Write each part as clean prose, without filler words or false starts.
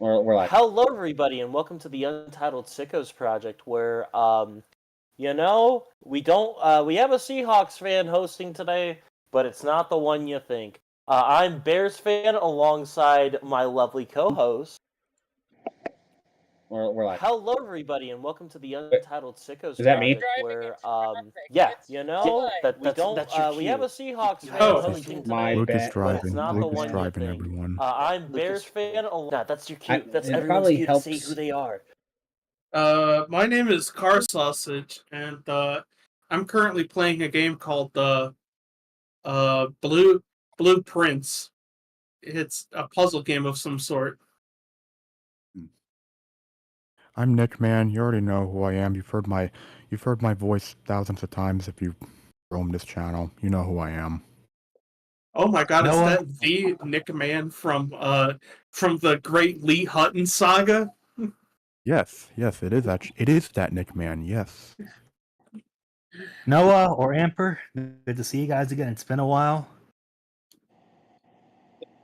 We're live. Hello, everybody, and welcome to the Untitled Sickos project, where we have a Seahawks fan hosting today, but it's not the one you think. I'm Bears fan alongside my lovely co-host. We're live. Hello, everybody, and welcome to the Untitled Sickos Is that me? project, where that's your cue. We have a Seahawks fan hosting My today, bad. Lucas but driving. it's not the Lucas one you driving, think. everyone. I'm Bears fan. That's your cue. That's It everyone's probably cue to helps. say who they are. My name is Car Sausage, and I'm currently playing a game called Blueprints. It's a puzzle game of some sort. I'm Nick, man. You already know who I am. You've heard my voice thousands of times if you roam this channel. You know who I am. Oh my god, Noah? is that the Nick Man from the Great Lee Hutton saga? Yes, it is actually. It is that Nick man. Yes. Noah or Amper, good to see you guys again. It's been a while.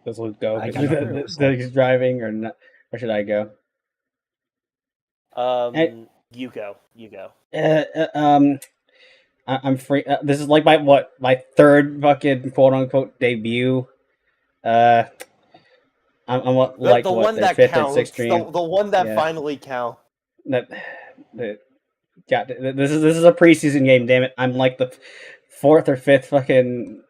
Does Luke go? I Is got it. he's driving or not? Or should I go? You go. I'm free. This is like my third fucking quote unquote debut. I'm The like one their that fifth and counts. sixth stream. The one that Yeah. finally counts. This is a preseason game. Damn it! I'm like the fourth or fifth fucking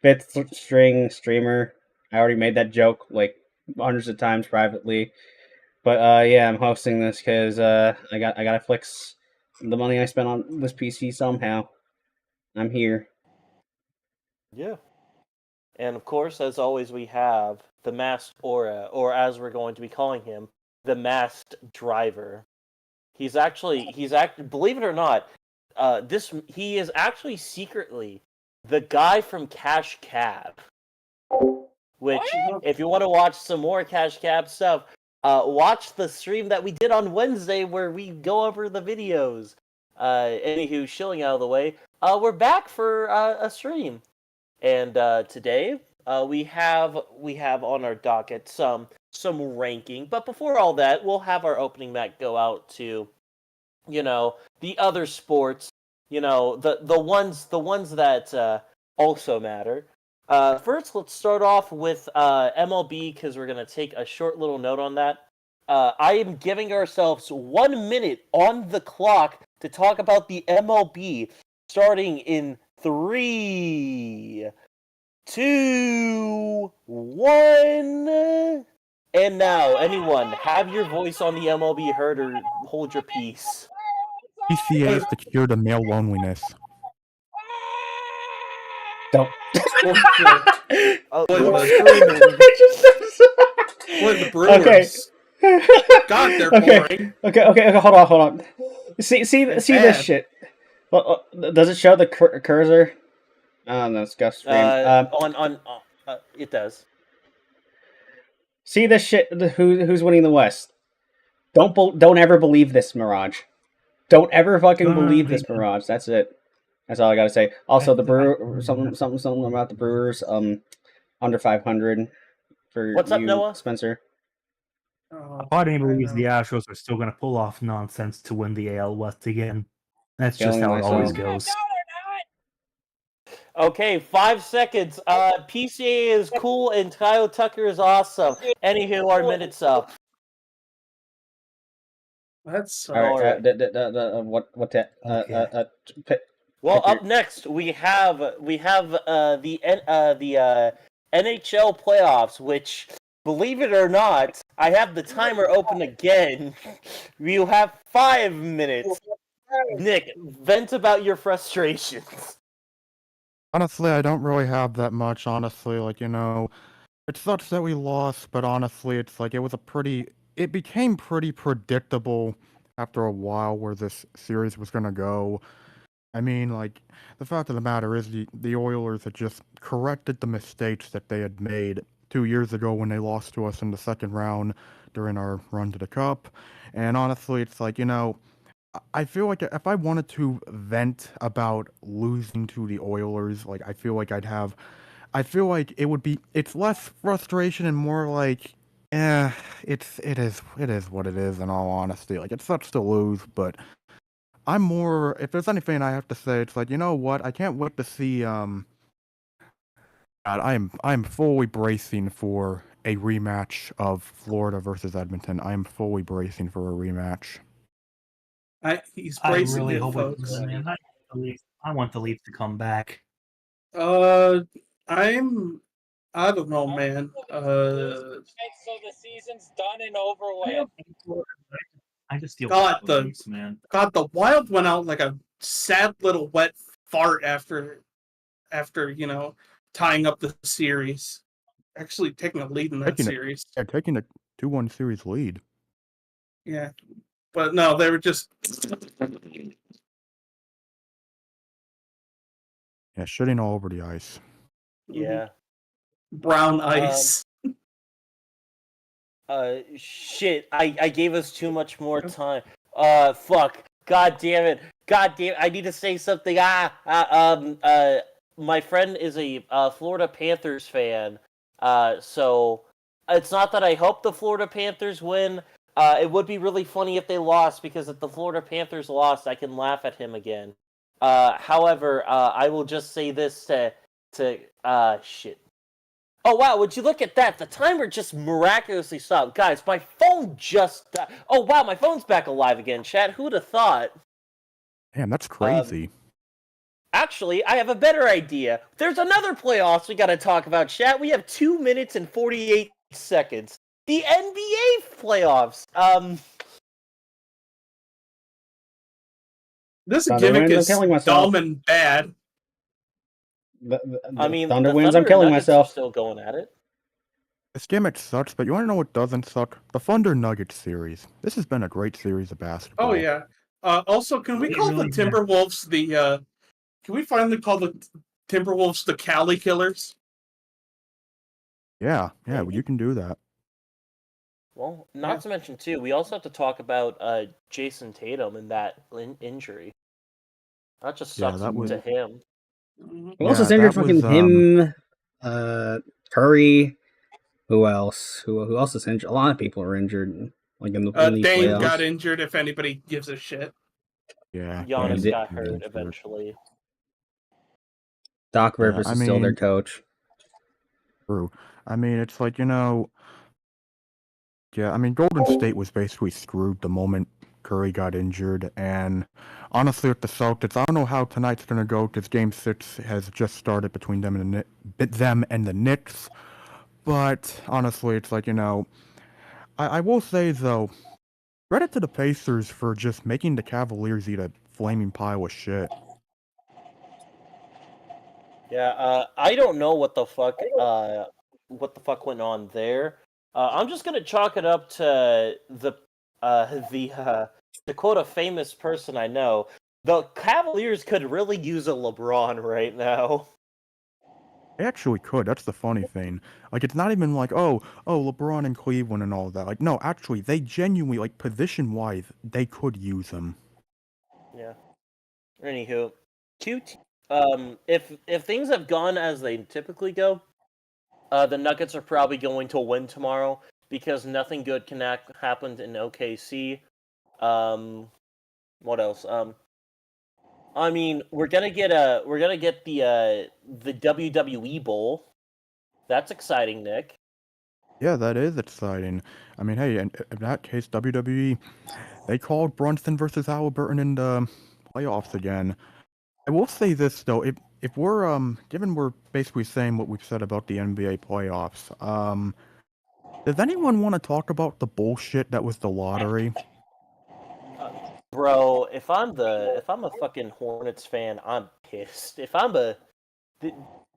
fifth string streamer. I already made that joke like hundreds of times privately, but yeah, I'm hosting this because I gotta flex the money I spent on this PC somehow. I'm here. Yeah. And of course, as always, we have the masked aura, or as we're going to be calling him, the masked driver. Believe it or not, he is actually secretly the guy from Cash Cab. Which, if you want to watch some more Cash Cab stuff, watch the stream that we did on Wednesday where we go over the videos. Anywho, shilling out of the way, we're back for a stream, and today we have on our docket some ranking. But before all that, we'll have our opening mat go out to, the other sports, the ones that also matter. First, let's start off with MLB because we're going to take a short little note on that. I am giving ourselves 1 minute on the clock to talk about the MLB starting in 3, 2, 1. And now, anyone, have your voice on the MLB heard or hold your peace. PCA is the cure to male loneliness. Don't. Oh, Boy, the Brewers. Okay. God, they're okay. boring. Okay. Hold on. See this shit. Well, does it show the cursor? Oh no, it's Gus stream. It does. See this shit. Who's winning the West? Don't ever believe this mirage. Don't ever fucking believe this mirage. That's it. That's all I gotta say. Also, the Brewer something about the Brewers. Under 500 for What's up, you, Noah? Spencer. Part of me believes the Astros are still going to pull off nonsense to win the AL West again. That's just how it always goes. Okay, 5 seconds. PCA is cool and Kyle Tucker is awesome. Anywho, our minute's up. That's All right. What that? Okay. Well, up next we have the NHL playoffs, which, believe it or not, I have the timer open again. You have 5 minutes. Nick, vent about your frustrations. Honestly, I don't really have that much. Honestly, it sucks that we lost, but honestly, it's like it became pretty predictable after a while where this series was gonna go. I mean, the fact of the matter is the Oilers had just corrected the mistakes that they had made 2 years ago when they lost to us in the second round during our run to the Cup. And honestly, it's I feel like if I wanted to vent about losing to the Oilers, I feel like I'd have I feel like it's less frustration and more like, it is what it is. In all honesty, like it sucks to lose, but I'm more. If there's anything I have to say, it's like, you know what? I can't wait to see. God, I'm fully bracing for a rematch of Florida versus Edmonton. I am fully bracing for a rematch. He's I bracing really it, hope it folks. does, man. I want the Leafs to come back. I don't know, man. So the season's done and over with. I just feel God, bad for the Leafs, man. God, the Wild went out like a sad little wet fart after tying up the series. Actually taking a lead in that series. Taking a 2-1 series lead. Yeah. But no, they were just shitting all over the ice. Yeah. brown ice. Shit. I gave us too much more time. Fuck. God damn it. I need to say something. My friend is a Florida Panthers fan. So it's not that I hope the Florida Panthers win. It would be really funny if they lost, because if the Florida Panthers lost, I can laugh at him again. However, I will just say this to shit. Oh wow, would you look at that? The timer just miraculously stopped. Guys, my phone just died. Oh wow, my phone's back alive again, chat. Who'd have thought? Damn, that's crazy. Actually, I have a better idea. There's another playoffs we gotta talk about, chat. We have 2 minutes and 48 seconds. The NBA playoffs. This Thunder gimmick wins, I'm is killing myself. dumb and bad. I mean, Thunder the wins, Thunder I'm killing Nuggets myself. are still going at it. This gimmick sucks, but you want to know what doesn't suck? The Thunder Nuggets series. This has been a great series of basketball. Oh yeah. Also, can we call the Timberwolves can we finally call the Timberwolves the Cali Killers? Yeah, you can do that. Well, not to mention too, we also have to talk about Jason Tatum and that injury. That just sucks to him. Who else is injured? Fucking him, Curry. Who else? Who else is injured? A lot of people are injured. Like in these Dame playoffs. got injured. If anybody gives a shit. Yeah. Giannis got hurt eventually. Doc Rivers is still their coach. True. I mean, it's like, Golden State was basically screwed the moment Curry got injured, and honestly, with the Celtics, I don't know how tonight's gonna go, because Game 6 has just started between them and the Knicks, but honestly, it's like, I will say, though, credit to the Pacers for just making the Cavaliers eat a flaming pile of shit. Yeah, I don't know what the fuck went on there. I'm just gonna chalk it up to to quote a famous person I know, the Cavaliers could really use a LeBron right now. They actually could. That's the funny thing. Like, it's not even like, oh, LeBron in Cleveland and all that. Like, no, actually, they genuinely, like, position-wise, they could use him. Yeah. Anywho, if things have gone as they typically go, the Nuggets are probably going to win tomorrow, because nothing good can happen in OKC. What else? I mean, we're gonna get the WWE Bowl. That's exciting, Nick. Yeah, that is exciting. I mean, hey, in that case, WWE, they called Brunson versus Halliburton in the playoffs again. I will say this though, if we're given we're basically saying what we've said about the NBA playoffs, does anyone want to talk about the bullshit that was the lottery? Bro, if I'm a fucking Hornets fan, I'm pissed. If I'm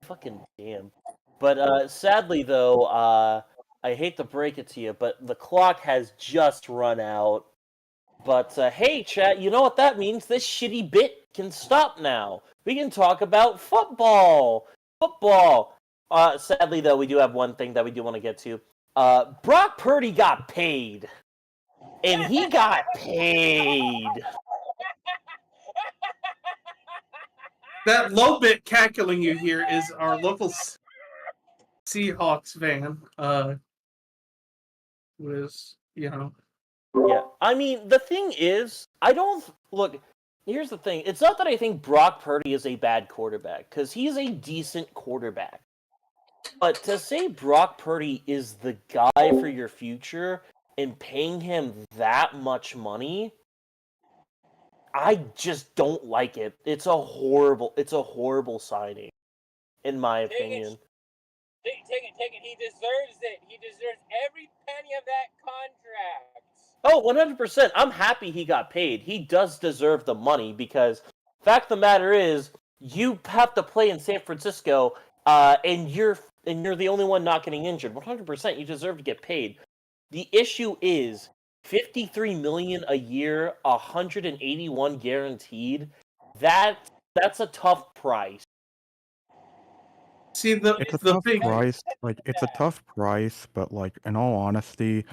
fucking damn. But sadly though, I hate to break it to you, but the clock has just run out. But hey, chat, you know what that means? This shitty bit can stop now. We can talk about football. Football. Sadly though, we do have one thing that we do want to get to. Brock Purdy got paid. And he got paid. That low bit cackling you hear is our local Seahawks fan. Was Yeah, I mean, the thing is, I don't look. Here's the thing: it's not that I think Brock Purdy is a bad quarterback, because he's a decent quarterback. But to say Brock Purdy is the guy for your future and paying him that much money, I just don't like it. It's a horrible signing, in my opinion. Take it. He deserves it. He deserves every penny of that contract. Oh, 100%. I'm happy he got paid. He does deserve the money because fact of the matter is, you have to play in San Francisco, and you're the only one not getting injured. 100%, you deserve to get paid. The issue is $53 million a year, 181 guaranteed. That's a tough price. see It's a the tough big price. Like, it's a tough price, but like, in all honesty,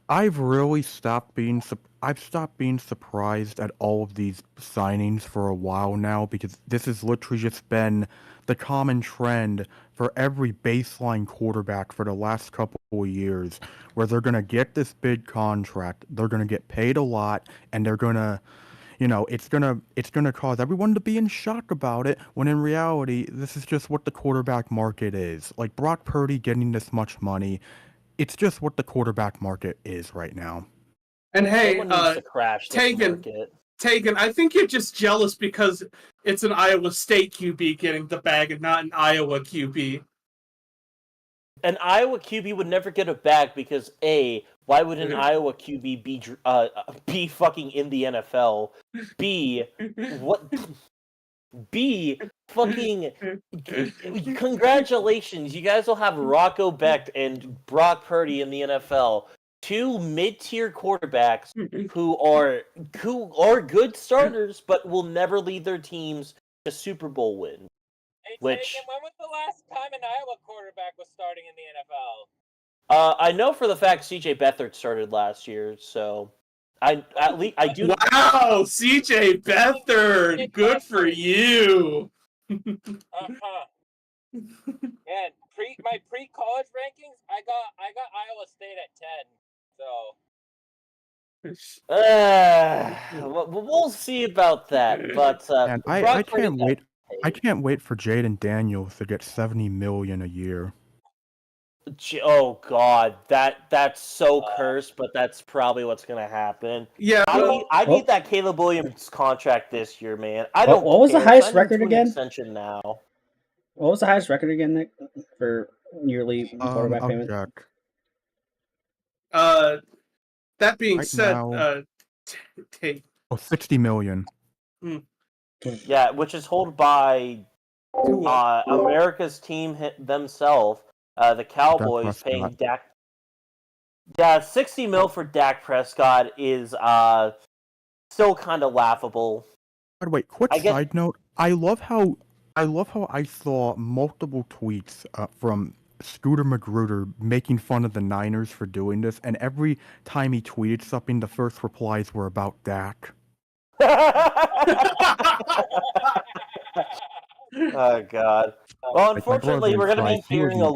I've really stopped being I've stopped being surprised at all of these signings for a while now, because this has literally just been the common trend for every baseline quarterback for the last couple of years, where they're gonna get this big contract, they're gonna get paid a lot, and they're gonna, it's gonna cause everyone to be in shock about it, when in reality, this is just what the quarterback market is. Like, Brock Purdy getting this much money, it's just what the quarterback market is right now. and hey, Someone needs to crash this market. Tegan, I think you're just jealous because it's an Iowa State QB getting the bag and not an Iowa QB. An Iowa QB would never get a bag because A, why would an Iowa QB be fucking in the NFL? B, what? B, fucking congratulations, you guys will have Rocco Becht and Brock Purdy in the NFL. Two mid-tier quarterbacks who are good starters, but will never lead their teams to Super Bowl wins. Hey, Which Tegan, when was the last time an Iowa quarterback was starting in the NFL? I know for the fact CJ Beathard started last year, so I do. Wow, CJ Beathard, good for you. Yeah, my pre-college rankings, I got Iowa State at 10. So We'll see about that, but And I can't wait. I can't wait for Jaden Daniels to get $70 million a year. Oh God, that's so cursed, but that's probably what's gonna happen. Yeah, I need that Caleb Williams contract this year, man. I don't. What was the care. highest Sign him record to an again? Extension now. What was the highest record again, Nick, for yearly quarterback payment? Jack. That being Right said, now- 60 million. Yeah, which is held by America's team themselves, the Cowboys, paying Dak. Yeah, 60 mil for Dak Prescott is still kind of laughable. By the way, quick side note: I love how I saw multiple tweets from Scooter Magruder making fun of the Niners for doing this, and every time he tweeted something, the first replies were about Dak. Oh God. Well, unfortunately, we're gonna be hearing a.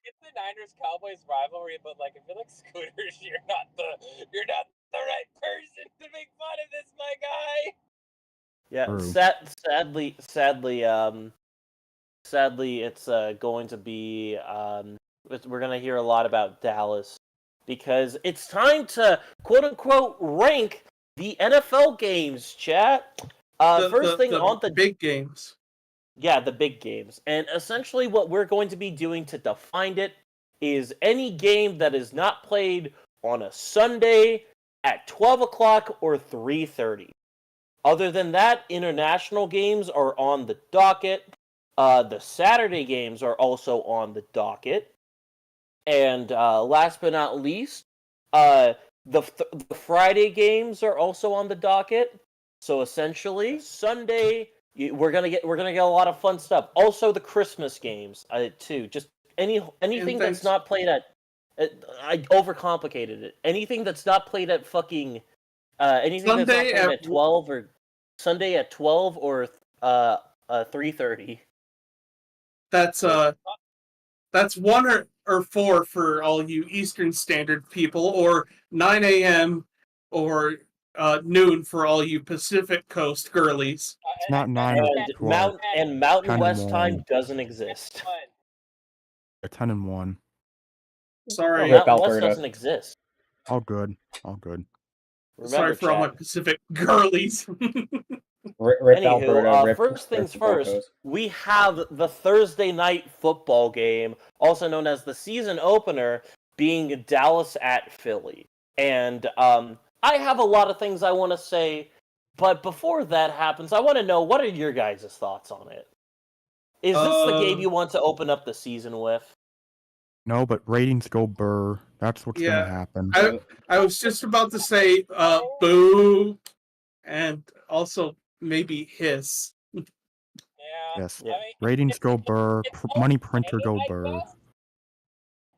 It's the Niners-Cowboys rivalry, but like, I feel like Scooters, you're not the right person to make fun of this, my guy. Yeah, sadly, it's going to be. We're gonna hear a lot about Dallas because it's time to quote unquote rank the NFL games. Chat. First thing on the big games. Yeah, the big games. And essentially what we're going to be doing to define it is any game that is not played on a Sunday at 12 o'clock or 3:30. Other than that, international games are on the docket. The Saturday games are also on the docket. And last but not least, the Friday games are also on the docket. So essentially, Sunday... We're gonna get a lot of fun stuff. Also, the Christmas games too. Just anything that's not played at. I overcomplicated it. Anything that's not played at fucking. Anything Sunday that's not played at 12 or Sunday at 12 or 3:30. That's That's 1 or 4 for all you Eastern Standard people, or 9 a.m. or noon for all you Pacific Coast girlies. It's not 9 or And 12. Mountain 10 and West time 1. doesn't exist. 10 and 1. Sorry, Rip Mountain West Alberta. doesn't exist. All good. All good. Remember, sorry for all my chat. Pacific girlies. Rip Anywho, Alberta. first things rip first, Broncos. we have the Thursday night football game, also known as the season opener, being Dallas at Philly. And I have a lot of things I want to say, but before that happens, I want to know, what are your guys' thoughts on it? Is this the game you want to open up the season with? No, but ratings go burr. That's what's Yeah. gonna happen. I was just about to say boo, and also maybe hiss. Yeah. Yes. I mean, Ratings go burr. it's Money okay, printer go I burr. guess.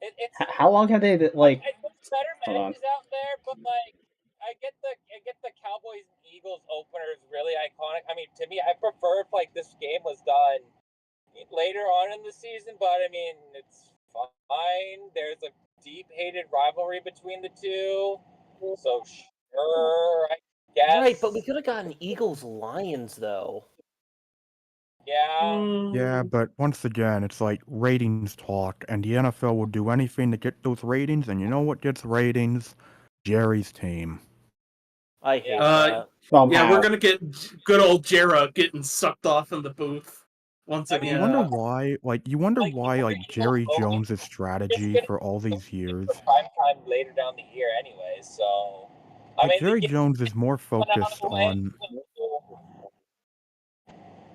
It's How long have they like? I think better Hold on. matches out there, but like I get the Cowboys and Eagles opener is really iconic. I mean, to me, I prefer if like this game was done later on in the season, but I mean, it's fine. There's a deep-hated rivalry between the two, so sure, I guess. Right, but we could have gotten Eagles Lions though. Yeah. Yeah, but once again, it's like ratings talk, and the NFL will do anything to get those ratings, and you know what gets ratings? Jerry's team. I hate that. Yeah, we're gonna get good old Jera getting sucked off in the booth once I mean, You again. wonder why, Jerry Eagles Jones' strategy for all these years. prime time later down the year, anyway. So I mean, Jerry Jones is more focused on.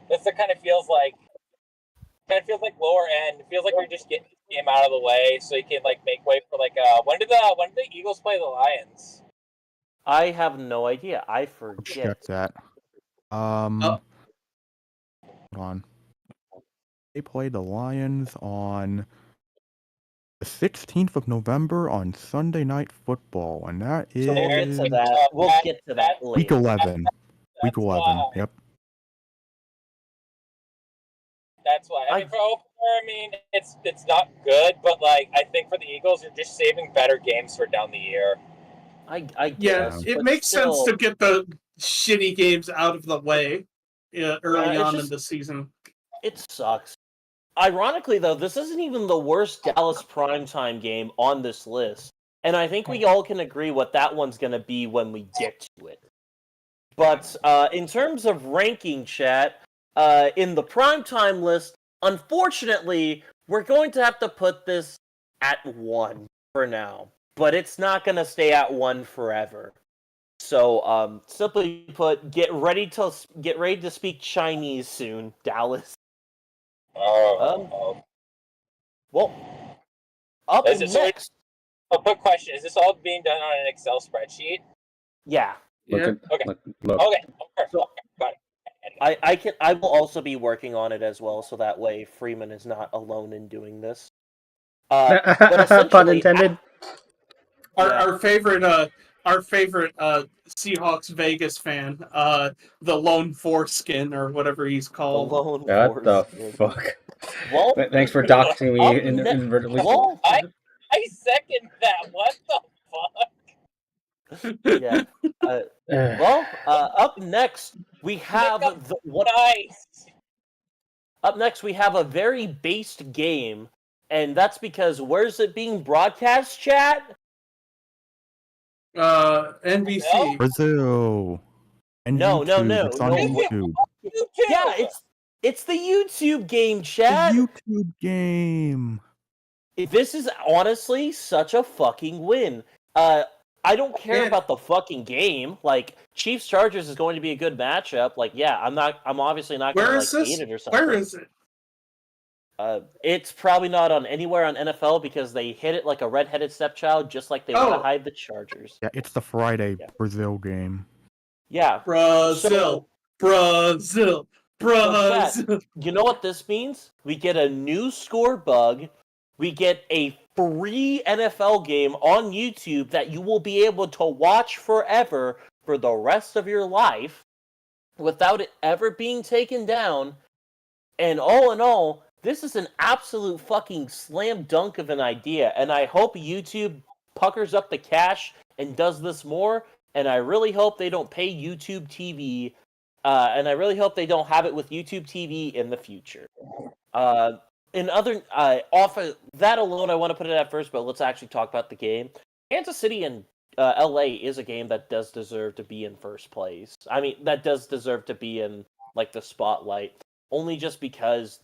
This kind of feels like lower end. It feels like we're just getting the game out of the way so you can like make way for like when did the Eagles play the Lions? I have no idea. I Let's forget. check that. Hold on. They play the Lions on the 16th of November on Sunday Night Football, and that is So we'll get to that. We'll get to that later. week 11. Week 11. Yep. That's why. I mean, for opener, I mean, it's not good, but like I think for the Eagles, you're just saving better games for down the year. I Yeah, guess. it but makes sense still, to get the shitty games out of the way early it's on in just- the season. It sucks. Ironically, though, this isn't even the worst Dallas primetime game on this list. And I think we all can agree what that one's going to be when we get to it. But in terms of ranking, chat, in the primetime list, unfortunately, we're going to have to put this at 1 for now. But it's not going to stay at 1 forever. So, simply put, get ready to speak Chinese soon, Dallas. Well, up next. A quick question: is this all being done on an Excel spreadsheet? Yeah. Okay. Look. Okay. Got it. I will also be working on it as well, so that way Freeman is not alone in doing this. But Pun intended. Our favorite Seahawks Vegas fan, the Lone Foreskin or whatever he's called. What the fuck? Well, thanks for doxing me inadvertently. Well, I second that. What the fuck? Yeah. Up next we have Up next we have a very based game, and that's because where's it being broadcast, chat? NBC. Brazil. And No. It's on YouTube. Yeah, it's the YouTube game, chat. The YouTube game. This is honestly such a fucking win. I don't care about the fucking game. Like, Chiefs Chargers is going to be a good matchup. Like, yeah, I'm obviously not going to hate it or something. Where is it? It's probably not on anywhere on NFL because they hit it like a redheaded stepchild, just like they want to hide the Chargers. Yeah, it's the Friday Brazil game. Yeah. Brazil. So, you know what this means? We get a new score bug. We get a free NFL game on YouTube that you will be able to watch forever for the rest of your life without it ever being taken down. And all in all, this is an absolute fucking slam dunk of an idea, and I hope YouTube puckers up the cash and does this more, and I really hope they don't pay YouTube TV, and I really hope they don't have it with YouTube TV in the future. In other, off of that alone, I want to put it at first, but let's actually talk about the game. Kansas City and LA is a game that does deserve to be in first place. I mean, that does deserve to be in like the spotlight, only just because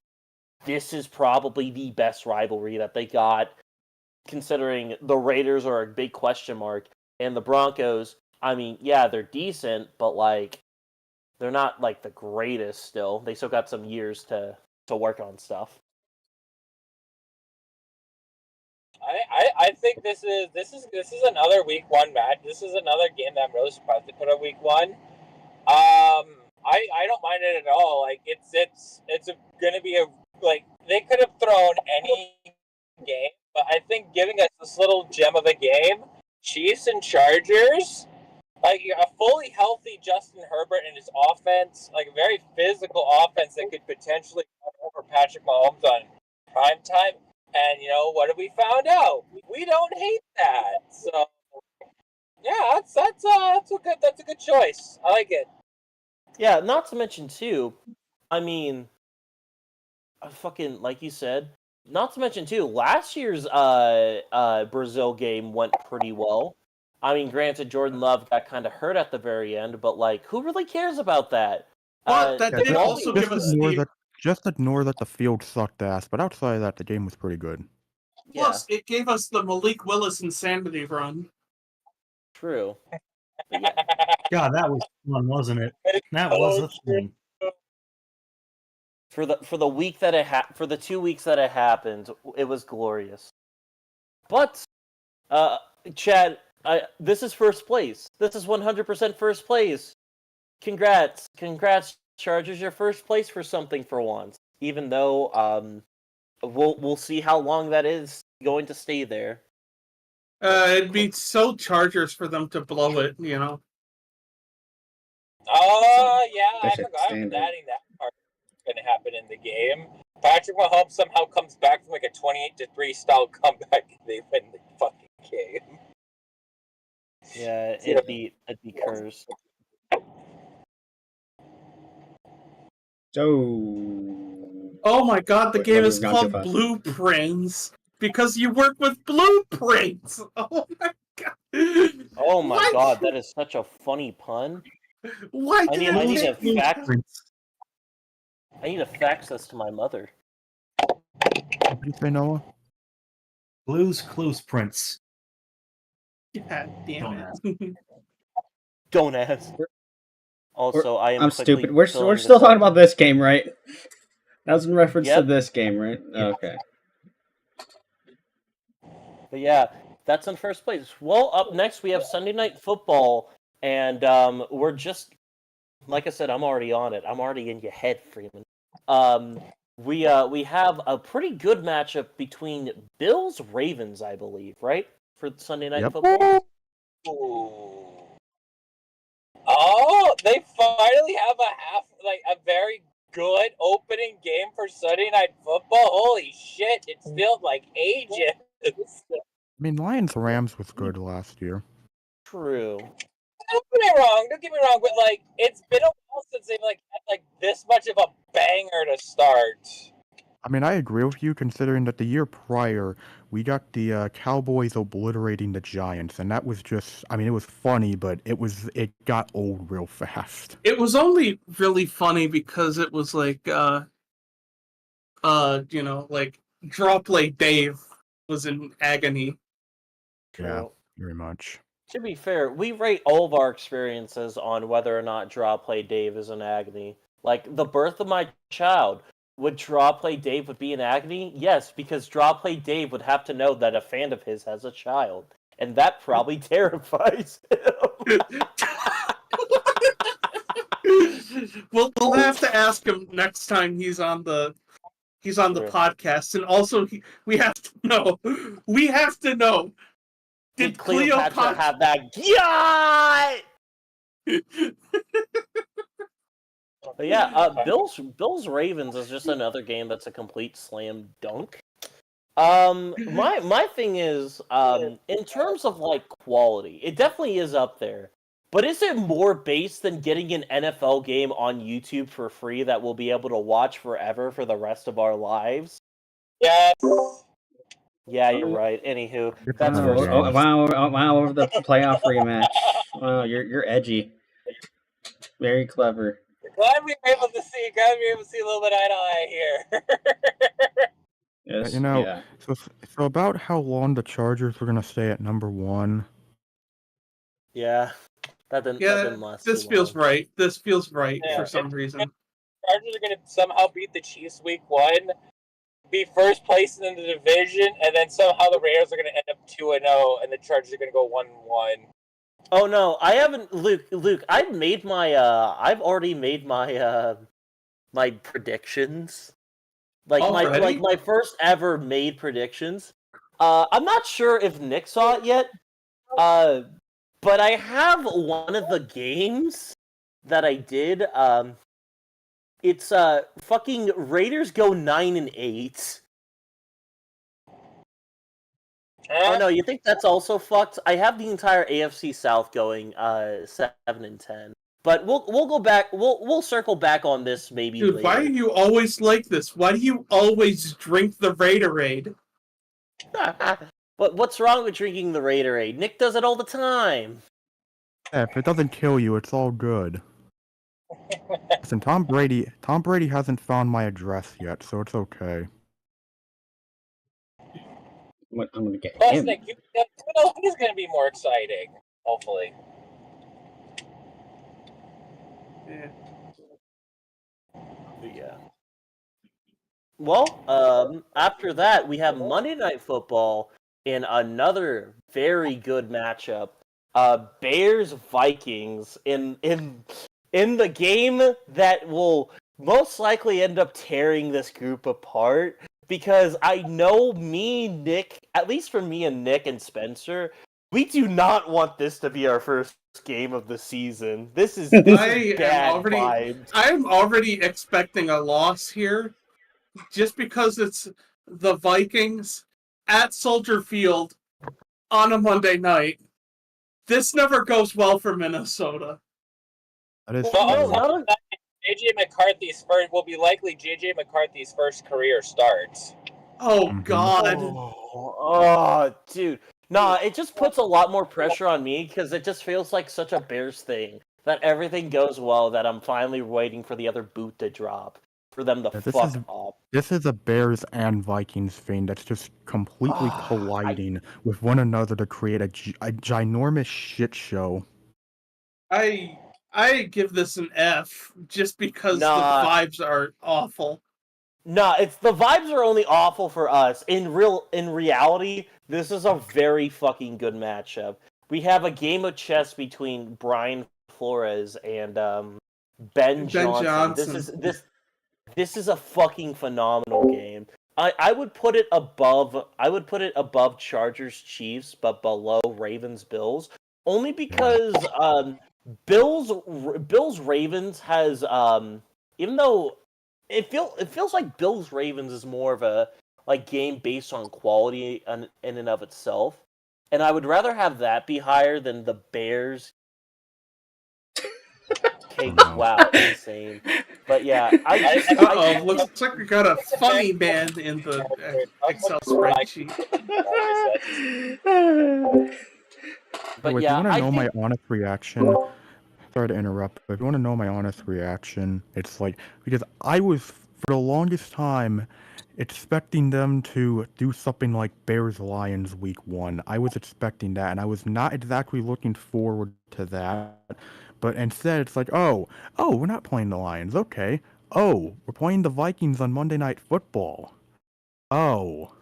this is probably the best rivalry that they got, considering the Raiders are a big question mark, and the Broncos, I mean, yeah, they're decent, but like, they're not like the greatest still. They still got some years to work on stuff. I think this is another week 1 match. This is another game that I'm really surprised they put on week 1. I don't mind it at all. Like it's gonna be they could have thrown any game, but I think giving us this little gem of a game, Chiefs and Chargers, like a fully healthy Justin Herbert and his offense, like a very physical offense that could potentially run over Patrick Mahomes on prime time. And you know what have we found out? We don't hate that. So yeah, that's a good choice. I like it. Yeah, not to mention too, I mean, fucking like you said, not to mention too, last year's Brazil game went pretty well. I mean, granted, Jordan Love got kind of hurt at the very end, but like, who really cares about that? But that Yeah, did also give us just ignore that the field sucked ass, but outside of that, the game was pretty good. Plus, it gave us the Malik Willis insanity run. True. God, that was fun, wasn't it? That was a thing. For the week that for the 2 weeks that it happened, it was glorious. But, Chad, this is first place. This is 100% first place. Congrats, Chargers! You're first place for something for once. Even though, we'll see how long that is going to stay there. It'd be so Chargers for them to blow it, you know. Oh yeah, I That's forgot standard. adding that part going to happen in the game. Patrick Mahomes somehow comes back from like a 28-3 style comeback, and they win the fucking game. Yeah, it'd be cursed. So, Oh my god, the game Wait, is we've gone too called fast. Blueprints because you work with blueprints. Oh my god. Oh my Why- god, that is such a funny pun. Why I did need it to fax this to my mother. What did you say, Noah? Blues Clues Prince. God damn it. Don't ask. Also, I'm stupid. We're still talking about this game, right? That was in reference to this game, right? Okay. But yeah, that's in first place. Well, up next we have Sunday Night Football, and we're just, like I said, I'm already on it. I'm already in your head, Freeman. We have a pretty good matchup between Bills Ravens, I believe, right, for Sunday Night Football. Ooh. Oh, they finally have a very good opening game for Sunday Night Football. Holy shit, it's felt like ages. I mean, Lions-Rams was good last year. True. Don't get me wrong, but like it's been a while since they've had this much of a banger to start. I mean, I agree with you, considering that the year prior, we got the Cowboys obliterating the Giants, and that was just, I mean, it was funny, but it got old real fast. It was only really funny because it was like, Draw Play Dave was in agony. True. Yeah, very much. To be fair, we rate all of our experiences on whether or not Draw Play Dave is in agony. Like, the birth of my child. Would Draw Play Dave would be in agony? Yes, because Draw Play Dave would have to know that a fan of his has a child. And that probably terrifies him. We'll have to ask him next time he's on the podcast. And also we have to know. Did Cleopatra have that? Yeah! But yeah, Bills Ravens is just another game that's a complete slam dunk. My thing is, in terms of like quality, it definitely is up there. But is it more based than getting an NFL game on YouTube for free that we'll be able to watch forever for the rest of our lives? Yes. Yeah, you're right. Anywho, It's that's another first. game. Wow, over the playoff rematch. Wow, you're edgy. Very clever. Glad we were able to see. Glad we were able to see a little bit eye to eye here. Yes, You know, yeah. so about how long the Chargers were gonna stay at number 1. Yeah, that didn't last this too feels long. right. This feels right Yeah, for some reason. Chargers are going to somehow beat the Chiefs week 1, be first place in the division, and then somehow the Raiders are going to end up 2-0, and the Chargers are going to go 1-1. Oh no, I haven't, Luke. I've already made my my predictions. Already? My first ever made predictions. I'm not sure if Nick saw it yet. But I have one of the games that I did. It's fucking Raiders go 9-8. Oh no, you think that's also fucked? I have the entire AFC South going 7-10. But we'll go back. We'll circle back on this maybe Dude, later. why are you always like this? Why do you always drink the Raiderade? But what's wrong with drinking the Raiderade? Nick does it all the time. Yeah, if it doesn't kill you, it's all good. Listen, Tom Brady hasn't found my address yet, so it's okay. I'm gonna get Plus, him. Nick, he's going to be more exciting, hopefully. Yeah. Well, after that, we have Monday Night Football in another very good matchup. Bears Vikings in the game that will most likely end up tearing this group apart, because I know Nick, at least for me and Nick and Spencer, we do not want this to be our first game of the season. This is bad vibes. I am already expecting a loss here, just because it's the Vikings at Soldier Field on a Monday night. This never goes well for Minnesota. That is Well, true. JJ McCarthy's first will be likely JJ McCarthy's first career start. Oh God! Oh, dude. Nah, it just puts a lot more pressure on me because it just feels like such a Bears thing that everything goes well, that I'm finally waiting for the other boot to drop for them to fuck up. This is a Bears and Vikings thing that's just completely colliding with one another to create a ginormous shit show. I give this an F just because the vibes are awful. Nah, it's the vibes are only awful for us. In reality, this is a very fucking good matchup. We have a game of chess between Brian Flores and Ben Johnson. This is a fucking phenomenal game. I would put it above Chargers Chiefs, but below Ravens Bills, only because Bills Ravens has even though it feels like Bills Ravens is more of a game based on quality in and of itself, and I would rather have that be higher than the Bears. Okay, wow, insane. But yeah, looks like we got a funny man in the Excel spreadsheet. But if you want to know my honest reaction, sorry to interrupt, but if you want to know my honest reaction, it's like, because I was, for the longest time, expecting them to do something like Bears-Lions week 1. I was expecting that, and I was not exactly looking forward to that. But instead, it's like, oh, we're not playing the Lions, okay. Oh, we're playing the Vikings on Monday Night Football. Oh.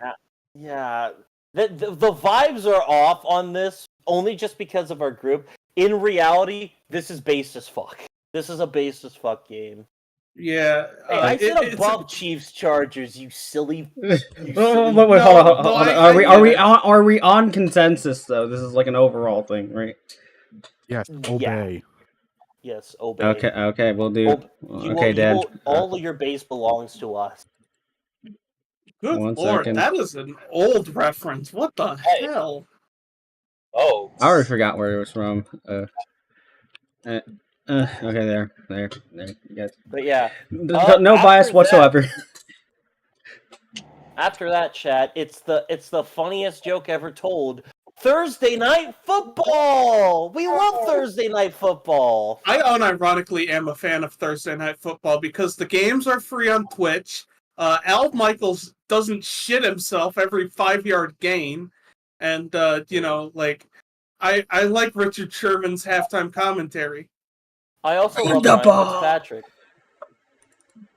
Yeah. The vibes are off on this, only just because of our group. In reality, this is based as fuck. This is a based as fuck game. Yeah. Hey, I said above Chiefs Chargers, you silly. Wait, hold on. Are we on consensus though? This is like an overall thing, right? Yes, obey. Yes, obey. Okay, we'll do. Okay, Dad. All of your base belongs to us. Good One lord, second. that is an old reference. What the hell? Oh. I already forgot where it was from. Okay, there. You guys. But yeah, No bias whatsoever. After that, chat, it's the funniest joke ever told. Thursday night football. We love Thursday night football. I unironically am a fan of Thursday Night Football because the games are free on Twitch. Al Michaels doesn't shit himself every 5-yard gain, and I like Richard Sherman's halftime commentary. I also Bring love the Ryan ball. Fitzpatrick.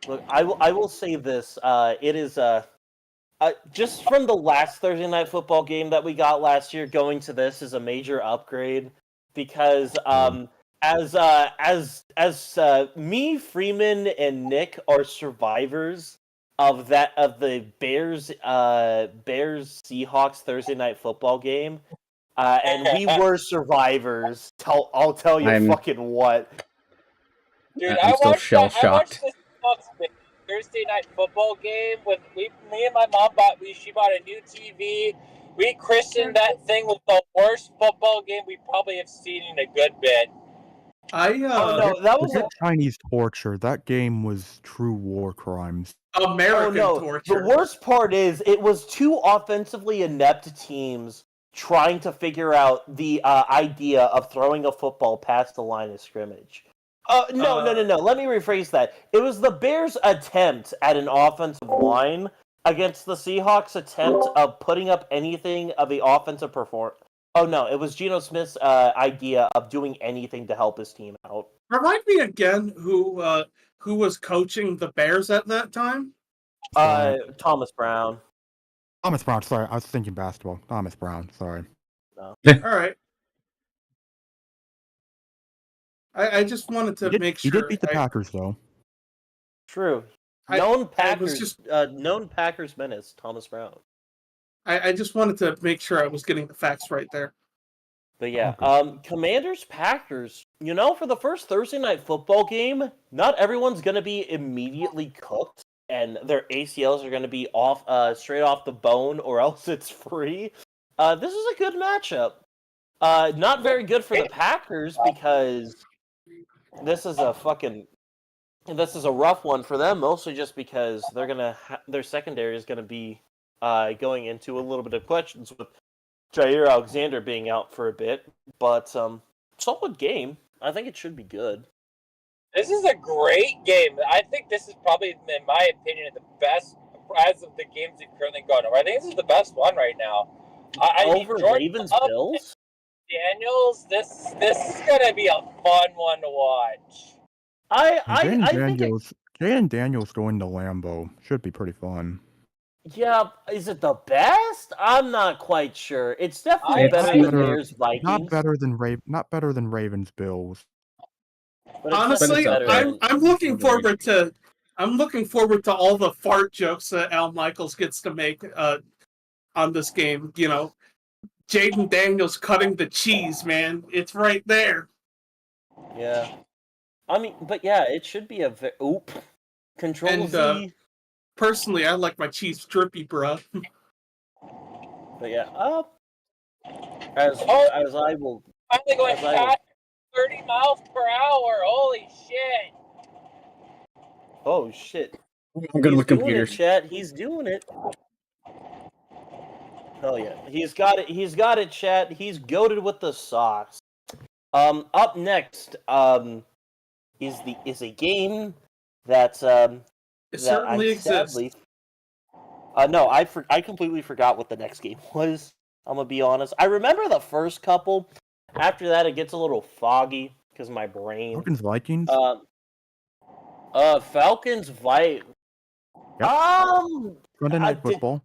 Look, I will say this. It is just from the last Thursday night football game that we got last year, going to this is a major upgrade because me, Freeman, and Nick are survivors of the Bears Seahawks Thursday night football game, and we were survivors. I'll tell you fucking what. Dude, I'm still shell I shocked. watched this Thursday night football game with me and my mom she bought a new TV. We christened that thing with the worst football game we probably have seen in a good bit. That was Chinese torture. That game was true war crimes. American torture. The worst part is it was two offensively inept teams trying to figure out the idea of throwing a football past the line of scrimmage. No. Let me rephrase that. It was the Bears' attempt at an offensive line against the Seahawks' attempt of putting up anything of the offensive performance. Oh no, it was Geno Smith's idea of doing anything to help his team out. Remind me again who was coaching the Bears at that time? Thomas Brown. Thomas Brown, sorry. I was thinking basketball. Thomas Brown, sorry. No. All right. I just wanted to make sure. He did beat the Packers, though. True. Known Packers menace, Thomas Brown. I just wanted to make sure I was getting the facts right there. But yeah, Commanders Packers. For the first Thursday night football game, not everyone's going to be immediately cooked, and their ACLs are going to be straight off the bone, or else it's free. This is a good matchup. Not very good for the Packers because this is a rough one for them, mostly just because they're gonna their secondary is gonna be going into a little bit of questions with Jair Alexander being out for a bit. But solid game. I think it should be good. This is a great game. I think this is probably, in my opinion, the best as of the games that currently going on. I think this is the best one right now. Over Ravens Bills? Daniels, this is gonna be a fun one to watch. Jaden Daniels going to Lambeau should be pretty fun. Yeah, is it the best? I'm not quite sure. It's definitely better than Bears Vikings. Not better than Ravens Bills. Honestly, I'm looking forward to all the fart jokes that Al Michaels gets to make on this game. Jaden Daniels cutting the cheese, man. It's right there. Yeah. I mean, but yeah, it should be a Control Z. Personally, I like my cheese drippy, bruh. But yeah, as I will. Finally going past 30 miles per hour. Holy shit! Oh shit! I'm good with computers. Chat. He's doing it. Oh yeah, he's got it. He's got it, chat. He's goated with the sauce. Up next, is a game that it certainly exists. No, I completely forgot what the next game was. I'm gonna be honest. I remember the first couple. After that, it gets a little foggy because of my brain. Falcons Vikings. Falcons Vikings. Yep. Sunday Night Football.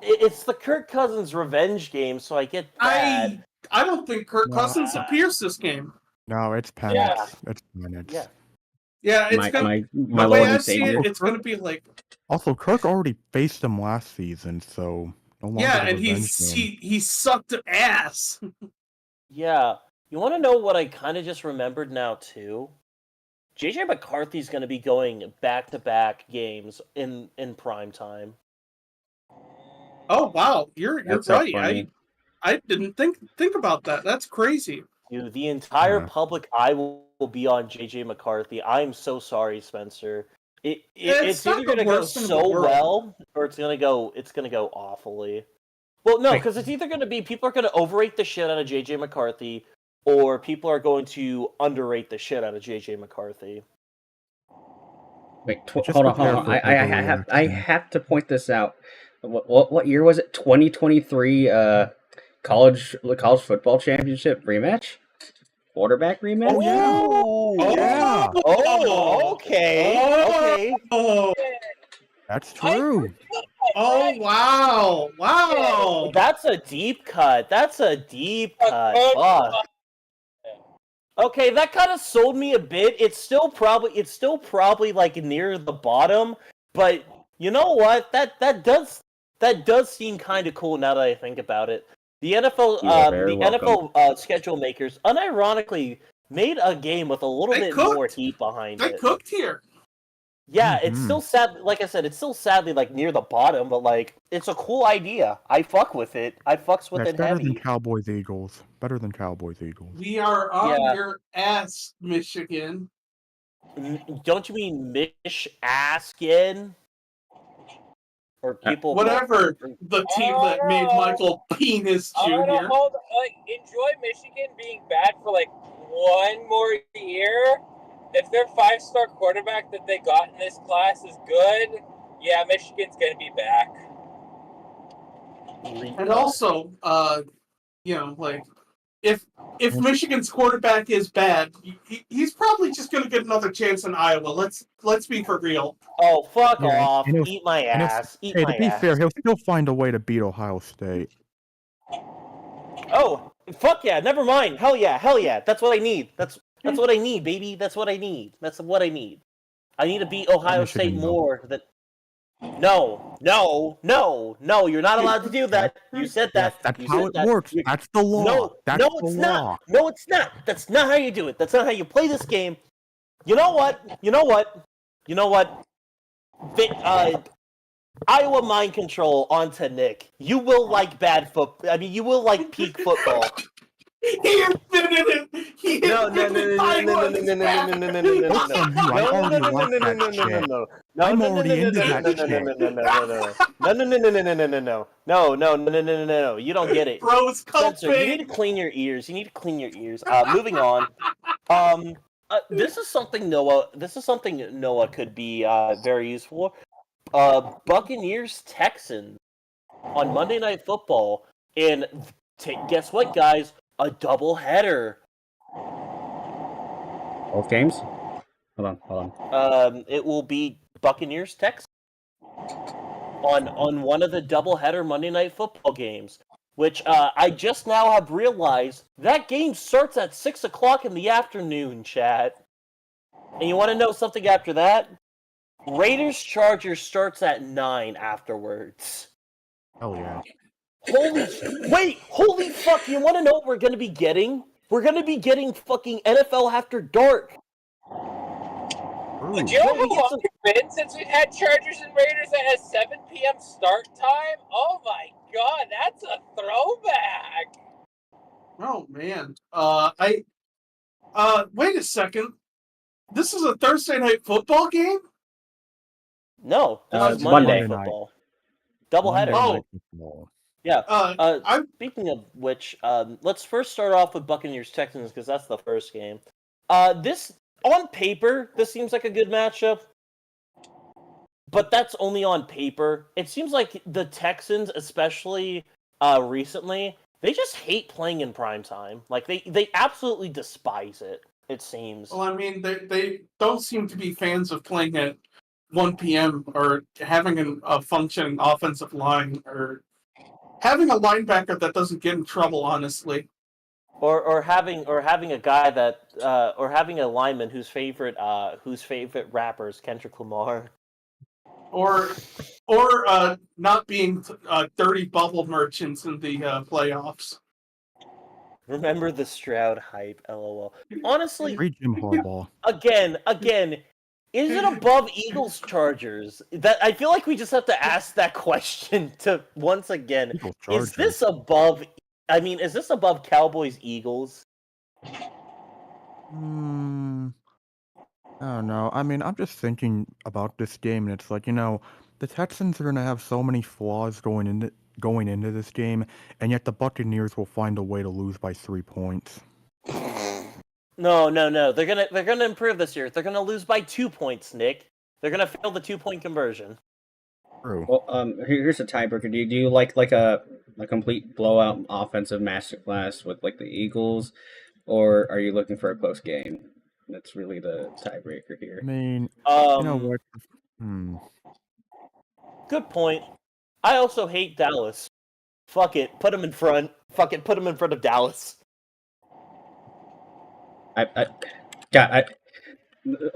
It's the Kirk Cousins revenge game, so I get that. I don't think Kirk Cousins appears this game. No, it's Penix. Yeah. It's Penix. Yeah, it's my Lord and Savior. It's going to be like. Also, Kirk already faced him last season, so no longer. Yeah, and he sucked ass. Yeah, You want to know what I kind of just remembered now too? JJ McCarthy's going to be going back-to-back games in prime time. Oh wow, you're That's so right. funny. I didn't think about that. That's crazy. Dude, the entire Yeah. public eye will be on JJ McCarthy. I'm so sorry, Spencer. It's It's not either the going to go worst thing in the so world. well, or it's going to go awfully. Well, no, Wait. because it's either going to be people are going to overrate the shit out of JJ McCarthy, or people are going to underrate the shit out of JJ McCarthy. Wait, Just hold on, prepare hold on. for I overreaction. have to point this out. What year was it? 2023 college football championship rematch? Quarterback rematch? Oh yeah, Oh, yeah, oh, okay. Oh, that's true. oh wow, wow. That's a deep cut. That's a deep cut. good Fuck. Okay, that kind of sold me a bit. It's still probably like near the bottom, but you know what? That does seem kind of cool now that I think about it. The NFL You are very welcome. schedule makers unironically made a game with a little They bit more cooked. heat behind They it. cooked here. Yeah, it's Mhm. still sad. Like I said, it's still sadly like near the bottom, but like it's a cool idea. I fuck with it. I fucks with That's it better than heavy. Cowboys Eagles. Better than Cowboys Eagles. We are on Yeah. your ass, Michigan. Don't you mean Mish Askin? Or people Whatever the team that made Michael Penis Jr. Hold on, like, enjoy Michigan being bad for like one more year. If their 5-star quarterback that they got in this class is good, yeah, Michigan's gonna be back. And also, like if Michigan's quarterback is bad, he's probably just going to get another chance in Iowa. Let's be for real. Oh, fuck Yeah, off! and Eat my and ass! Eat hey, my to be ass! fair, he'll still find a way to beat Ohio State. Oh, fuck yeah! Never mind. Hell yeah! Hell yeah! That's what I need. That's what I need, baby. That's what I need. That's what I need. I need to beat Ohio Michigan, State though. more than. No, you're not allowed to do that. You said that. That's You how said it that. works. That's the law. No, That's no, the it's law. not. No, it's not. That's not how you do it. That's not how you play this game. You know what? Iowa mind control onto Nick. You will like bad football. I mean, you will like peak football. He admitted it. He admitted Iowa is bad. Fuck from you. I already watched that shit. I'm already into that shit. No. You don't get it. Bros, Spencer, you need to coping. clean your ears. Moving on. This is something Noah could be very useful. Buccaneers Texans on Monday Night Football, and guess what, guys? A doubleheader. Both games? Hold on. It will be Buccaneers Texans on one of the doubleheader Monday Night Football games, which I just now have realized that game starts at 6:00 in the afternoon, chat. And you want to know something after that? Raiders Chargers starts at 9 afterwards. Hell yeah. Holy fuck, you want to know what we're going to be getting? We're going to be getting fucking NFL After Dark. Would you know how long it's been since we've had Chargers and Raiders that has 7 p.m. start time? Oh my god, that's a throwback. Oh man. Wait a second. This is a Thursday night football game? No, this is it's Monday Monday Night Football. Doubleheader. Oh. Yeah. Speaking of which, let's first start off with Buccaneers Texans because that's the first game. This on paper, this seems like a good matchup, but that's only on paper. It seems like the Texans, especially recently, they just hate playing in prime time. Like they absolutely despise it. It seems. Well, I mean, they don't seem to be fans of playing at 1 p.m. or having a functioning offensive line or having a linebacker that doesn't get in trouble, honestly. Or having a guy that or having a lineman whose favorite rapper is Kendrick Lamar. Or not being dirty bubble merchants in the playoffs. Remember the Stroud hype, lol. Honestly, Free Jim Harbaugh. again, is it above Eagles Chargers? That I feel like we just have to ask that question to once again. Eagles Is this Chargers. above? I mean, is this above Cowboys Eagles? I don't know. I mean, I'm just thinking about this game, and it's like, the Texans are gonna have so many flaws going into this game, and yet the Buccaneers will find a way to lose by 3 points. No. They're gonna improve this year. They're gonna lose by 2 points, Nick. They're gonna fail the 2-point conversion. True. Well, here's a tiebreaker. Do you like a complete blowout offensive masterclass with like the Eagles, or are you looking for a close game? That's really the tiebreaker here. I mean, you know what? Good point. I also hate Dallas. Fuck it, put them in front. Fuck it, put them in front of Dallas. A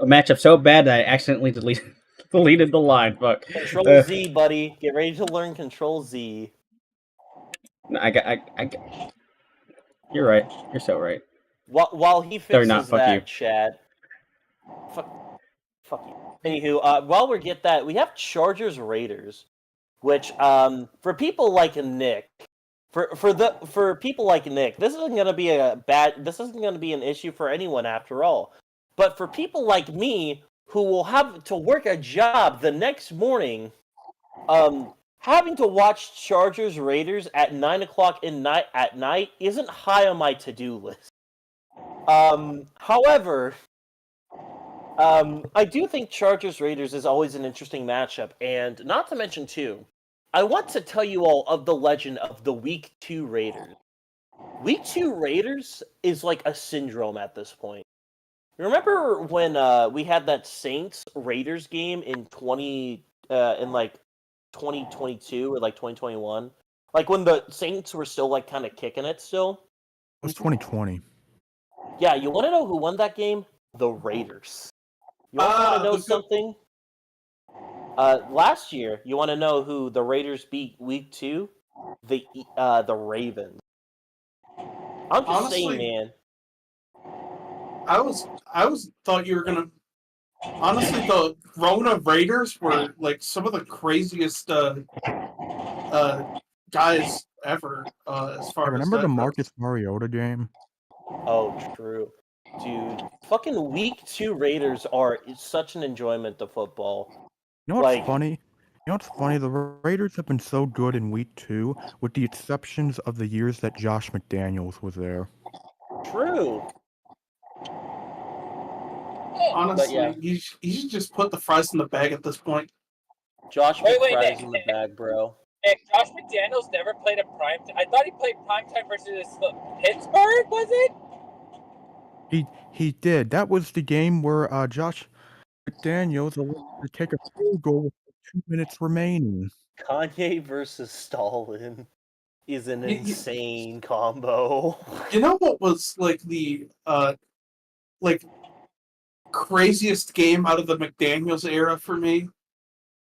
matchup so bad that I accidentally deleted the line. Fuck. Control Z, buddy. Get ready to learn Control Z. You're right. You're so right. While he fixes not, fuck that, you. Chad. Fuck you. Anywho, while we get that, we have Chargers Raiders, which for people like Nick, for people like Nick, this isn't gonna be an issue for anyone after all. But for people like me who will have to work a job the next morning, having to watch Chargers Raiders at 9:00 at night isn't high on my to-do list. However, I do think Chargers Raiders is always an interesting matchup, and not to mention too, I want to tell you all of the legend of the Week 2 Raiders. Week 2 Raiders is like a syndrome at this point. Remember when we had that Saints Raiders game in 2022 or like 2021? Like when the Saints were still like kind of kicking it still? It was 2020. Yeah, you want to know who won that game? The Raiders. You also want to know something? Last year, you want to know who the Raiders beat Week 2? The Ravens. I'm just saying, man. I thought you were gonna. Honestly, the Rona Raiders were like some of the craziest guys ever. As far Remember as the that Marcus Mariota game? Oh, true. Dude, fucking Week 2 Raiders are such an enjoyment to football. You know what's funny? The Raiders have been so good in Week 2, with the exceptions of the years that Josh McDaniels was there. True. Honestly, yeah. you should just put the fries in the bag at this point. Josh Wait, McFry's Nick, in the bag, bro. Nick, Josh McDaniels never played a prime. I thought he played primetime versus Pittsburgh. Was it? He did. That was the game where Josh McDaniels allowed to take a field goal with 2 minutes remaining. Kanye versus Stalin is an insane combo. You know what was like the craziest game out of the McDaniels era for me?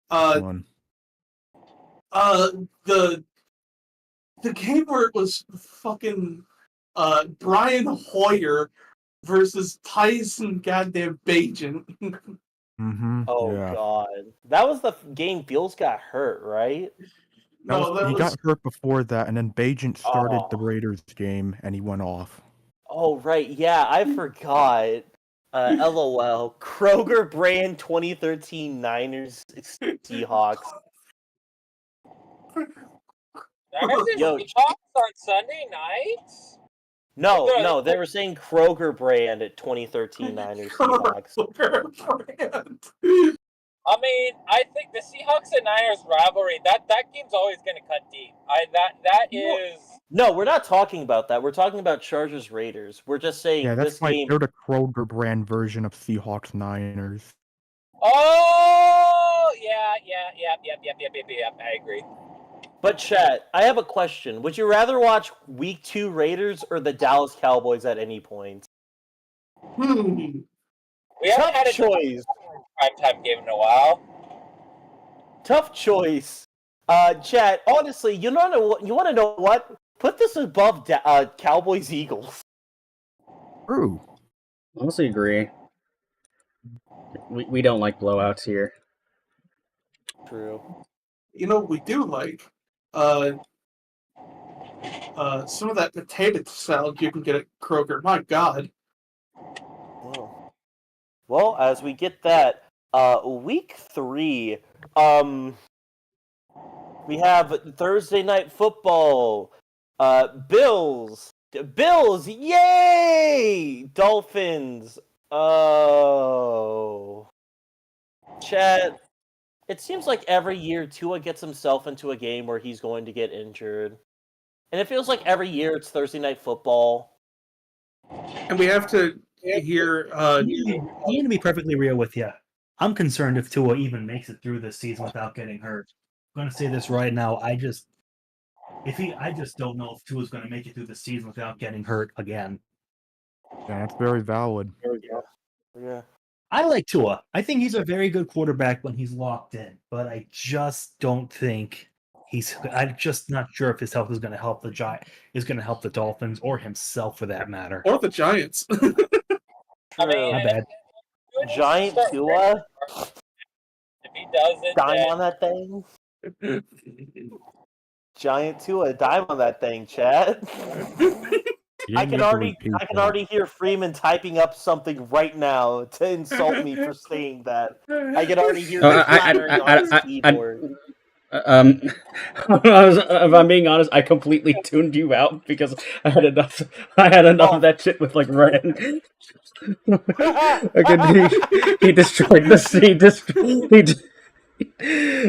The game where it was fucking Brian Hoyer versus Tyson goddamn Bajan. Oh yeah. god, that was the game Fields got hurt, right? He got hurt before that, and then Bajan started the Raiders game, and he went off. Oh right, yeah, I forgot. LOL. Kroger brand 2013 Niners Seahawks. Yo, Seahawks on Sunday nights? No, they were saying Kroger brand at 2013 Niners Seahawks. I mean, I think the Seahawks and Niners rivalry, that game's always going to cut deep. That is... No, we're not talking about that. We're talking about Chargers Raiders. We're just saying that's this game... they're the Kroger brand version of Seahawks Niners. Oh, yeah, I agree. But chat, I have a question. Would you rather watch Week 2 Raiders or the Dallas Cowboys at any point? We haven't had a choice. Primetime game in a while. Tough choice. Chat, honestly, you want to know what? Put this above Cowboys Eagles. True. Honestly, agree. We don't like blowouts here. True. You know, we do like some of that potato salad you can get at Kroger. My God. Oh. Well, as we get that, week 3, we have Thursday Night Football. Bills, yay! Dolphins, oh. Chat, it seems like every year Tua gets himself into a game where he's going to get injured. And it feels like every year it's Thursday Night Football. And we have to hear... I'm going to be perfectly real with you. I'm concerned if Tua even makes it through this season without getting hurt. I'm going to say this right now. I just don't know if Tua's going to make it through the season without getting hurt again. Yeah, that's very valid. Yeah. I like Tua. I think he's a very good quarterback when he's locked in, but I just don't think I'm just not sure if his health is going to help the Dolphins or himself for that matter. Or the Giants. I mean, My bad. Giant Tua, if he doesn't, dime then on that thing. Giant Tua, dime on that thing, chat. You I didn't can get to already repeat that. hear Freeman typing up something right now to insult me for saying that. I can already hear the clattering on his keyboard. If I'm being honest, I completely tuned you out because I had enough of that shit with like Ren. He destroyed the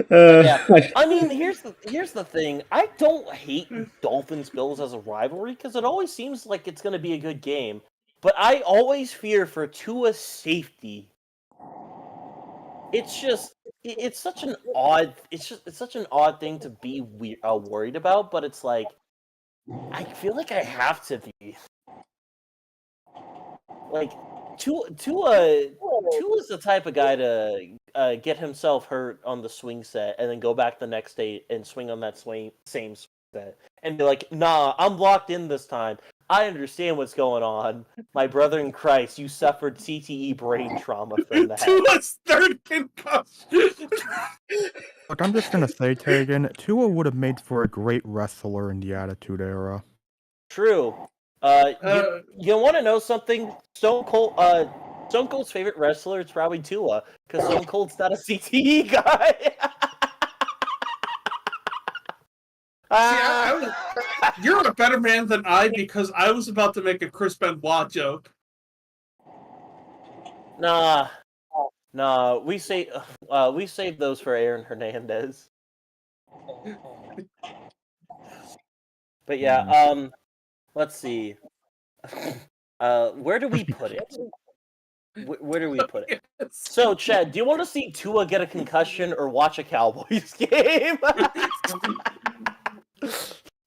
Yeah. I mean, here's the thing. I don't hate Dolphins Bills as a rivalry because it always seems like it's going to be a good game, but I always fear for Tua's safety. It's such an odd thing to be worried about, but it's like I feel like I have to be. Like Tua's the type of guy to get himself hurt on the swing set and then go back the next day and swing on that same swing set and be like, nah, I'm locked in this time. I understand what's going on. My brother in Christ, you suffered CTE brain trauma from that. Tua's third concussion. Look, I'm just gonna say, Tegan, Tua would have made for a great wrestler in the Attitude Era. True. You want to know something? Stone Cold's favorite wrestler is probably Tua, because Stone Cold's not a CTE guy. You're a better man than I because I was about to make a Chris Benoit joke. Nah, we save those for Aaron Hernandez. But yeah, let's see. Where do we put it? Where do we put it? So, Chad, do you want to see Tua get a concussion or watch a Cowboys game?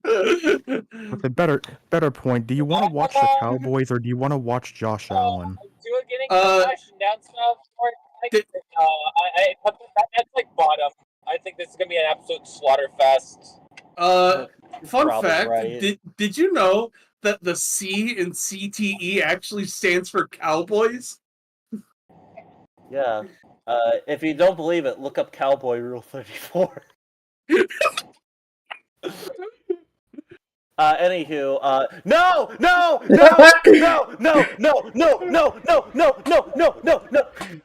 With a better point, do you want to watch the Cowboys or do you want to watch Josh Allen? Tua getting concussion down south. I put that's like bottom. I think this is gonna be an absolute slaughter fest. Fun fact: right. did you know that the C in CTE actually stands for Cowboys? Yeah. If you don't believe it, look up Cowboy Rule 34. Anywho, no!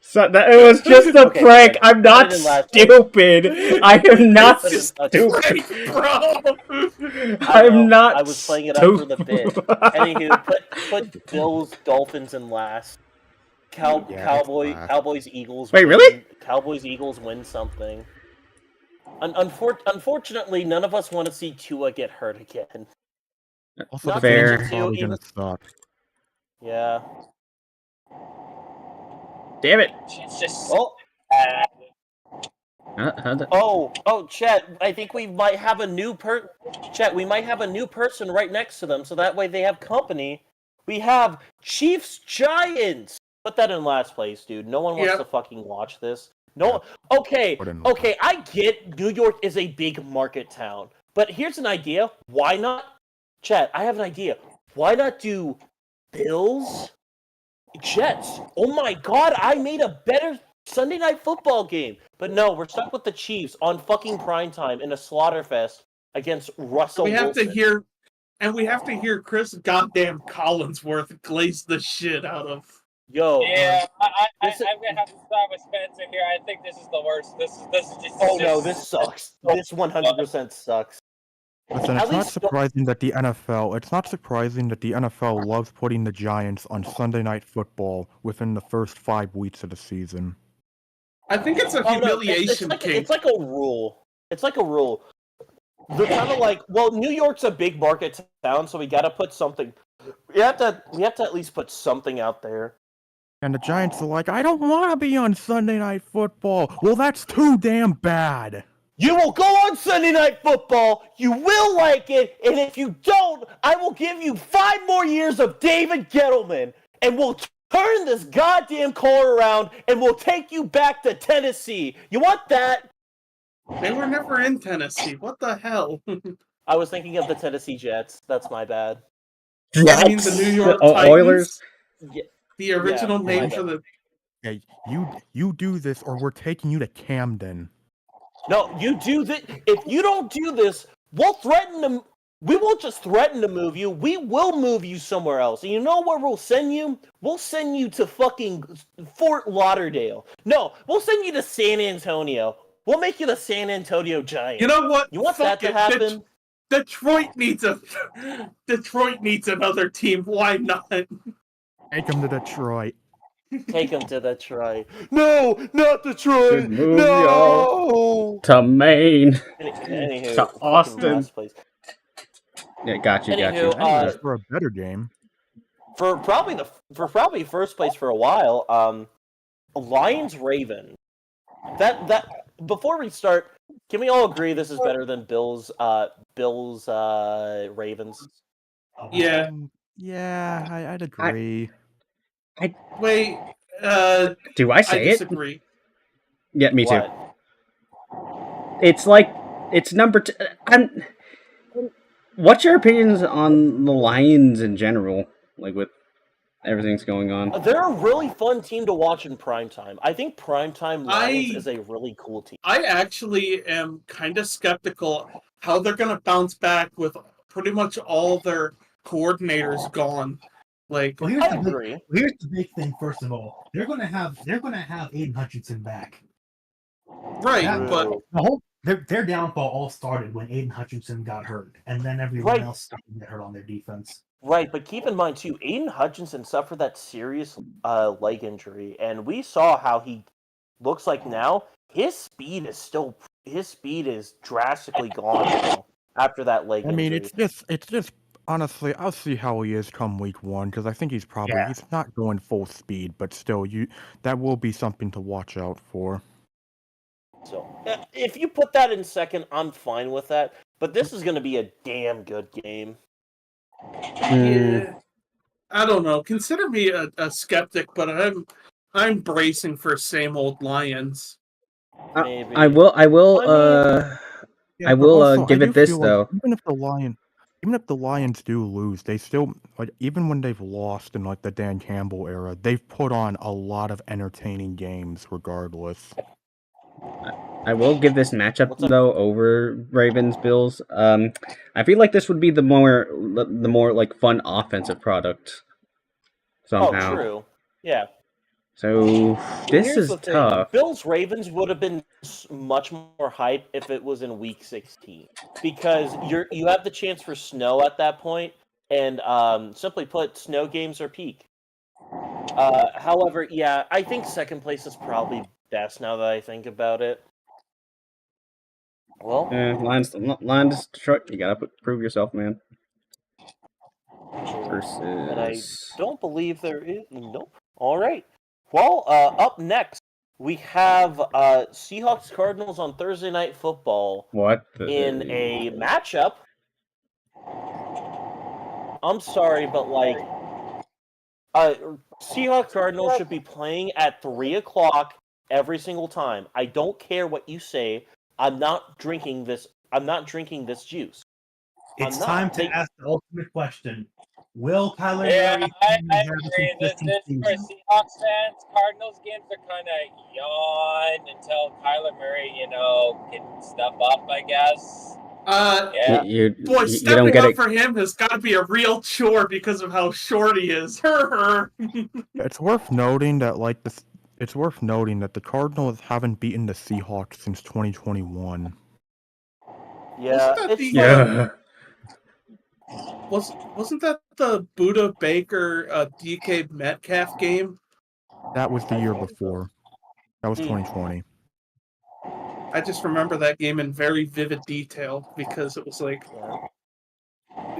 So it was just a prank. I'm not stupid. I am not stupid, bro. I'm not. I was playing it up for the bit. Anywho, put Bills Dolphins in last. Cowboys Eagles. Wait, really? Cowboys Eagles win something. Unfortunately, none of us want to see Tua get hurt again. Also, Not the games fair. are probably gonna suck. Yeah. Damn it! It's just Chet, I think we might have a new we might have a new person right next to them, so that way they have company. We have Chiefs Giants. Put that in last place, dude. No one wants to fucking watch this. No. Okay, I get New York is a big market town, but here's an idea. Why not Chat, I have an idea. Why not do Bills, Jets? Oh my god, I made a better Sunday Night Football game. But no, we're stuck with the Chiefs on fucking primetime in a slaughterfest against Russell We have Wilson. we have to hear Chris goddamn Collinsworth glaze the shit out of. Yo, Yeah, I'm this is- gonna have to start with Spencer here. I think this is the worst. This is just. oh no, this sucks. This 100% sucks. Listen, At it's not least- surprising that the NFL loves putting the Giants on Sunday Night Football within the first 5 weeks of the season. I think it's a Oh, no, humiliation it's kink. like a rule. It's like a rule. They're kind of like, well, New York's a big market town, so we got to put something. We have to at least put something out there. And the Giants are like, I don't want to be on Sunday Night Football. Well, that's too damn bad. You will go on Sunday Night Football. You will like it, and if you don't, I will give you 5 more years of David Gettleman, and we'll turn this goddamn car around, and we'll take you back to Tennessee. You want that? They were never in Tennessee. What the hell? I was thinking of the Tennessee Jets. That's my bad. I mean, the New York The Titans. Oilers? Yeah. The original Yeah, name like for it. the. Yeah, you do this, or we're taking you to Camden. No, you do this. If you don't do this, we'll threaten to. We won't just threaten to move you. We will move you somewhere else. And you know where we'll send you? We'll send you to fucking Fort Lauderdale. No, we'll send you to San Antonio. We'll make you the San Antonio Giants. You know what? You want Fuck that to it. happen? Detroit needs another team. Why not? Take them to Detroit. Take them to Detroit. No, not Detroit. Should move No. To Maine. Anywho, To fucking Austin. last place. Yeah, got you. Anywho, Anyways, for a better game. For probably first place for a while, Lions Ravens. That before we start, can we all agree this is better than Bills Ravens? Yeah. Yeah, I'd agree. Wait. Do I I say it? disagree. Yeah, me too. What? It's like it's number two. What's your opinions on the Lions in general? Like with everything's going on. They're a really fun team to watch in primetime. I think primetime Lions is a really cool team. I actually am kind of skeptical how they're going to bounce back with pretty much all their coordinators gone. Like, Well, I agree. here's the big thing. First of all, they're gonna have Aiden Hutchinson back. right, Yeah, but The whole their downfall all started when Aiden Hutchinson got hurt, and then everyone Right. else started to get hurt on their defense. Right, but keep in mind too, Aiden Hutchinson suffered that serious leg injury, and we saw how he looks like now. His speed is drastically gone now after that leg I mean, injury. it's just honestly, I'll see how he is come week 1 because I think he's not going full speed, but still, that will be something to watch out for. So if you put that in second, I'm fine with that. But this is going to be a damn good game. yeah, I don't know. Consider me a skeptic, but I'm bracing for same old Lions. Maybe. I will. I Yeah, I but will also, give I it do this feel like though. even if the Lions do lose, they still even when they've lost in like the Dan Campbell era, they've put on a lot of entertaining games regardless. I will give this matchup What's up? though over Ravens Bills. I feel like this would be the more like fun offensive product somehow. Oh, true. Yeah. So this Here's is the thing. tough. Bills Ravens would have been much more hype if it was in week 16 because you have the chance for snow at that point, and simply put, snow games are peak. However, yeah, I think second place is probably best now that I think about it. Well, Lions Detroit. You gotta prove yourself, man. and I Versus. don't believe there is. Nope. All right. Well, up next we have Seahawks Cardinals on Thursday Night Football What? in a matchup. I'm sorry, but like, Seahawks Cardinals should be playing at 3:00 every single time. I don't care what you say. I'm not drinking this. I'm not drinking this juice. It's not. time to ask the ultimate question. Will Kyler Yeah, Murray I have a agree. This consistent for season? Seahawks fans, Cardinals games are kind of yawn until Kyler Murray, can step up, I guess. Yeah. Boy, You don't stepping get up it. for him has got to be a real chore because of how short he is. It's worth noting that It's worth noting that the Cardinals haven't beaten the Seahawks since 2021. Yeah, Wasn't that it's the wasn't that the Buda Baker DK Metcalf game? That was the I year think so. before. That was Hmm. 2020. I just remember that game in very vivid detail because it was like Yeah.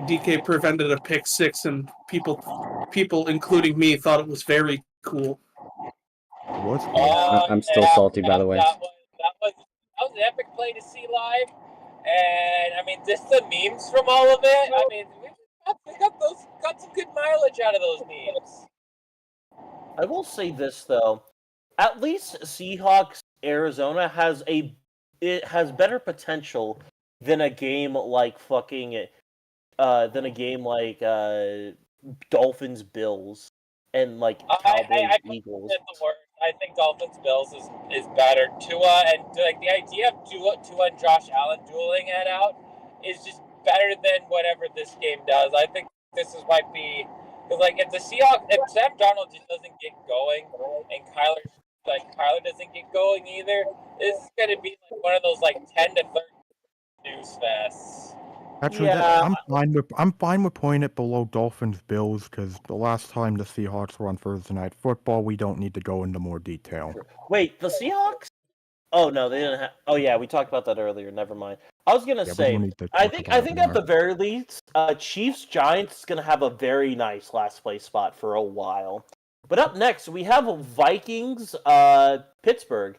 DK prevented a pick six, and people, including me, thought it was very cool. It was cool. Yeah. I'm still salty, by the way. That was an epic play to see live, and I mean, just the memes from all of it. I mean, we got some good mileage out of those memes. I will say this though, at least Seahawks Arizona has better potential than a game like Dolphins Bills and like Cowboys Eagles. I think Dolphins Bills is better. Tua and like the idea of Tua and Josh Allen dueling it out is just better than whatever this game does. I think this might be because like if Sam Darnold just doesn't get going and Kyler doesn't get going either, this is gonna be like one of those like 10 to 30 news fests. Actually, Yeah. I'm fine with putting it below Dolphins Bills because the last time the Seahawks were on Thursday Night Football, we don't need to go into more detail. Wait, the Seahawks? Oh no, they didn't have. Oh yeah, we talked about that earlier. Never mind. I was gonna Yeah, we say, don't need to I talk think about it at more. the very least, Chiefs Giants is gonna have a very nice last place spot for a while. But up next, we have Vikings Pittsburgh,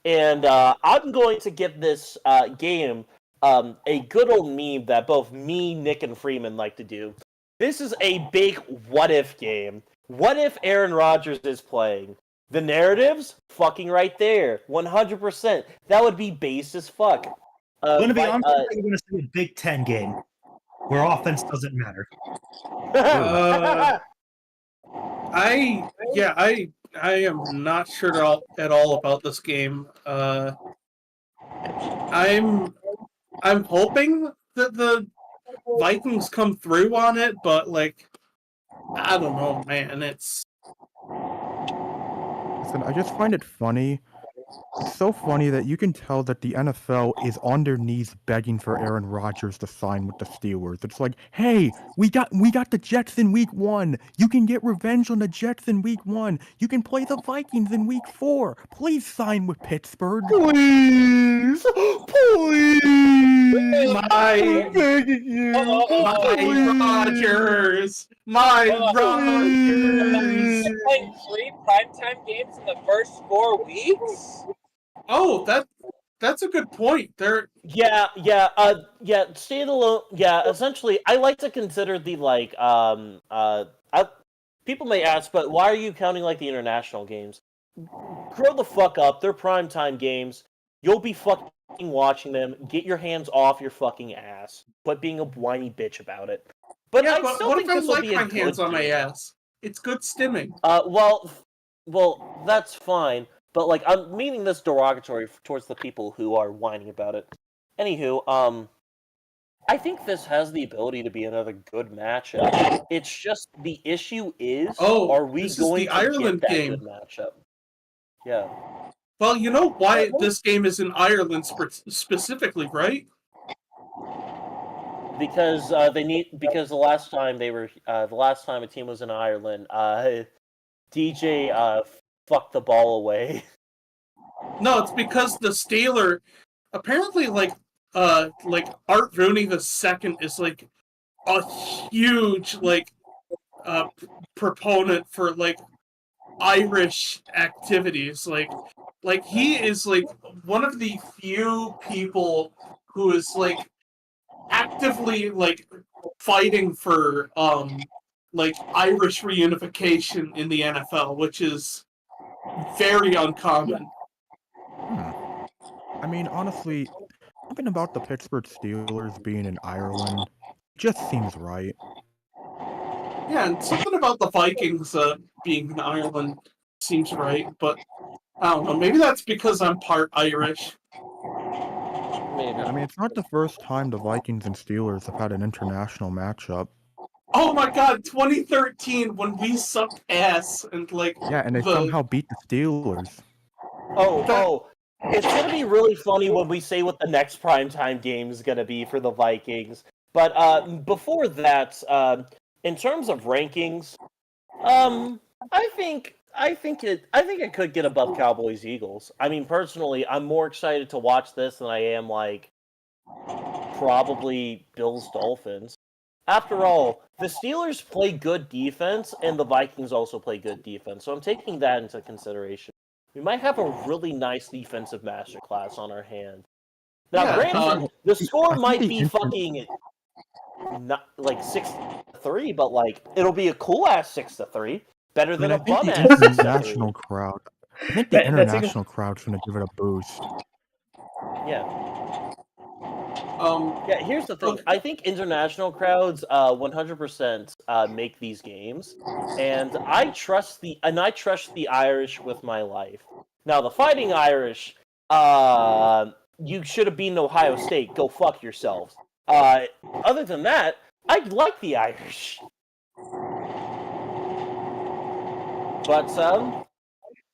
and I'm going to give this game a good old meme that both me, Nick, and Freeman like to do. This is a big what if game. What if Aaron Rodgers is playing? The narrative's fucking right there, 100%. That would be base as fuck. I'm going to be honest, I'm going to say a Big Ten game where offense doesn't matter. I am not sure at all about this game. I'm hoping that the Vikings come through on it, but like I don't know, man. Listen, I just find it funny. It's so funny that you can tell that the NFL is on their knees begging for Aaron Rodgers to sign with the Steelers. It's like, hey, we got the Jets in week 1. You can get revenge on the Jets in week 1. You can play the Vikings in week 4. Please sign with Pittsburgh. Please, please, My Rodgers, Rodgers. Playing 3 primetime games in the first 4 weeks. Oh, that's a good point. Yeah, standalone. Yeah, essentially, I like to consider the people may ask, but why are you counting like the international games? Grow the fuck up. They're primetime games. You'll be fucking watching them. Get your hands off your fucking ass. Quit being a whiny bitch about it. But yeah, I but still what think if I this will like be my a good hands on my game. ass? It's good stimming. Well, that's fine. But like, I'm meaning this derogatory towards the people who are whining about it. Anywho, I think this has the ability to be another good matchup. It's just the issue is, are we this is going the to Ireland get that game. good matchup? Yeah. Well, you know why this game is in Ireland specifically, right? Because the last time a team was in Ireland, DJ fucked the ball away. No, it's because the Steeler apparently like Art Rooney II is like a huge proponent for like Irish activities. Like he is like one of the few people who is like actively like fighting for like Irish reunification in the NFL, which is very uncommon. I mean, honestly, something about the Pittsburgh Steelers being in Ireland just seems right. Yeah, and something about the Vikings being in Ireland seems right, but I don't know. Maybe that's because I'm part Irish. Maybe. Yeah, I mean, it's not the first time the Vikings and Steelers have had an international matchup. Oh my god, 2013 when we sucked ass and like Yeah, and they somehow beat the Steelers. It's gonna be really funny when we say what the next primetime game is gonna be for the Vikings. But before that, in terms of rankings, I think it could get above Cowboys Eagles. I mean, personally, I'm more excited to watch this than I am like probably Bills Dolphins. After all, the Steelers play good defense, and the Vikings also play good defense. So I'm taking that into consideration. We might have a really nice defensive masterclass on our hands. Now, Yeah, granted, the score I think might the be fucking not like 6-3, but like it'll be a cool ass 6-3, better than I a think bum the ass 6-3. international crowd. I think the international crowd's gonna give it a boost. Yeah. um Yeah, here's the thing. I think international crowds 100% make these games, and I trust the Irish with my life. Now, the Fighting Irish, you should have beaten Ohio State. Go fuck yourselves. Other than that, I like the Irish. But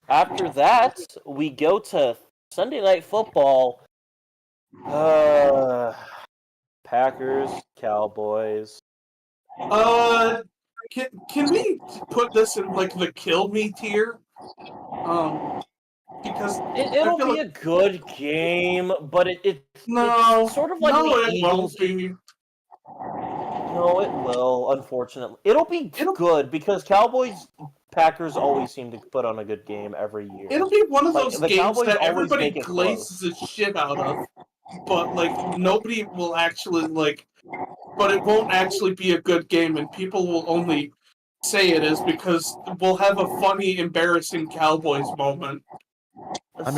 after that, we go to Sunday Night Football. Packers, Cowboys. can we put this in like the kill me tier? Because It'll be like... a good game, but it's sort of like no, the it Eagles. won't be. No, it will. Unfortunately, it'll be good because Packers always seem to put on a good game every year. It'll be one of Like, those the games Cowboys that always everybody make it glazes the shit out of, but like nobody will actually like. But it won't actually be a good game, and people will only say it is because we'll have a funny, embarrassing Cowboys moment. I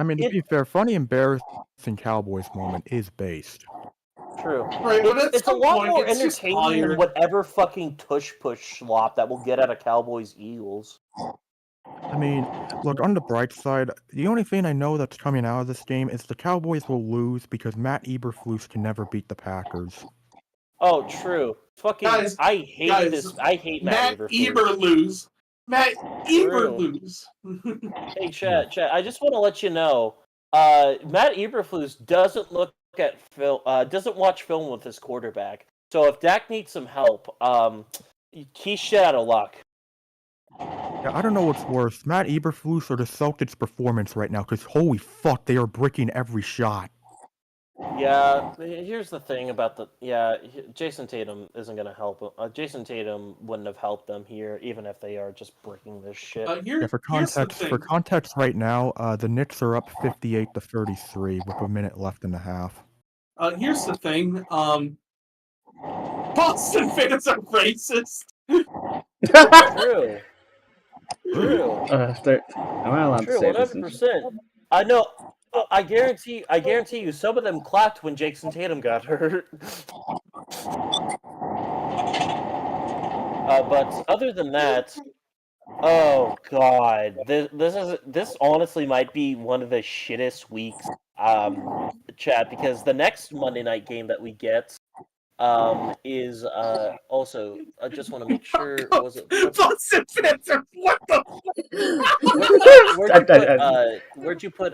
mean, to be fair, funny, embarrassing Cowboys moment is based. True. Right, but It's a lot more it's just entertaining than tired. whatever fucking tush push slop that we'll get out of Cowboys Eagles. I mean, look, on the bright side, the only thing I know that's coming out of this game is the Cowboys will lose because Matt Eberflus can never beat the Packers. Oh, true. Fucking, Guys, I hate this. I hate Matt Eberflus. Matt Eberflus. Hey, chat. I just want to let you know, Matt Eberflus doesn't look at film. Doesn't watch film with his quarterback. So if Dak needs some help, he's shit out of luck. Yeah, I don't know what's worse, Matt Eberflus or the Celtics' performance right now, because holy fuck, they are breaking every shot. Yeah, here's the thing about Jason Tatum isn't going to help. Jason Tatum wouldn't have helped them here, even if they are just breaking this shit. For context, right now, the Knicks are up 58-33 with a minute left in the half. Here's the thing. Boston fans are racist. True. Am I allowed to say 100%. I know. I guarantee you, some of them clapped when Jason Tatum got hurt. But other than that, oh god, this honestly might be one of the shittest weeks, chat, because the next Monday night game that we get, is also. I just want to make sure. Was it? Boston fans are what the? Where'd you put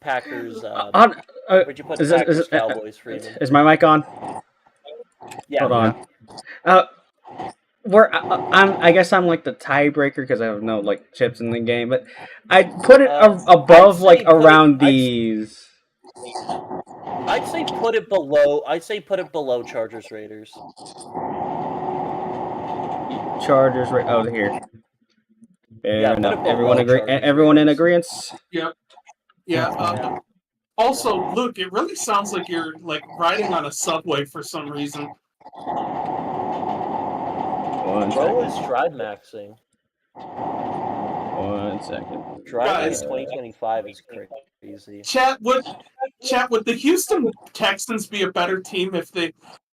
Packers? Where'd you put Is Packers Cowboys? Freeman. Is my mic on? Yeah. Hold on. I guess I'm like the tiebreaker because I have no like chips in the game, but I'd put it above around these. I'd say put it below. Chargers Raiders. Chargers right over here. Yeah, everyone in agreement? Yep. Yeah. Also, Luke, it really sounds like you're like riding on a subway for some reason. Bro is drive maxing. 1 second. Driving in 2025 is crazy. Chat, would the Houston Texans be a better team if they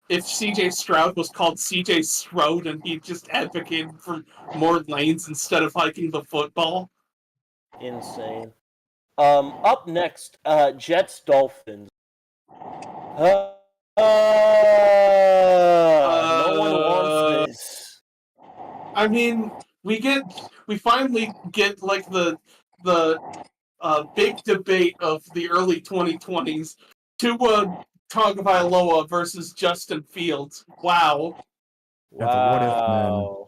if CJ Stroud was called CJ Stroud and he just advocated for more lanes instead of hiking the football. Insane. Up next, Jets Dolphins. No one wants this. I mean, we finally get like the big debate of the early 2020s. Tua Tagovailoa versus Justin Fields. Wow. That's a what if, man. Wow.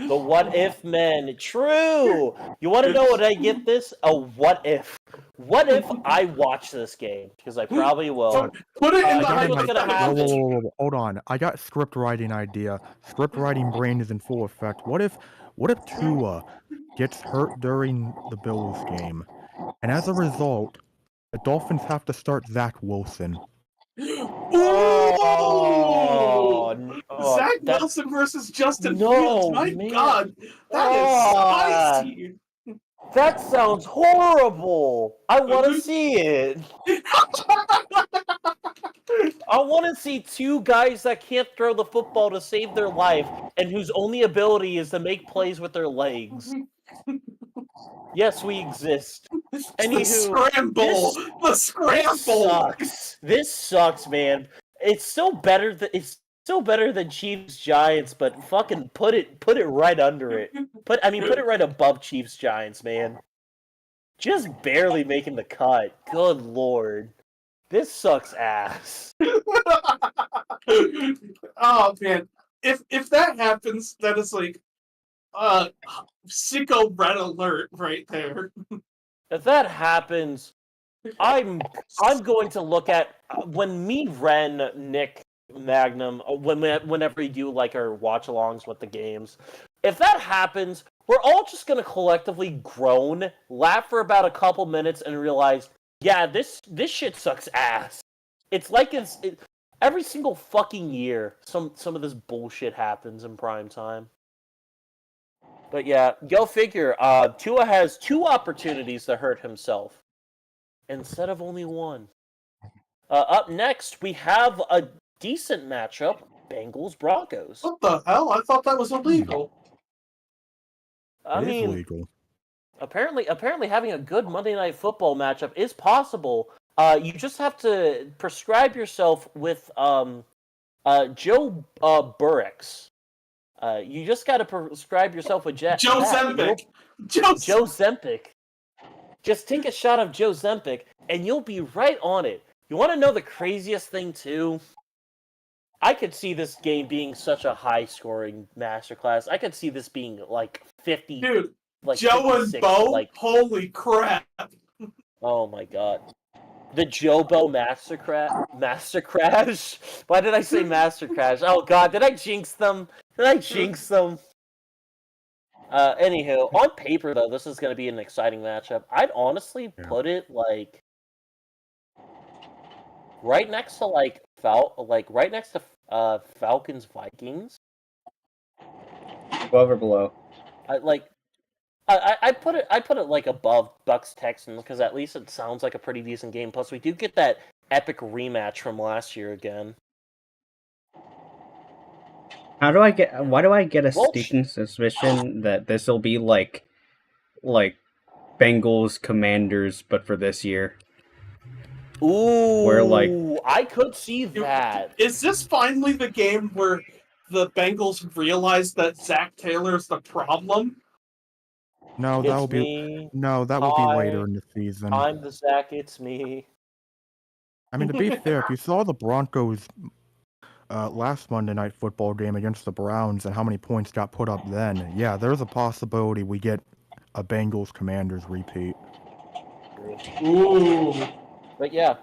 The what if men. True. You want to know what I get this? A what if. What if I watch this game? Because I probably will. Put it in the here's what's gonna happen. Whoa, hold on. I got script writing idea. Script writing brain is in full effect. What if Tua gets hurt during the Bills game, and as a result, the Dolphins have to start Zach Wilson? Zach Wilson versus Justin Fields. My God, that is spicy. That sounds horrible. I want to see it. I want to see two guys that can't throw the football to save their life and whose only ability is to make plays with their legs. Yes, we exist. The scramble. This sucks. This sucks, man. It's still better than Chiefs Giants, but fucking put it right under it. Put it right above Chiefs Giants, man. Just barely making the cut. Good lord. This sucks ass. Oh man. If that happens, that is like sicko red alert right there. If that happens, I'm going to look at when me, Ren, Nick, Magnum, whenever we do like our watch-alongs with the games. If that happens, we're all just gonna collectively groan, laugh for about a couple minutes, and realize, yeah, this shit sucks ass. It's like every single fucking year, some of this bullshit happens in prime time. But yeah, go figure. Tua has 2 opportunities to hurt himself instead of only 1. Up next, we have a decent matchup: Bengals-Broncos. What the hell? I thought that was illegal. I mean, illegal. Apparently, having a good Monday Night Football matchup is possible. You just have to prescribe yourself with Joe Burricks. You just got to prescribe yourself with Joe Zempic. Joe Zempic. Just take a shot of Joe Zempic, and you'll be right on it. You want to know the craziest thing, too? I could see this game being such a high-scoring masterclass. I could see this being, like, 50... Dude, like Joe and Bo? like, holy crap. Oh, my God. The Jobo Master Crash? Why did I say Master Crash? Oh, God, did I jinx them? Anywho, on paper, though, this is going to be an exciting matchup. I'd honestly put it, like, right next to, Falcons-Vikings. Above or below? I put it like above Bucks Texans because at least it sounds like a pretty decent game. Plus, we do get that epic rematch from last year again. Why do I get a sneaking suspicion that this will be like Bengals Commanders, but for this year? Ooh, where I could see that. Is this finally the game where the Bengals realize that Zach Taylor is the problem? No, that will be later in the season. I'm the Zach. It's me. I mean, to be fair, if you saw the Broncos last Monday Night Football game against the Browns and how many points got put up then, yeah, there's a possibility we get a Bengals Commanders repeat. Ooh. But yeah,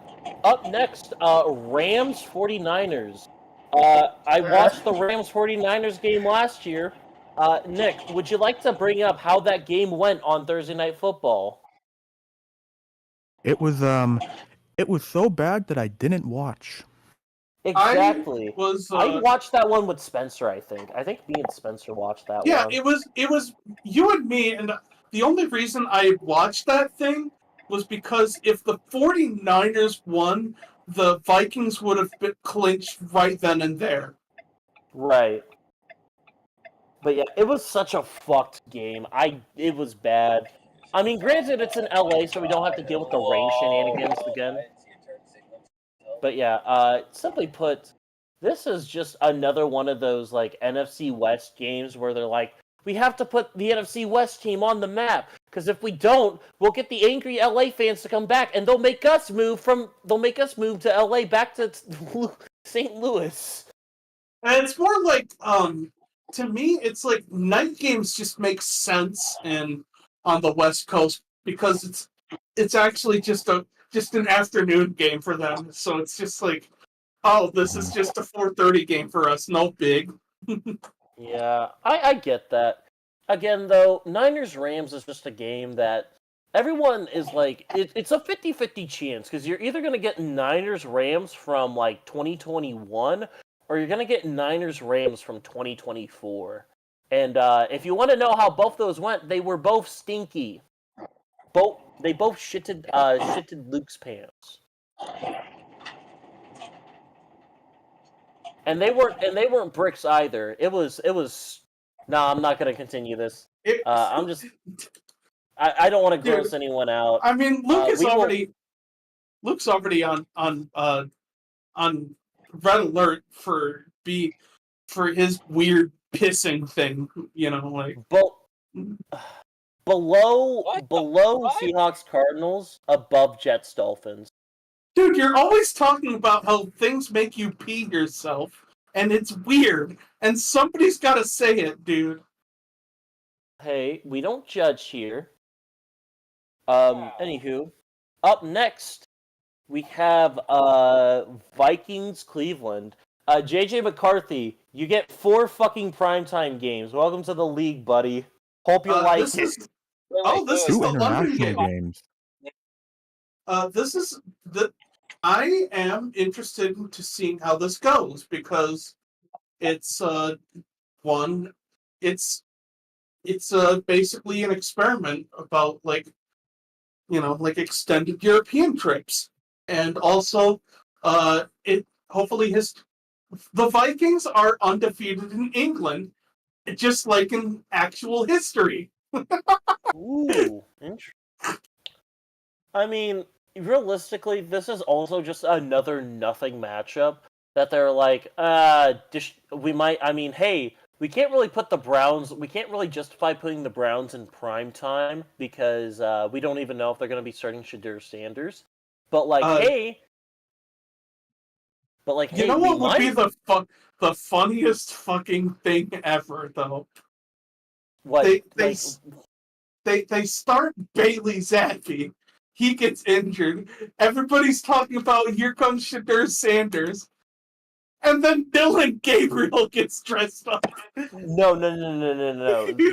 up next, Rams 49ers. I watched the Rams 49ers game last year. Nick, would you like to bring up how that game went on Thursday Night Football? It was so bad that I didn't watch. Exactly. I watched that one with Spencer, I think. I think me and Spencer watched that one. Yeah, it was you and me, and the only reason I watched that thing was because if the 49ers won, the Vikings would have been clinched right then and there. Right. But yeah, it was such a fucked game. It was bad. I mean, granted, it's in LA, so we don't have to deal with the rain shenanigans again. But yeah, simply put, this is just another one of those like NFC West games where they're like, we have to put the NFC West team on the map because if we don't, we'll get the angry LA fans to come back and they'll make us move to LA back to St. Louis. And it's more like, to me, it's like night games just make sense on the West Coast because it's actually just an afternoon game for them. So it's just like, oh, this is just a 4:30 game for us. No big. Yeah, I get that. Again, though, Niners-Rams is just a game that everyone is like, it's a 50-50 chance, because you're either going to get Niners-Rams from, like, 2021, or you're going to get Niners-Rams from 2024. And if you want to know how both those went, they were both stinky. They both shitted Luke's pants. And they weren't bricks either. It was. No, I'm not gonna continue this. I don't want to gross anyone out. I mean, Luke's already on red alert for his weird pissing thing. You know, like below Seahawks Cardinals, above Jets Dolphins. Dude, you're always talking about how things make you pee yourself, and it's weird, and somebody's got to say it, dude. Hey, we don't judge here. Anywho, up next, we have Vikings Cleveland. JJ McCarthy, you get 4 fucking primetime games. Welcome to the league, buddy. Hope you like it. This is 2 the London international game. games. I am interested to seeing how this goes because it's basically an experiment about like extended European trips, and also the Vikings are undefeated in England, just like in actual history. Ooh, interesting. I mean, realistically, this is also just another nothing matchup that they're like, hey, we can't really justify putting the Browns in prime time because we don't even know if they're going to be starting Shadur Sanders. But hey, you know what would be the funniest fucking thing ever, though? What? They start Bailey Zappi. He gets injured. Everybody's talking about here comes Shadur Sanders. And then Dylan Gabriel gets dressed up. No.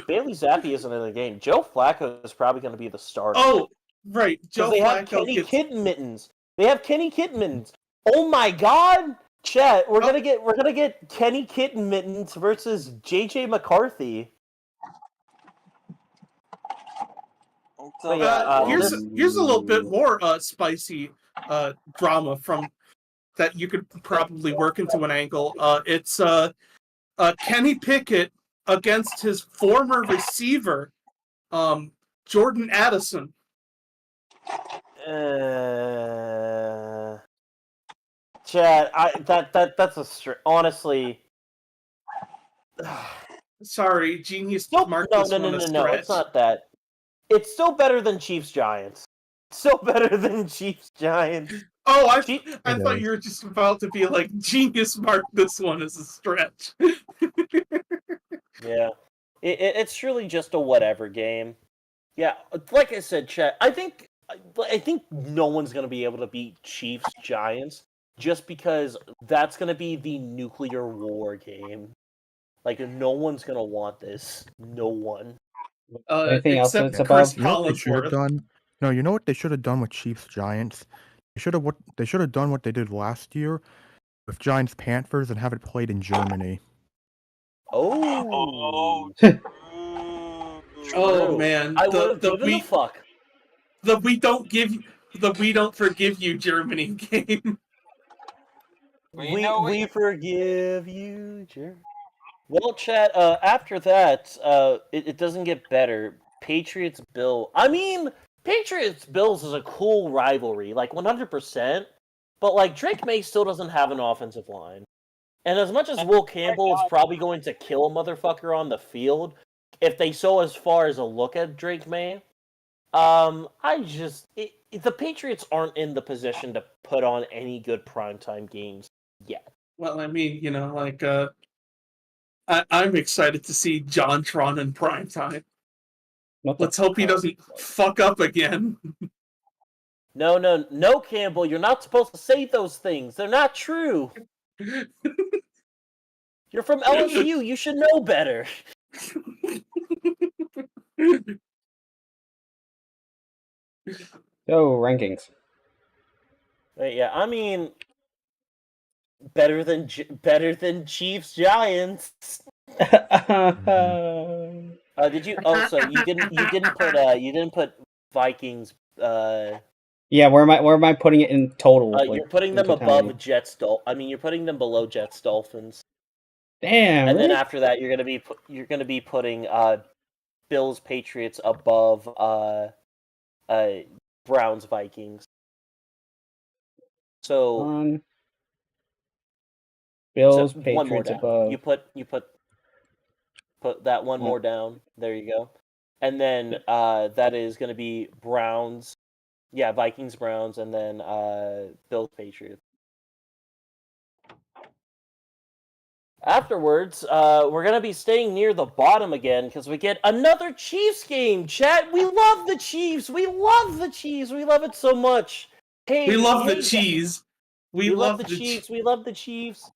Bailey Zappi isn't in the game. Joe Flacco is probably going to be the starter. Oh, right. Joe they Flacco have Kenny Kitten Mittens. They have Kenny Kitten Mittens. Oh my God, Chet, we're gonna get Kenny Kitten Mittens versus JJ McCarthy. Here's a little bit more spicy drama from that you could probably work into an angle. It's Kenny Pickett against his former receiver, Jordan Addison. Chad, that's honestly. Sorry, Genius marked this one a stretch. No, it's not that. It's still better than Chiefs Giants. Still better than Chiefs Giants. Oh, I thought you were just about to be like, Genius marked this one as a stretch. Yeah. It's truly just a whatever game. Yeah, like I said, Chet, I think no one's going to be able to beat Chiefs Giants just because that's going to be the nuclear war game. Like, no one's going to want this. No one. Anything else that's Chris above? Collinsworth. No, you know what they should have done with Chiefs Giants? They should have done what they did last year with Giants Panthers and have it played in Germany. Oh. Oh man, I wouldn't give a fuck. The we don't forgive you Germany game. We forgive you, Jer. Well, chat. After that, it doesn't get better. Patriots Bill. I mean, Patriots Bills is a cool rivalry, like 100%. But like Drake May still doesn't have an offensive line, and as much as Will Campbell is probably going to kill a motherfucker on the field, if they so as far as a look at Drake May, the Patriots aren't in the position to put on any good primetime games yet. Well, I mean, like, I'm excited to see JonTron in primetime. Let's hope he doesn't fuck up again. No, Campbell, you're not supposed to say those things. They're not true. You're from LSU. You should know better. So, rankings. Yeah, I mean, better than Chiefs Giants. Did you? Oh, so you didn't put Vikings. Yeah, where am I putting it in total? You're putting them above Jets. You're putting them below Jets Dolphins. Damn. And really? then after that, you're gonna be putting Bills Patriots above Browns Vikings. So Bills one Patriots more down. above. You put that one more down. There you go. And then that is going to be Browns. Yeah, Vikings Browns, and then Bills Patriots. Afterwards, we're going to be staying near the bottom again because we get another Chiefs game. Chat, we love the Chiefs. We love the Chiefs. We love it so much. Hey, we love the cheese. We love the Chiefs. We love the Chiefs.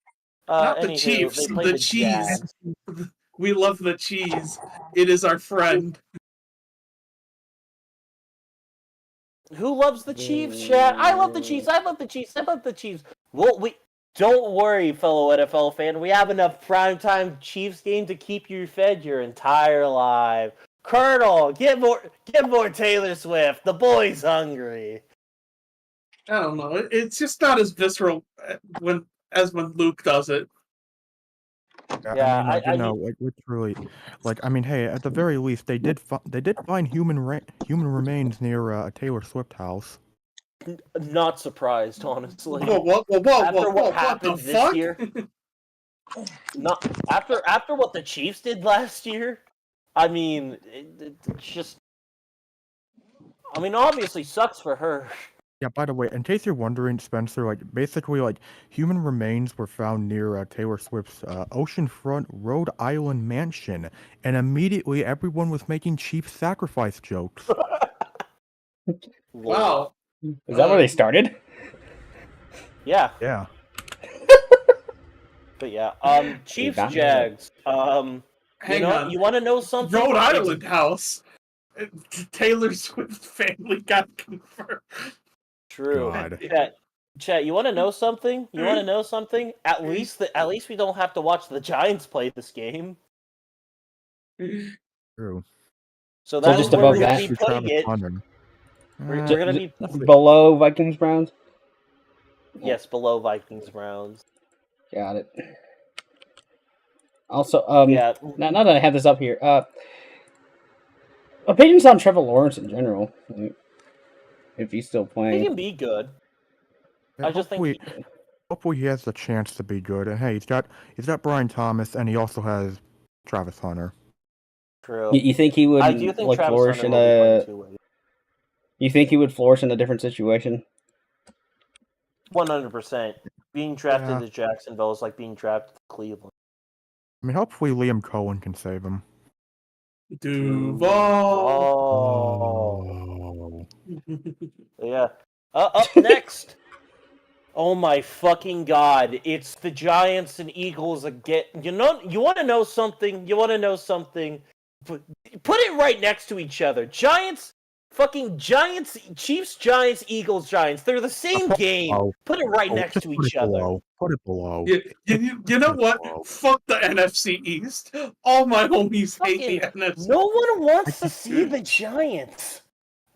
Not the Chiefs, the cheese. We love the cheese. It is our friend. Who loves the Chiefs, chat? I love the Chiefs. I love the Chiefs. I love the Chiefs. Well, don't worry, fellow NFL fan. We have enough primetime Chiefs game to keep you fed your entire life. Colonel, get more Taylor Swift. The boy's hungry. I don't know. It's just not as visceral as when Luke does it. Yeah, I mean, like literally, I mean, hey, at the very least, they did find human remains near a Taylor Swift house. Not surprised, honestly. Whoa! After what happened the this fuck? year, not after what the Chiefs did last year. I mean, it's just. I mean, obviously, sucks for her. Yeah, by the way, in case you're wondering, Spencer, basically, human remains were found near Taylor Swift's oceanfront Rhode Island mansion, and immediately everyone was making Chiefs sacrifice jokes. Wow. Is that where they started? Yeah. Yeah. But yeah, Chiefs Jags. Hang on. You want to know something? Rhode Island house. Taylor Swift family got confirmed. True. Chat, you want to know something? At least we don't have to watch the Giants play this game. True. So that's just where above we're that. going to be putting it. We're going to be below Vikings Browns. Yes, below Vikings Browns. Got it. Also, yeah. Now that I have this up here, opinions on Trevor Lawrence in general. If he's still playing, He can be good. Yeah, I just think hopefully he has the chance to be good. And hey, he's got Brian Thomas, and he also has Travis Hunter. True. You think he would I do think Travis flourish Hunter in will be playing 2 ways. You think he would flourish in a different situation? 100%. Being drafted to Jacksonville is like being drafted to Cleveland. I mean, hopefully Liam Cohen can save him. Duval. Oh. Yeah. Up next. Oh my fucking god! It's the Giants and Eagles again. You want to know something? Put it right next to each other. Giants, Chiefs, Giants, Eagles, Giants. They're the same game. Put it right next to each other. Put it below. You know what? Fuck the NFC East. All my homies hate the NFC. No one wants to see the Giants.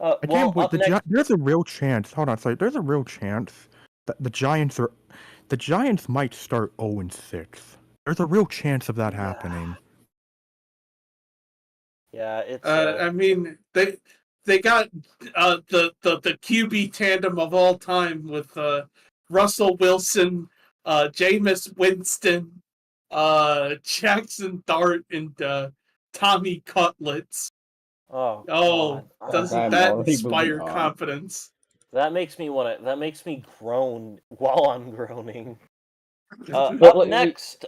I can't wait. There's a real chance. Hold on, sorry. There's a real chance that the Giants are. the Giants might start 0-6. There's a real chance of that happening. Yeah, it's. I mean, they got the QB tandem of all time with Russell Wilson, Jameis Winston, Jackson Dart, and Tommy Cutlets. Oh, Oh, God. doesn't I'm that already moving inspire on. confidence? That makes me groan while I'm groaning. But Up wait, next,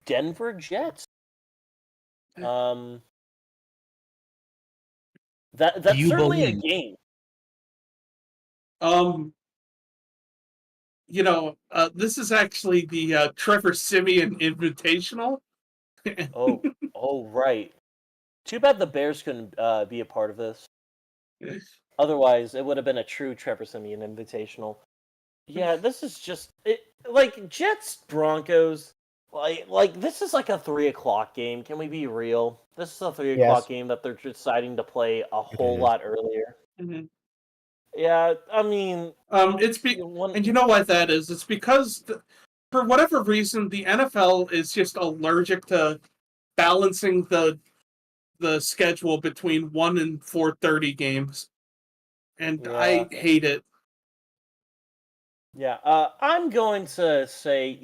Denver Jets. That's You certainly a believe? game. This is actually the Trevor Simeon Invitational. Oh, right. Too bad the Bears couldn't be a part of this. Otherwise, it would have been a true Trevor Simeon Invitational. Yeah, this is just like Jets Broncos. Like this is like a 3:00 game. Can we be real? This is a 3:00 Yes. game that they're deciding to play a whole is. lot earlier. Mhm. Yeah, I mean, And you know why that is? It's because for whatever reason, the NFL is just allergic to balancing the schedule between 1 and 4:30 games, and yeah. I hate it. Yeah, I'm going to say,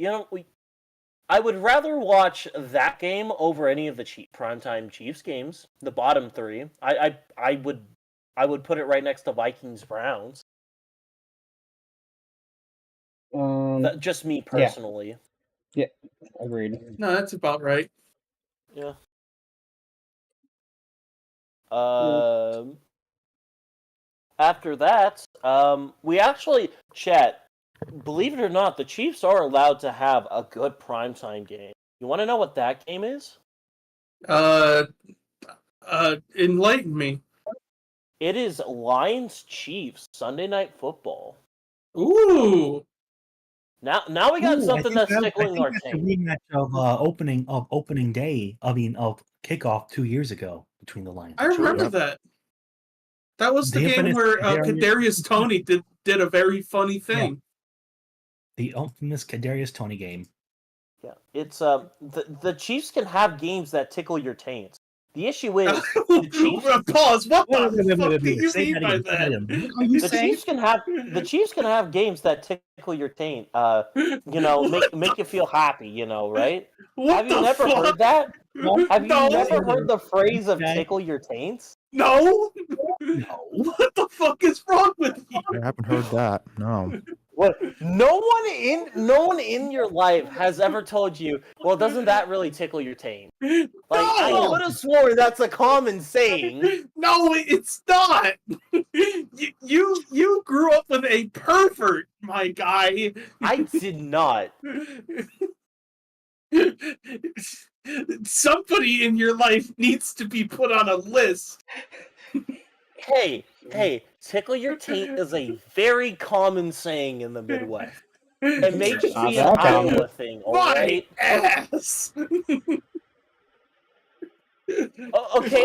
I would rather watch that game over any of the primetime Chiefs games, the bottom three. I would put it right next to Vikings Browns. Just me personally. Yeah, agreed. No, that's about right. Yeah. After that, we actually, chat, believe it or not, the Chiefs are allowed to have a good primetime game. You want to know what that game is? Enlighten me. It is Lions Chiefs Sunday Night Football. Ooh. Now we got something that's tickling our that's a taint. rematch of opening day. I mean, of kickoff 2 years ago between the Lions. I remember that. That was the game where Kadarius Toney did a very funny thing. The infamous Kadarius Toney game. Yeah, it's the Chiefs can have games that tickle your taint. The issue is the Chiefs. Pause. What the fuck do you Say mean by that? What are you The saying? Chiefs can have games that tickle your taint. Make you feel happy. Right? What Have you never heard that? Have you No. never heard the phrase of tickle your taints? No. No. What the fuck is wrong with you? I haven't heard that. No. What? No one in your life has ever told you, well, doesn't that really tickle your taint? Like, I No! could have sworn that's a common saying. No, it's not. You grew up with a pervert, my guy. I did not. Somebody in your life needs to be put on a list. Hey, tickle your taint is a very common saying in the Midwest. It may just be an Iowa thing, alright? Ass. Okay,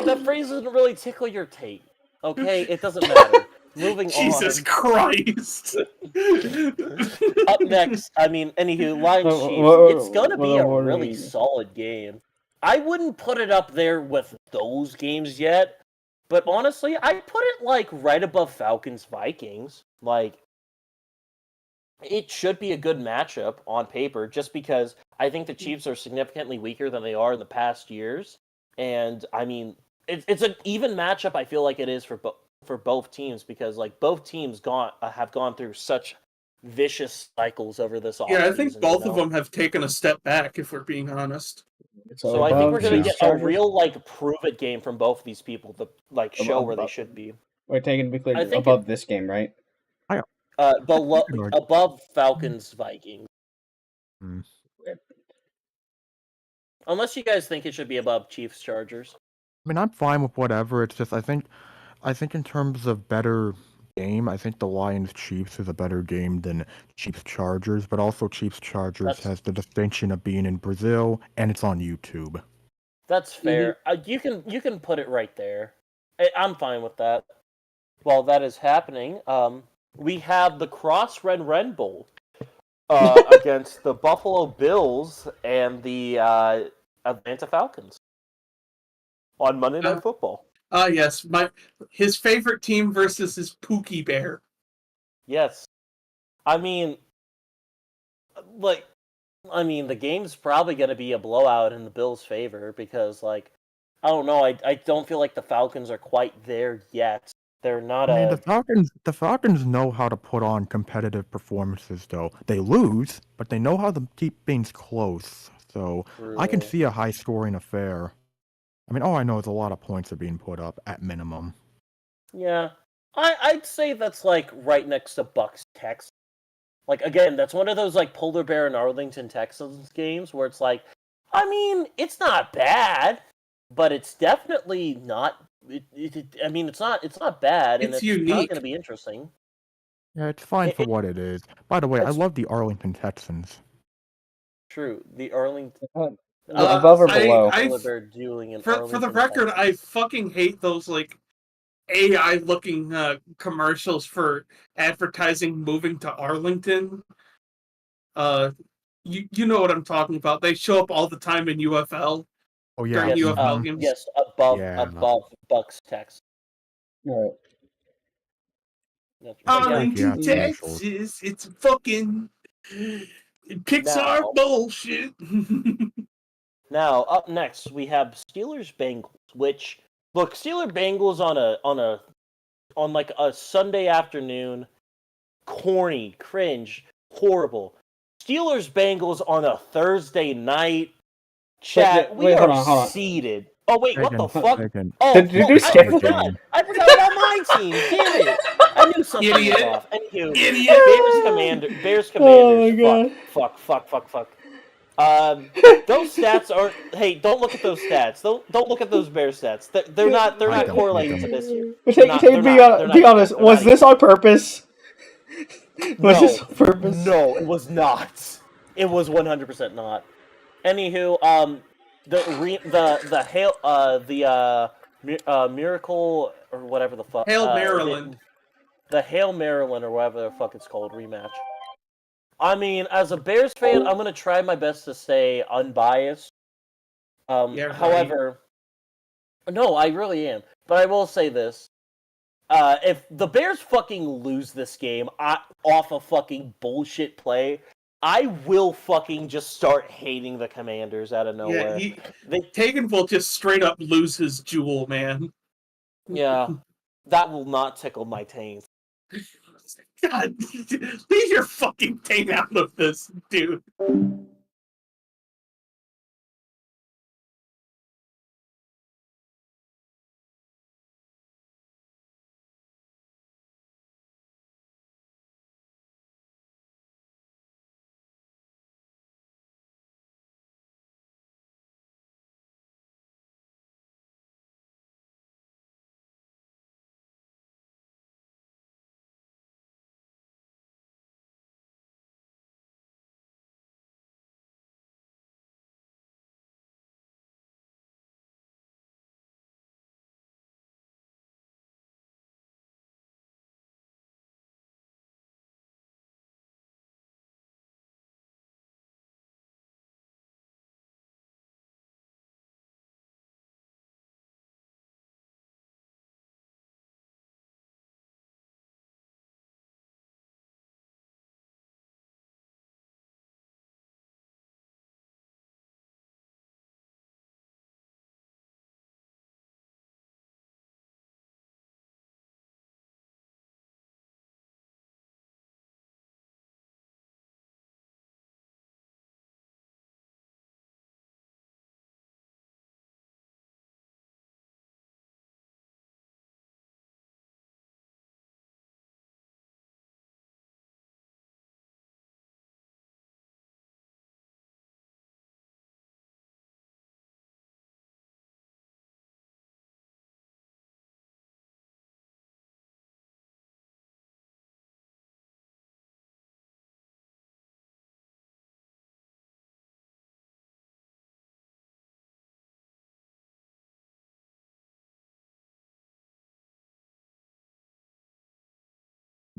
that phrase doesn't really tickle your taint. Okay, it doesn't matter. Moving Jesus on. Christ. Up next, anywho, Lions Chiefs. It's gonna be a really solid game. I wouldn't put it up there with those games yet, but honestly, I'd put it like right above Falcons Vikings. Like, it should be a good matchup on paper, just because I think the Chiefs are significantly weaker than they are in the past years, and it's an even matchup. I feel like it is for both teams, because like both teams have gone through such vicious cycles over this offseason. Yeah, I think both of them have taken a step back, if we're being honest. So I think we're going to get a real prove-it game from both of these people to show where they should be. We're taking to be clear above this game, right? Above Falcons Vikings. Unless you guys think it should be above Chiefs Chargers. I mean, I'm fine with whatever. It's just I think in terms of better game, I think the Lions Chiefs is a better game than Chiefs Chargers, but also Chiefs Chargers has the distinction of being in Brazil and it's on YouTube. That's fair. You can put it right there. I'm fine with that. While that is happening, we have the Cross Ren Bowl. against the Buffalo Bills and the Atlanta Falcons on Monday Night Football. Yes, his favorite team versus his Pookie Bear. Yes. I mean, the game's probably going to be a blowout in the Bills' favor because, I don't know. I don't feel like the Falcons are quite there yet. They're not I mean, the Falcons know how to put on competitive performances, though. They lose, but they know how to keep things close. So I can see a high-scoring affair. I mean, all I know is a lot of points are being put up at minimum. Yeah, I'd say that's right next to Bucks Texans. Again, that's one of those Polar Bear and Arlington Texans games where it's it's not bad, but it's definitely not. It's not bad, and It's it's probably unique. going to be interesting. Yeah, it's fine for what it is. By the way, I love the Arlington Texans. True, the Arlington. Above or below? Polar Bear dueling in for Arlington, the record, Texas. I fucking hate those AI looking commercials for advertising moving to Arlington. You know what I'm talking about. They show up all the time in UFL. Oh yeah, During UFL games. Yes, above Bucks Texas. Right. Arlington, Yeah. Texas. It's fucking Pixar bullshit. Now, up next we have Steelers Bengals, which Steelers Bengals on a Sunday afternoon, corny, cringe, horrible. Steelers Bengals on a Thursday night. Chat, we hold are on. seated. Oh wait, what the Megan, fuck? Megan. Oh, Did you skip I forgot. game? I forgot about my team. Damn it! I knew something was Idiot. off. Anywho, Idiot. Bears Oh my Commanders. God. Fuck. Those stats are. Hey, don't look at those stats. Don't look at those Bears stats. They're not correlated to this year. Be honest. Was this on purpose? Was this on purpose? No, it was not. It was 100% not. Anywho, Miracle or whatever the fuck. Hail Maryland. The Hail Maryland or whatever the fuck it's called rematch. I mean, as a Bears fan, I'm gonna try my best to stay unbiased. However, no, I really am. But I will say this: if the Bears fucking lose this game off a fucking bullshit play, I will fucking just start hating the Commanders out of nowhere. Yeah, Tegan will just straight up lose his jewel, man. Yeah, that will not tickle my taint. God, leave your fucking taint out of this, dude.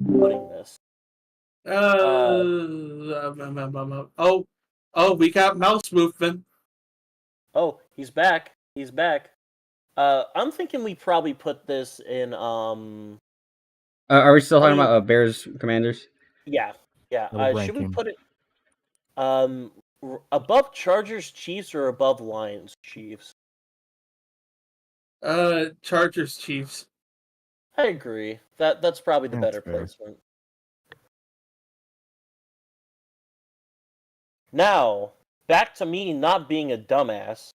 Putting this. We got mouse movement. Oh, he's back. He's back. I'm thinking we probably put this in. Are we still talking mean- about Bears Commanders? Yeah. The Should we ranking. put it above Chargers Chiefs or above Lions Chiefs? Chargers Chiefs. I agree. That's probably the That's better fair. placement. Now, back to me not being a dumbass.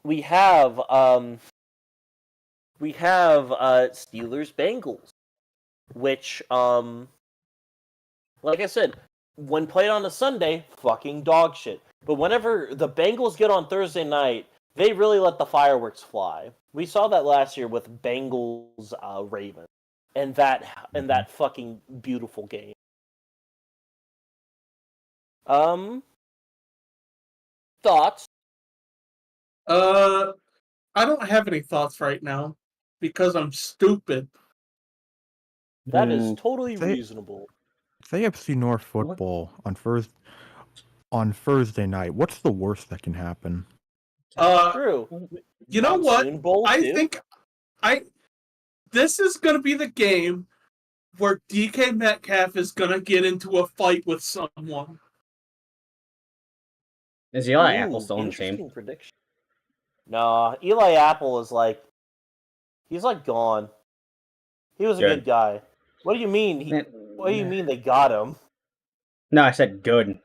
We have Steelers Bengals, which like I said, when played on a Sunday, fucking dog shit. But whenever the Bengals get on Thursday night, they really let the fireworks fly. We saw that last year with Bengals Ravens, and that fucking beautiful game. Thoughts? I don't have any thoughts right now because I'm stupid. That is totally They- reasonable. AFC North football on Thursday night. What's the worst that can happen? True. You know what? Monsoon Bowl, I too? think this is gonna be the game where DK Metcalf is gonna get into a fight with someone. Is Eli Ooh, Apple still on the interesting team? prediction. Nah, Eli Apple is he's gone. He was a Good. good guy. What do you mean? What do you mean they got him? No, I said good.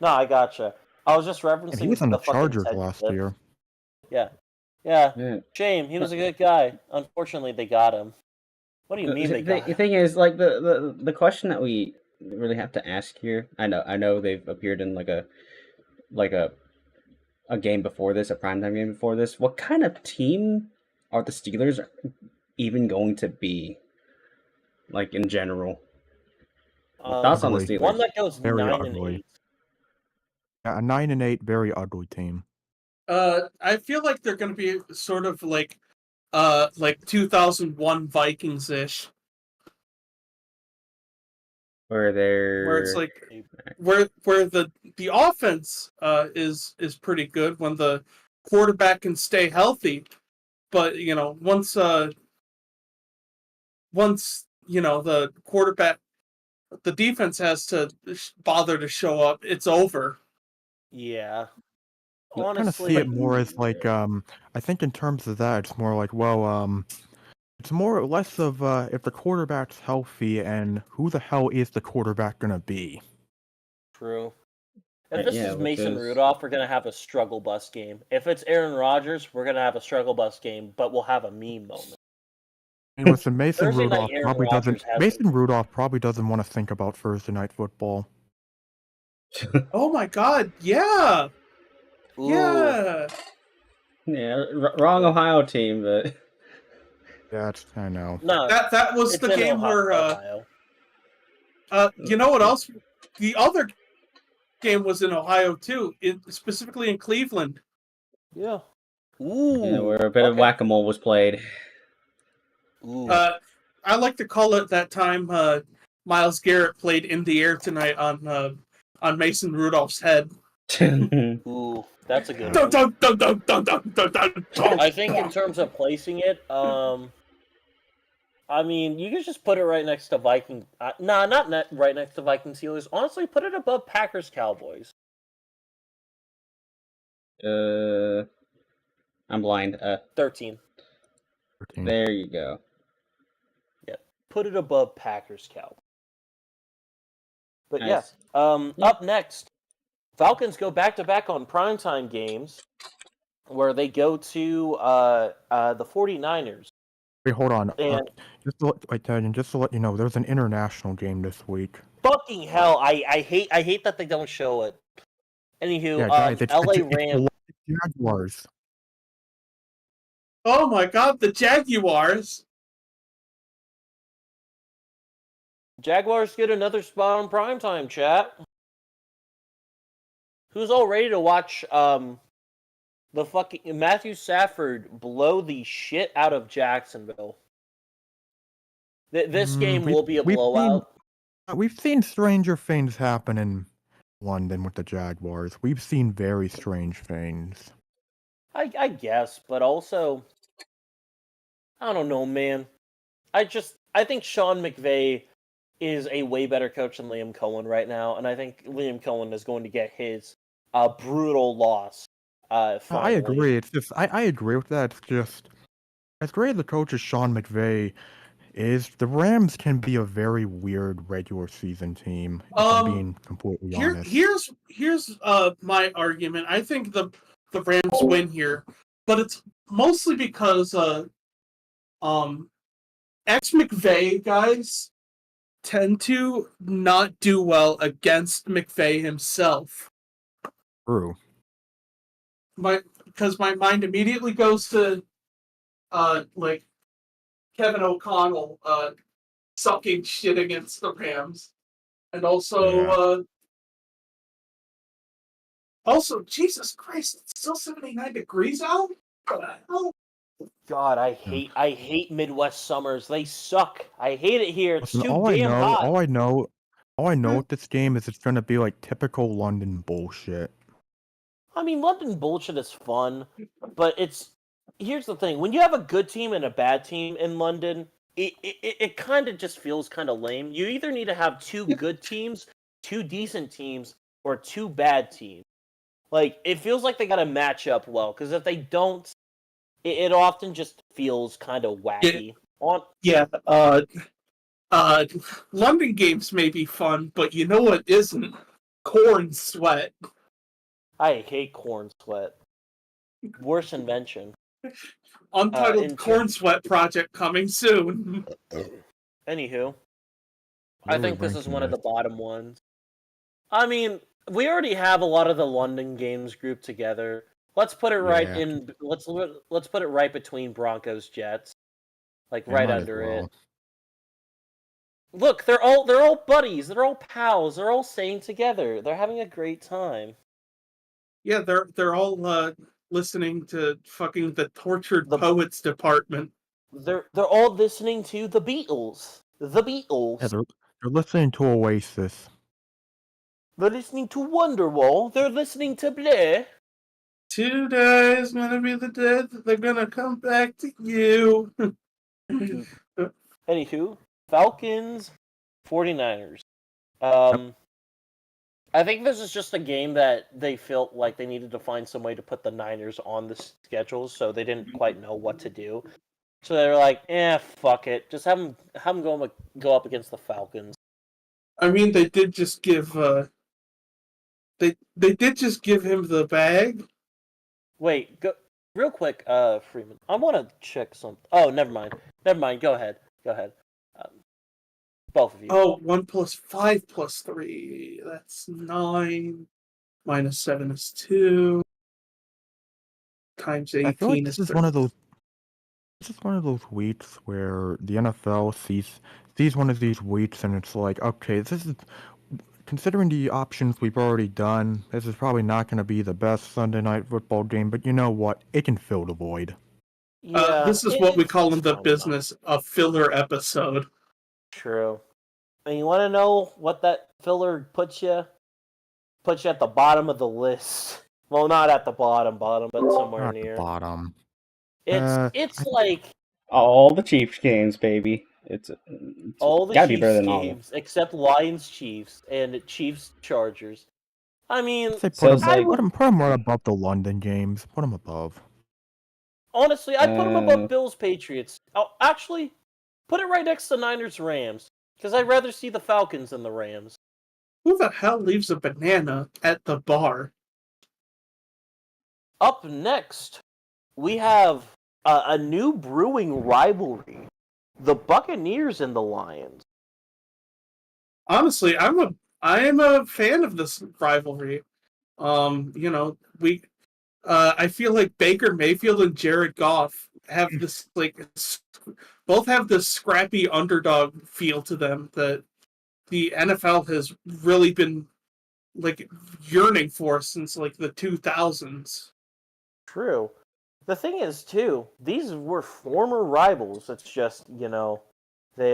No, I gotcha. I was just referencing And he was on the fucking Chargers Ted last clip. year. Yeah. Yeah. Shame. He was a good guy. Unfortunately, they got him. What do you mean they got The him? thing is, like the question that we really have to ask here. I know they've appeared in like a game before this, a primetime game before this. What kind of team are the Steelers even going to be? Like in general, thoughts on the Ugly. Steelers? One that goes Very 9-8. ugly. Yeah, a 9-8, very ugly team. I feel like they're gonna be sort of like 2001 Vikings ish, Where where it's they're like where the offense is pretty good when the quarterback can stay healthy, but once the quarterback, the defense has to bother to show up, it's over. Yeah. I kind of Honestly, see it more as like I think in terms of that, it's more like it's more or less of if the quarterback's healthy and who the hell is the quarterback gonna be? true. If this yeah, is which Mason is- Rudolph, we're gonna have a struggle bus game. If it's Aaron Rodgers, we're gonna have a struggle bus game, but we'll have a meme moment. I mean, listen, Mason Thursday night, Rudolph Aaron probably Rodgers doesn't. has Mason Rudolph probably doesn't want to think about Thursday night football. Oh my god, yeah. Ooh. Yeah. yeah, wrong Ohio team, but Yeah, I know. No, That was it's the in game where Ohio. you know what else? The other game was in Ohio too, specifically in Cleveland. Yeah. Ooh. yeah, where a bit of okay. whack-a-mole was played. Ooh. I like to call it that time Myles Garrett played in the air tonight on Mason Rudolph's head. Ooh. That's a good Dun, one. dun, dun, dun, dun, dun, dun, dun, dun. I think in terms of placing it, I mean, you could just put it right next to Viking. Not right next to Viking Steelers. Honestly, put it above Packers Cowboys. I'm blind. 13. 13. There you go. Put it above Packers Cowboys. But Nice. yeah. Up next, Falcons go back to back on primetime games, where they go to the 49ers. Wait, hold on. And Just to let you know, there's an international game this week. fucking hell, I hate that they don't show it. Anywho, Yeah, guys, it's LA the Rams. Jaguars. Oh my god, the Jaguars. Jaguars get another spot on primetime, chat. Who's all ready to watch the fucking Matthew Stafford blow the shit out of Jacksonville? This game we- will be a we've seen- blowout. We've seen stranger things happen in London with the Jaguars. We've seen very strange things. I guess, but also, I don't know, man. I think Sean McVay is a way better coach than Liam Cohen right now, and I think Liam Cohen is going to get his brutal loss. I Finally. agree. It's just I agree with that. It's just as great as the coach as Sean McVay is, the Rams can be a very weird regular season team. If I'm being completely honest. Here's my argument. I think the Rams win here, but it's mostly because ex-McVay guys tend to not do well against McVay himself. True. Because my mind immediately goes to like Kevin O'Connell sucking shit against the Rams, and also also Jesus Christ, it's still 79 degrees out. What the hell? God, I hate Midwest summers. They suck. I hate it here. It's Listen, too damn hot. all I know with this game is it's gonna be like typical London bullshit. I mean, London bullshit is fun, but here's the thing: when you have a good team and a bad team in London, it kind of just feels kind of lame. You either need to have two good teams, two decent teams, or two bad teams. Like, it feels like they got to match up well, because if they don't, it often just feels kind of wacky. London games may be fun, but you know what isn't? Corn sweat. I hate corn sweat. Worst invention. Untitled corn sweat project coming soon. Anywho, I think this is one of the bottom ones. I mean, we already have a lot of the London games grouped together. Let's put it right in. Let's put it right between Broncos Jets, like right under it. Look, they're all buddies. They're all pals. They're all staying together. They're having a great time. Yeah, they're all listening to fucking the Tortured Poets Department. They're all listening to the Beatles. The Beatles. Yeah, they're listening to Oasis. They're listening to Wonderwall. They're listening to Blair. Today's gonna be the day that they're gonna come back to you. Anywho, Falcons, 49ers. I think this is just a game that they felt like they needed to find some way to put the Niners on the schedule, so they didn't quite know what to do. So they were like, fuck it. Just have them go up against the Falcons. I mean, they did just give they did just give him the bag. Wait, go real quick, Freeman. I want to check something. Oh, never mind. Go ahead. Both of you. Oh, 1 + 5 + 3. That's 9. -7 is 2. Times 18 I feel like is this is one of those weeks where the NFL sees one of these weeks and it's like, okay, this is, considering the options we've already done, this is probably not going to be the best Sunday night football game, but you know what? It can fill the void. Yeah, this is what we call in the business a filler episode. True. And you want to know what that filler puts you? Puts you at the bottom of the list. Well, not at the bottom, but somewhere Not near. the bottom. It's like all the Chiefs games, baby. It's all the gotta Chiefs be better than games except Lions Chiefs and Chiefs Chargers. I mean, I'd say So put them right above the London games. Put them above. honestly, I'd put them above Bills Patriots. Oh, actually, put it right next to Niners Rams because I'd rather see the Falcons than the Rams. Who the hell leaves a banana at the bar? Up next, we have a new brewing rivalry: the Buccaneers and the Lions. Honestly, I am a fan of this rivalry. You know, I feel like Baker Mayfield and Jared Goff have this both have this scrappy underdog feel to them that the NFL has really been like yearning for since like the 2000s. True. The thing is, too, these were former rivals. It's just, They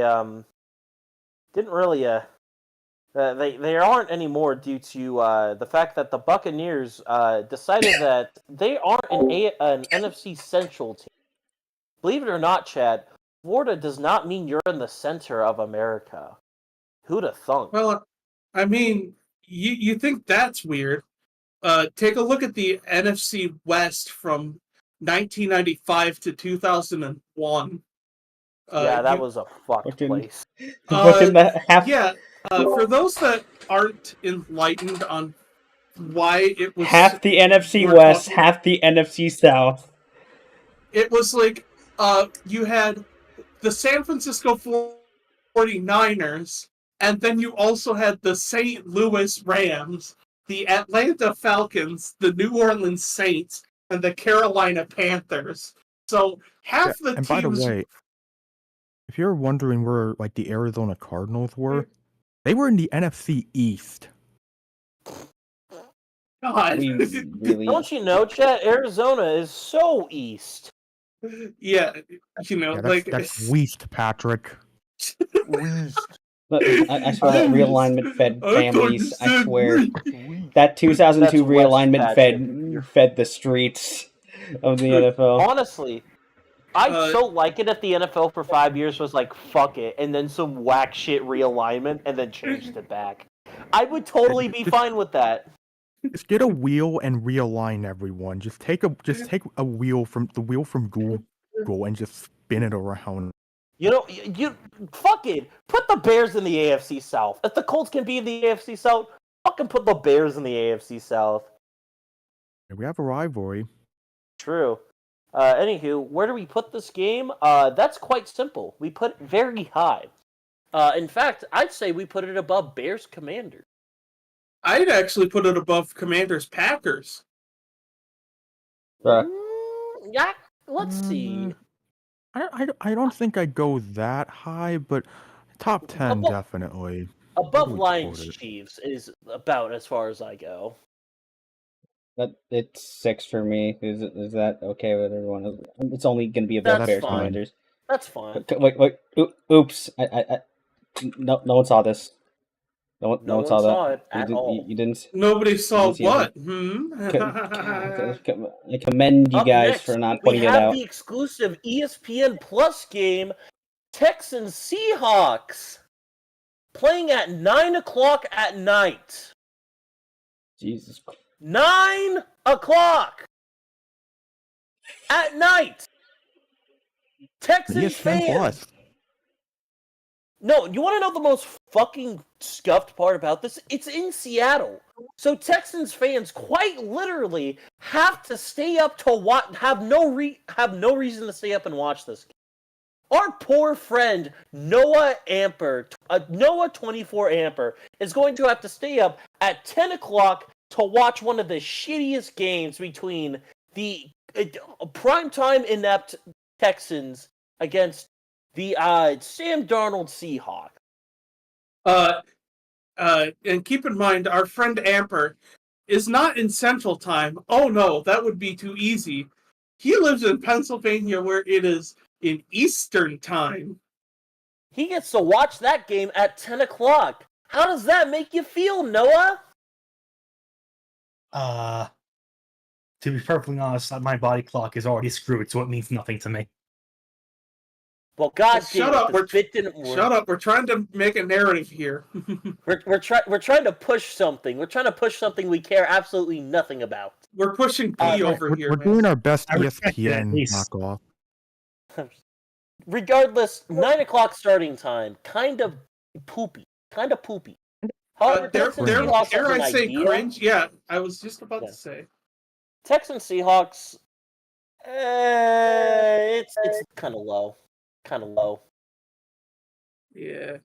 didn't really they aren't anymore due to the fact that the Buccaneers decided that they aren't an NFC Central team. Believe it or not, Chad, Florida does not mean you're in the center of America. Who'd have thunk? Well, I mean, you think that's weird. Take a look at the NFC West from 1995 to 2001. Yeah, that you- was a fucked Fucking- place. Fucking the half. Yeah, for those that aren't enlightened on why it was Half the NFC we're West, talking- half the NFC South. it was like you had the San Francisco 49ers, and then you also had the St. Louis Rams, the Atlanta Falcons, the New Orleans Saints, and the Carolina Panthers. So half the And teams. by the way, if you're wondering where like the Arizona Cardinals were, they were in the NFC East. God. We really. Don't you know, Chad? Arizona is so east. Yeah, you know, Yeah, like that's West, Patrick. Look, I swear that realignment fed I families. I understand swear me. that 2002 That's West, realignment Patrick. fed the streets of the NFL. Honestly, I'd so like it if the NFL for 5 years was like, fuck it, and then some whack shit realignment, and then changed it back. I would totally be fine with that. Just get a wheel and realign everyone. Just take a wheel from Google and just spin it around. You know, you fuck it. Put the Bears in the AFC South. If the Colts can be in the AFC South, fucking put the Bears in the AFC South. We have a rivalry. True. Anywho, where do we put this game? That's quite simple. We put it very high. In fact, I'd say we put it above Bears Commanders. I'd actually put it above Commanders Packers. Bruh. Yeah, let's see. I don't think I'd go that high, but top 10 Above- definitely. Above would Lions quote it. Chiefs is about as far as I go. But it's 6 for me. Is that okay with everyone? It's only going to be above That's Bears fine. Commanders. That's fine. Wait. Oops. No one saw this. No one saw that. it at all. You didn't. Nobody saw see what? I commend you Up guys next, for not we pointing it have out. the exclusive ESPN Plus game, Texans Seahawks, playing at 9 o'clock at night. Jesus Christ. 9 o'clock at night. Texans ESPN fans. Plus. No, you want to know the most fucking scuffed part about this? It's in Seattle. So Texans fans quite literally have to stay up to watch, have no reason to stay up and watch this game. Our poor friend Noah Amper, Noah 24 Amper, is going to have to stay up at 10 o'clock to watch one of the shittiest games between the primetime inept Texans against the Sam Darnold Seahawks. And keep in mind, our friend Amper is not in Central Time. Oh no, that would be too easy. He lives in Pennsylvania, where it is in Eastern Time. He gets to watch that game at 10 o'clock. How does that make you feel, Noah? To be perfectly honest, my body clock is already screwed, so it means nothing to me. Well, God Shut damn up, it, this bit didn't work. Shut up, we're trying to make a narrative here. We're trying to push something. We're trying to push something we care absolutely nothing about. We're pushing P over here, We're man. doing our best I respect it, at ESPN least. knockoff. Regardless, 9 o'clock starting time. Kind of poopy. However, Texans Seahawks Dare has I an say idea. cringe? Yeah, I was just about Yeah. to say. Texans Seahawks. It's kind of low. Yeah.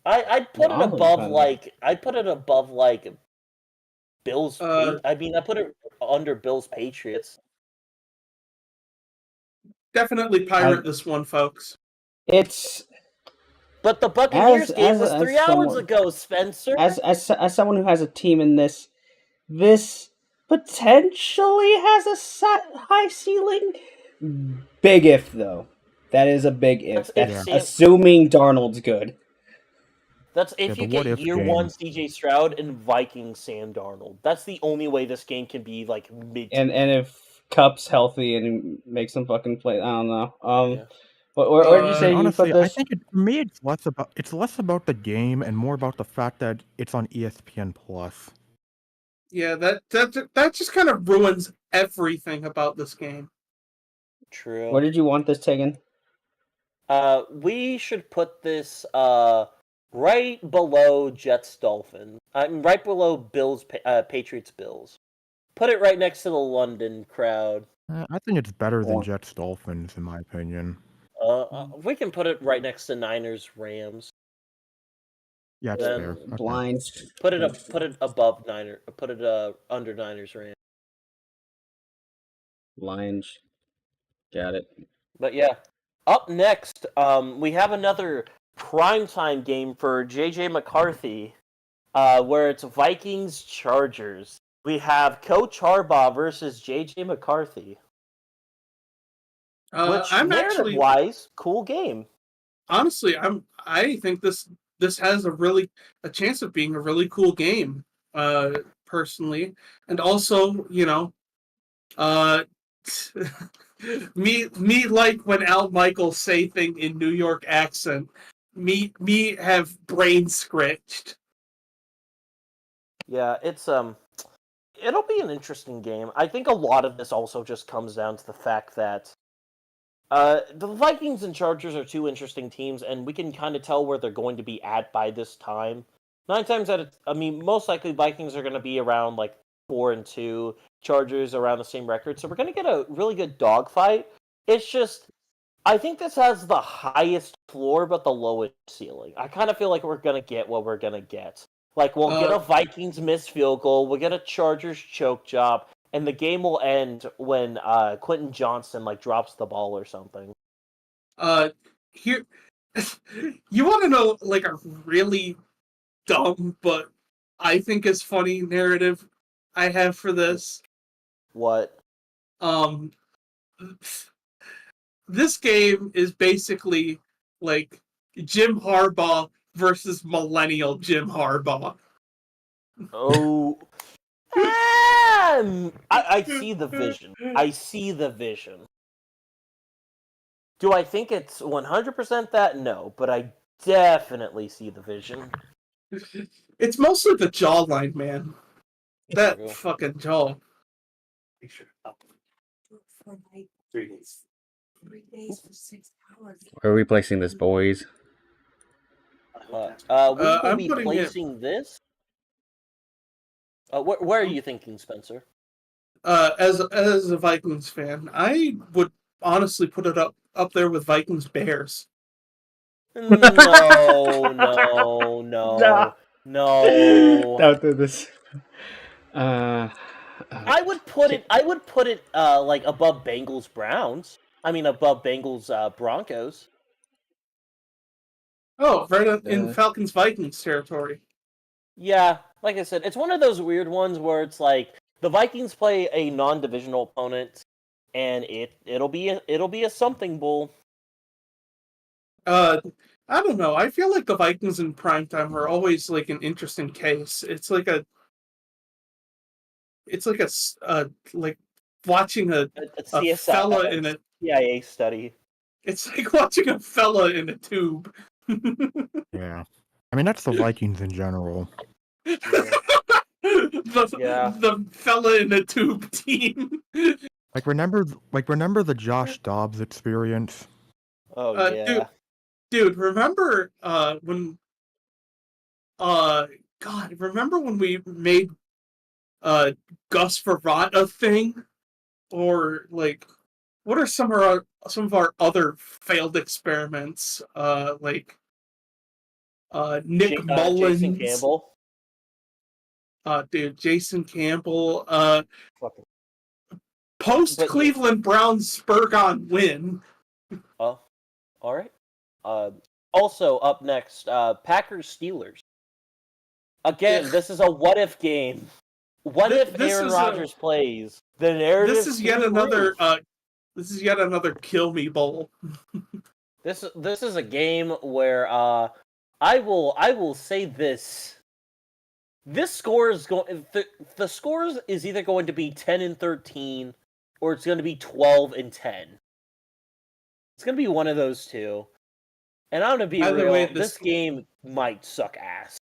I'd put it I'm above kinda- like Bills. Uh, I mean, I put it under Bills Patriots. Definitely pirate this one, folks. It's But the Buccaneers game was as 3 hours someone- ago, Spencer. as someone who has a team in this potentially has a high ceiling. Big if though. That is a big if. That's if That's Sam, assuming Darnold's good. that's if the you get what-if year game. one CJ Stroud and Viking Sam Darnold. That's the only way this game can be like mid. And if Cup's healthy and makes some fucking play, I don't know. Yeah. Where did you say And you honestly, put I this? think for me it's less about the game and more about the fact that it's on ESPN Plus. Yeah, that just kind of ruins everything about this game. True. Where did you want this taken? We should put this right below Jets Dolphins. Right below Bills Patriots Bills. Put it right next to the London crowd. I think it's better than Or- Jets Dolphins, in my opinion. We can put it right next to Niners Rams. Yeah, it's Then fair. Okay. Blind. Put it above Niner. Put it under Niners Rams. Lions. Got it. But yeah, up next, we have another primetime game for JJ McCarthy, where it's Vikings Chargers. We have Coach Harbaugh versus JJ McCarthy. Which I'm actually narrative-wise, cool game. honestly, I think this has a chance of being a really cool game, personally, and also, me like when Al Michaels say thing in New York accent, me have brain scratched. Yeah, it'll be an interesting game. I think a lot of this also just comes down to the fact that the Vikings and Chargers are two interesting teams, and we can kind of tell where they're going to be at by this time. 9 times out of, most likely Vikings are going to be around like 4-2, Chargers around the same record, so we're going to get a really good dogfight. It's just, I think this has the highest floor but the lowest ceiling. I kind of feel like we're going to get what we're going to get. Like, we'll get a Vikings missed field goal, we'll get a Chargers choke job, and the game will end when Quentin Johnson drops the ball or something. Here, you want to know like a really dumb but I think is funny narrative I have for this? What? This game is basically like Jim Harbaugh versus millennial Jim Harbaugh. Oh. I see the vision. I see the vision. Do I think it's 100% that? No, but I definitely see the vision. It's mostly the jawline, man. That True. fucking jaw. For like 3 days. 3 days for 6 hours. Where are we placing this, boys? We will I'm be putting it- placing this. Where are you thinking, Spencer? As a Vikings fan, I would honestly put it up there with Vikings Bears. No. Don't do this. I would put it like above Bengals Browns. I mean above Bengals Broncos. Oh, right in Falcons Vikings territory. Yeah, like I said, it's one of those weird ones where it's like the Vikings play a non-divisional opponent, and it'll be a something bowl. I don't know. I feel like the Vikings in primetime are always like an interesting case. It's like watching a CSI, fella in a. CIA study. It's like watching a fella in a tube. Yeah. I mean, that's the Vikings in general. The fella in a tube team. Remember the Josh Dobbs experience? Oh yeah. Dude, remember when remember when we made Gus Verrott a thing? Or like what are some of our other failed experiments? Nick Mullins, Jason Campbell. Dude, Jason Campbell. Fucking- Post But- Cleveland Browns Spurgon win. Oh, all right. Also up next, Packers Steelers. Again, Ugh. this is a what if game. What if This Aaron is Rodgers plays? The narrative. This is yet another. This is yet another kill me bowl. This is a game where I will say this. This score is going the scores is either going to be 10-13 or it's going to be 12-10. It's going to be one of those two. And I'm going to be Either real, way, this game might suck ass.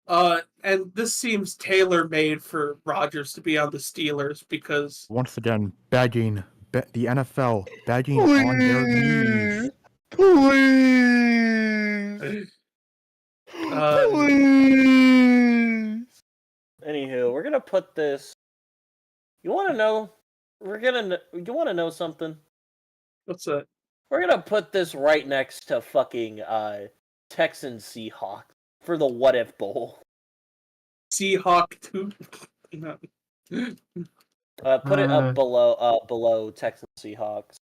And this seems tailor-made for Rodgers to be on the Steelers because Once again, begging the NFL, begging on their knees. Anywho, we're gonna put this. You want to know? You want to know something? what's that? We're gonna put this right next to fucking Texans Seahawks for the What If Bowl. Seahawk 2. No. Put it up below Texans Seahawks.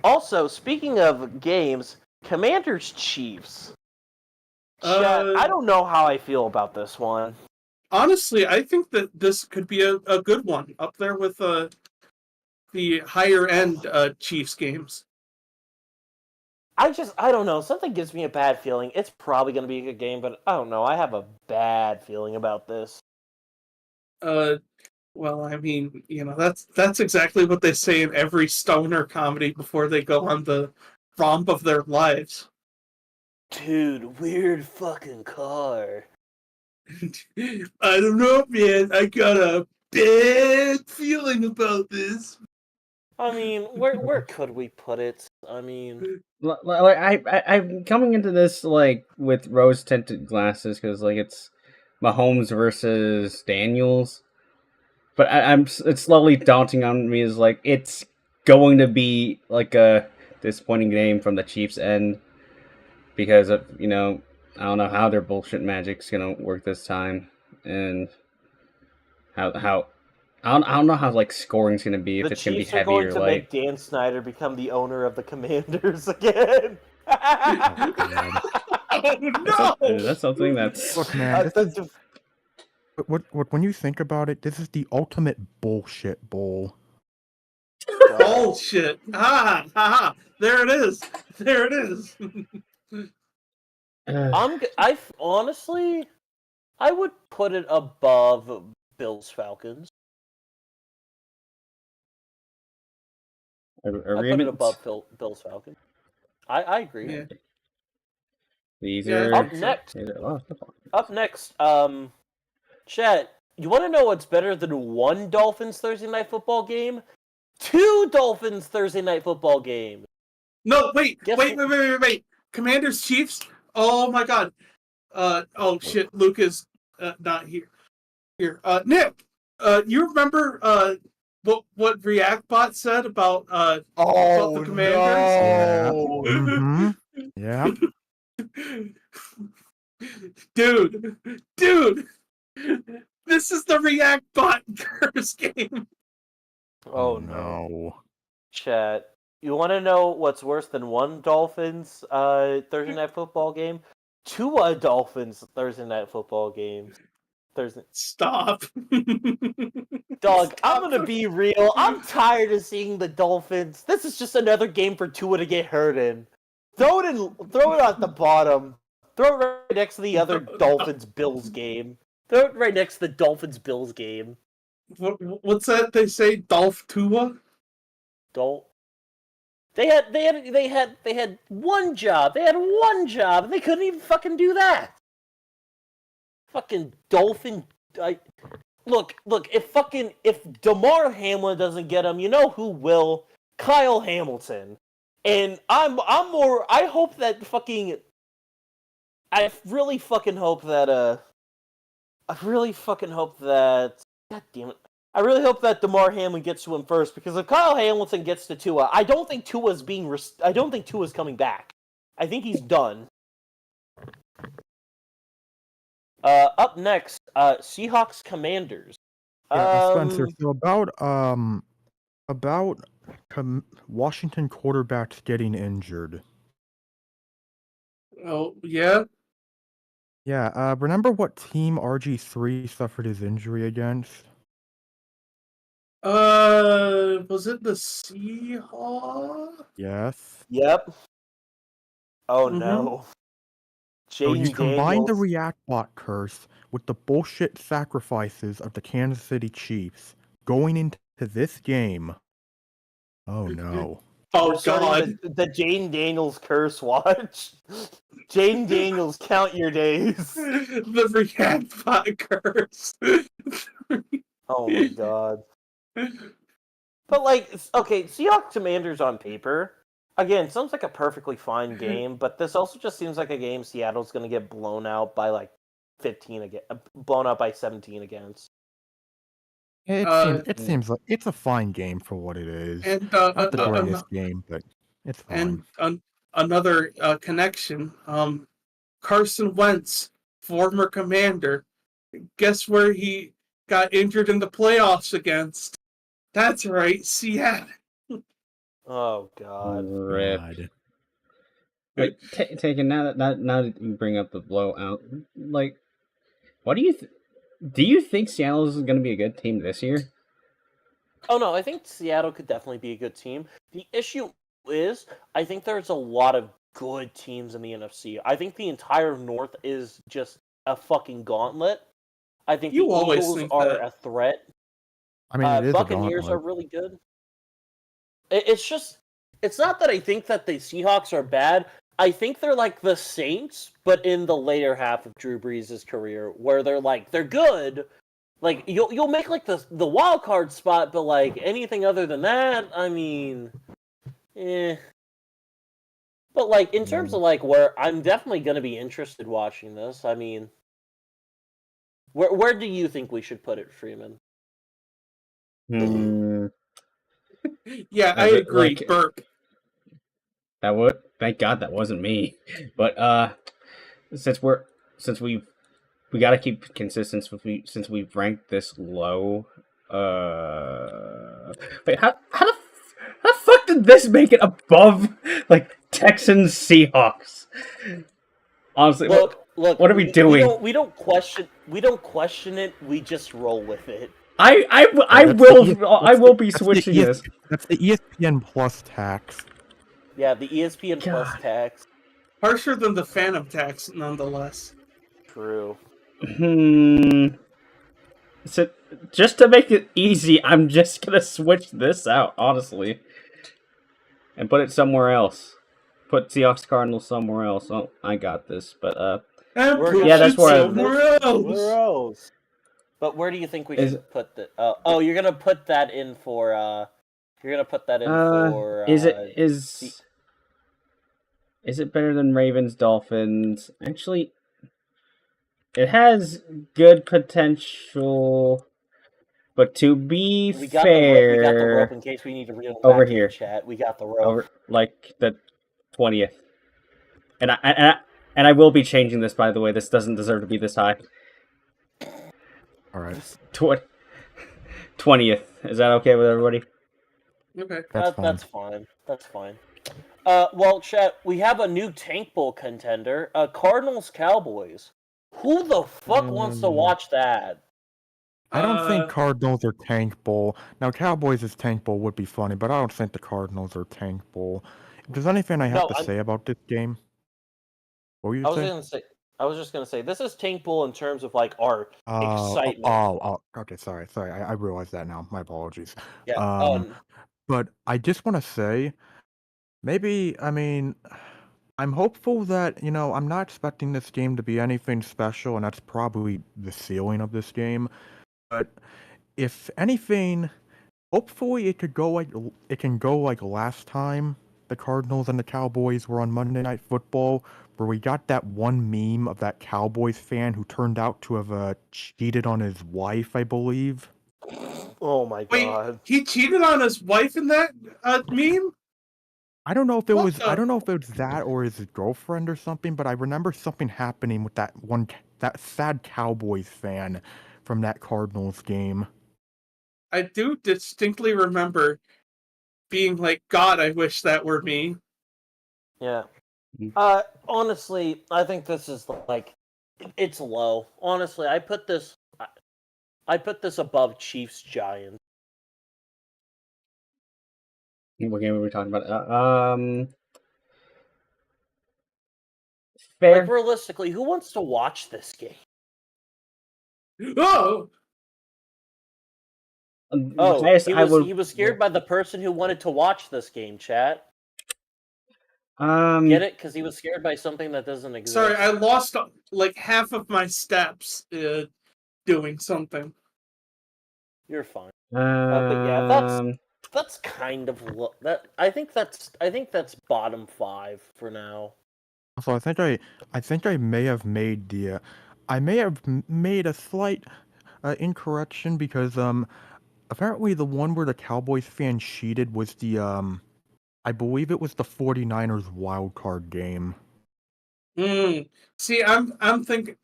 Also, speaking of games, Commanders Chiefs. Chat, I don't know how I feel about this one. Honestly, I think that this could be a good one up there with the higher end Chiefs games. I don't know. Something gives me a bad feeling. It's probably going to be a good game, but I don't know. I have a bad feeling about this. Well, I mean, that's exactly what they say in every stoner comedy before they go on the romp of their lives. Dude, weird fucking car. I don't know, man. I got a bad feeling about this. I mean, where could we put it? I mean, I'm coming into this like with rose tinted glasses because like it's Mahomes versus Daniels, but it's slowly daunting on me as like it's going to be like a disappointing game from the Chiefs' end because of I don't know how their bullshit magic's gonna work this time and how. I don't know how like scoring's gonna be if the it's gonna be Chiefs are heavy going or to light. make Dan Snyder become the owner of the Commanders again. Oh no! That's something that's Look, man, when you think about it, this is the ultimate bullshit bowl. Bullshit! Ha! There it is. There it is. I honestly, I would put it above Bills Falcons. I put it above Bills Falcons. I agree. Yeah. These Yeah, are Up next. Up next, Chet, you want to know what's better than one Dolphins Thursday Night Football game? Two Dolphins Thursday Night Football games. No, wait. Commanders Chiefs? Oh my god. Oh shit, Luke is not here. Nick, you remember what ReactBot said about the Commanders? No. Yeah. Mm-hmm. Yeah. Dude, this is the ReactBot curse game. Oh no. Chat, you want to know what's worse than one Dolphins Thursday Night Football game? Two Dolphins Thursday Night Football games. Stop. Dog, I'm gonna be real. I'm tired of seeing the Dolphins. This is just another game for Tua to get hurt in. Throw it at the bottom. Throw it right next to the other Dolphins Bills game. Throw it right next to the Dolphins Bills game. What's that they say? Dolph Tua? They had one job. They had one job, and they couldn't even fucking do that. Fucking Dolphin. Look. If Damar Hamlin doesn't get him, you know who will? Kyle Hamilton. And I hope that fucking. I really fucking hope that. God damn it. I really hope that Damar Hamlin gets to him first, because if Kyle Hamilton gets to Tua, I don't think Tua's coming back. I think he's done. Up next, Seahawks Commanders. Yeah, Spencer. So about Washington quarterbacks getting injured. Oh yeah. Yeah. Remember what team RG3 suffered his injury against? Was it the Seahawks? Yes. Yep. Oh Mhm. no. So you Jaden combine the Daniels. React bot curse with the bullshit sacrifices of the Kansas City Chiefs going into this game. Oh no. Oh We're starting God. the Jaden Daniels curse watch. Jaden Daniels, count your days. The React bot curse. Oh my god. But like, okay, Seahawks Commanders on paper, again, sounds like a perfectly fine game, but this also just seems like a game Seattle's going to get blown out by like 15 again, blown out by 17 against. It seems like it's a fine game for what it is. And Not the greatest game, but it's fine. another connection. Carson Wentz, former Commander. Guess where he got injured in the playoffs against? That's right, Seattle. Oh god. Rip. God. Like taking now that you bring up the blowout, like, what do you think Seattle is going to be a good team this year? Oh no, I think Seattle could definitely be a good team. The issue is, I think there's a lot of good teams in the NFC. I think the entire North is just a fucking gauntlet. I think You the always Eagles think are that. a threat. I mean, it is a Buccaneers are gauntlet. really good. It's just, it's not that I think that the Seahawks are bad. I think they're like the Saints, but in the later half of Drew Brees' career, where they're good. Like you'll make like the wild card spot, but like anything other than that, I mean, eh. But like in terms of like where I'm definitely gonna be interested watching this. I mean, where do you think we should put it, Freeman? Hmm. Yeah, I agree. Like, Burp. that would. Thank God that wasn't me. But since we got to keep consistent since we've ranked this low. Wait, how the fuck did this make it above like Texans Seahawks? Honestly, Look, what are we doing? we don't question it. We just roll with it. I That's will be that's switching this. That's the ESPN Plus tax. Yeah, the ESPN Plus God. tax. Harsher than the Phantom tax, nonetheless. True. So just to make it easy, I'm just gonna switch this out, honestly, and put it somewhere else. Put Seahawks Cardinals somewhere else. Oh, I got this, but And We're push Yeah, gonna that's it where I- somewhere Where else. else? But where do you think we Is- should put the? Oh, you're gonna put that in for. You're gonna put that in for. Is it better than Ravens Dolphins? Actually, it has good potential, but to be We got the rope. We got the rope fair, in case we need to reel them over back here. in chat. We got the rope. over like the 20th, and I will be changing this. By the way, this doesn't deserve to be this high. All right. 20th. Is that okay with everybody? Okay. That's fine. That's fine. Well, chat. We have a new Tank Bowl contender. Cardinals Cowboys. Who the fuck wants to watch that? I don't think Cardinals are Tank Bowl. Now, Cowboys is Tank Bowl would be funny, but I don't think the Cardinals are Tank Bowl. If there's anything I have to say about this game, what were you saying? I was just gonna say this is Tank Bowl in terms of like our excitement. Okay, sorry. I realize that now. My apologies. Yeah. But I just want to say, maybe, I mean, I'm hopeful that, I'm not expecting this game to be anything special, and that's probably the ceiling of this game. But if anything, hopefully it can go like last time the Cardinals and the Cowboys were on Monday Night Football, where we got that one meme of that Cowboys fan who turned out to have cheated on his wife, I believe. Oh my Wait, god. he cheated on his wife in that meme? I don't know if it What was the- I don't know if it was that or his girlfriend or something, but I remember something happening with that sad Cowboys fan from that Cardinals game. I do distinctly remember being like, God, I wish that were me. Yeah. Honestly, I think this is like it's low. Honestly, I put this above Chiefs Giants. What game were we talking about? Like Fair. realistically, who wants to watch this game? Oh, Oh, Highest he I was would. scared by the person who wanted to watch this game, chat. Um. Get it? Because he was scared by something that doesn't exist. sorry, I lost like half of my steps doing something. You're fine. But But yeah, that's kind of that. I think that's bottom 5 for now. So I think I may have made I may have made a slight incorrection because apparently the one where the Cowboys fan cheated was the I believe it was the 49ers wild card game. See, I'm thinking.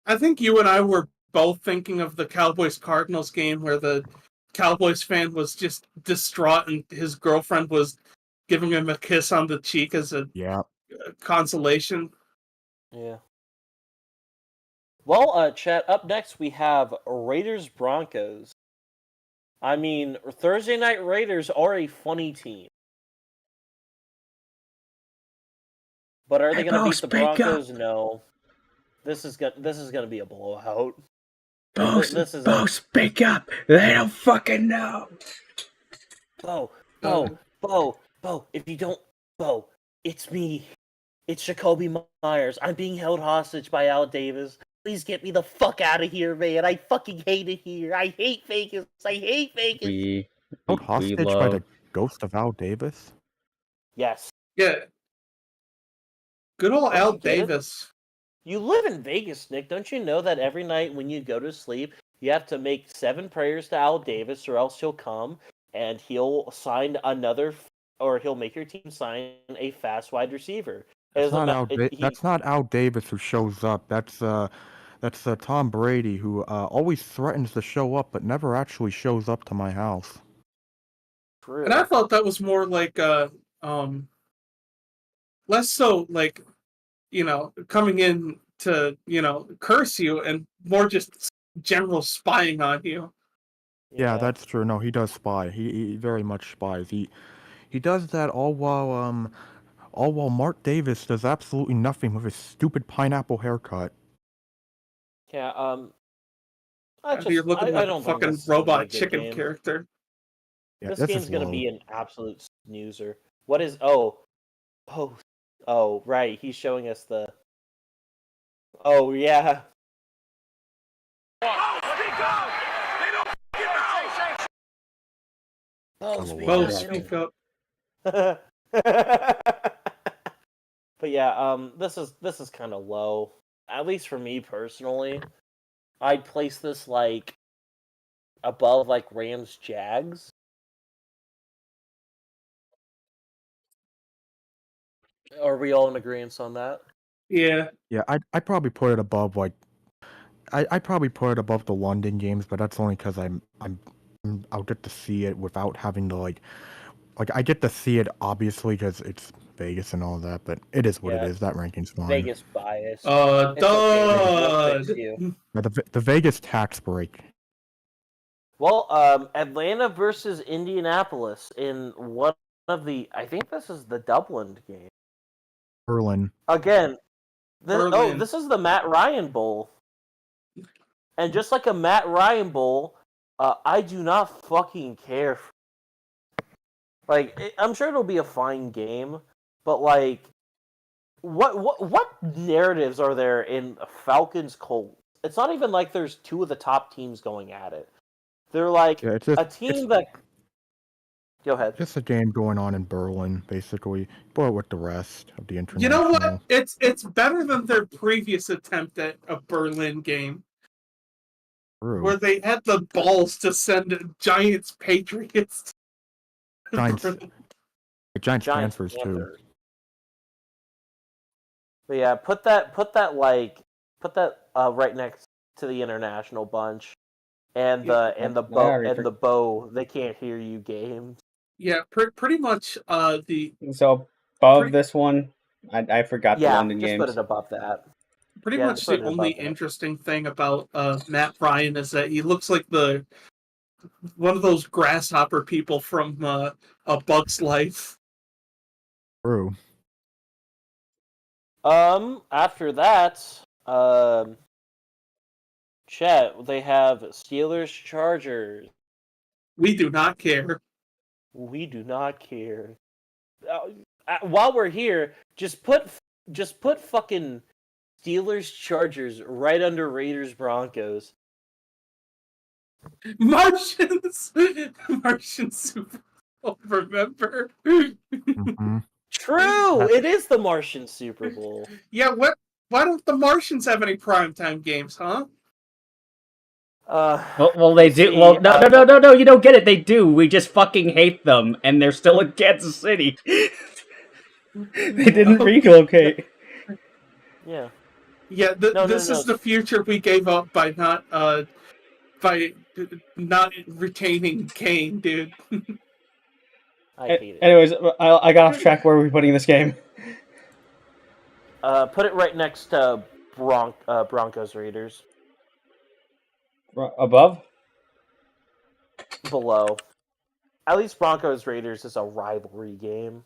I think you and I were both thinking of the Cowboys Cardinals game where the Cowboys fan was just distraught and his girlfriend was giving him a kiss on the cheek as a Yeah. consolation. Yeah. Well, chat, up next we have Raiders Broncos. I mean, Thursday night Raiders are a funny team. But are they going to beat the Broncos? No. This is gonna be a blowout. Bo, speak up. They don't fucking know. Bo, if you don't, Bo, it's me. It's Jacoby Myers. I'm being held hostage by Al Davis. Please get me the fuck out of here, man. I fucking hate it here. I hate Vegas. I hate Vegas. Held hostage by the ghost of Al Davis? Yes. Yeah. Good old Don't Al you get it? Davis. You live in Vegas, Nick. Don't you know that every night when you go to sleep, you have to make 7 prayers to Al Davis, or else he'll come and he'll sign another, or he'll make your team sign a fast wide receiver. That's not Al Davis who shows up. That's Tom Brady, who always threatens to show up but never actually shows up to my house. True. And I thought that was more like less so like, coming in to, curse you, and more just general spying on you. Yeah, that's true. No, he does spy. He very much spies. He does that all while Mark Davis does absolutely nothing with his stupid pineapple haircut. Yeah, You're looking like a don't think fucking this is gonna be a robot good chicken game. character. Yeah, This this game's is gonna low. be an absolute snoozer. What is right, he's showing us the yeah. Bo, speak up. But yeah, this is kind of low. At least for me personally, I'd place this like above like Rams Jags. Are we all in agreement on that? Yeah. Yeah, I'd probably put it above I'd probably put it above the London games, but that's only because I'll get to see it without having to like I get to see it obviously because it's Vegas and all that, but it is what it is. That ranking's fine. Vegas bias. Duh. The Vegas tax break. Well, Atlanta versus Indianapolis in one of the. I think this is the Dublin game. Berlin. Again, Berlin. this is the Matt Ryan Bowl. And just like a Matt Ryan Bowl, I do not fucking care. Like, I'm sure it'll be a fine game, but like, what narratives are there in Falcons Colts? It's not even like there's 2 of the top teams going at it. They're like a team that. Go ahead. Just a game going on in Berlin, basically, but with the rest of the international. You know what? It's better than their previous attempt at a Berlin game. True. Where they had the balls to send Giants Patriots. Giants Panthers too. But yeah, put that right next to the international bunch, and the bow. They can't hear you games. Yeah, pretty much. So above this one, I forgot the London just games. put it above that. Pretty much the only interesting thing about Matt Ryan is that he looks like the one of those grasshopper people from A Bug's Life. True. After that, chat, they have Steelers Chargers. We do not care. We do not care. While we're here, just put fucking Steelers Chargers right under Raiders Broncos. Martians! Martian Super Bowl, remember? Mhm. True, it is the Martian Super Bowl. Yeah, why don't the Martians have any primetime games, huh? Well, they do. see, Well, no. You don't get it. They do. We just fucking hate them, and they're still in Kansas City. They didn't relocate. Yeah. Yeah, No, this is the future we gave up by not retaining Kane, dude. I hate it. Anyways, I got off track. Where are we putting this game? Put it right next to Broncos Raiders. Above? Below. At least Broncos Raiders is a rivalry game.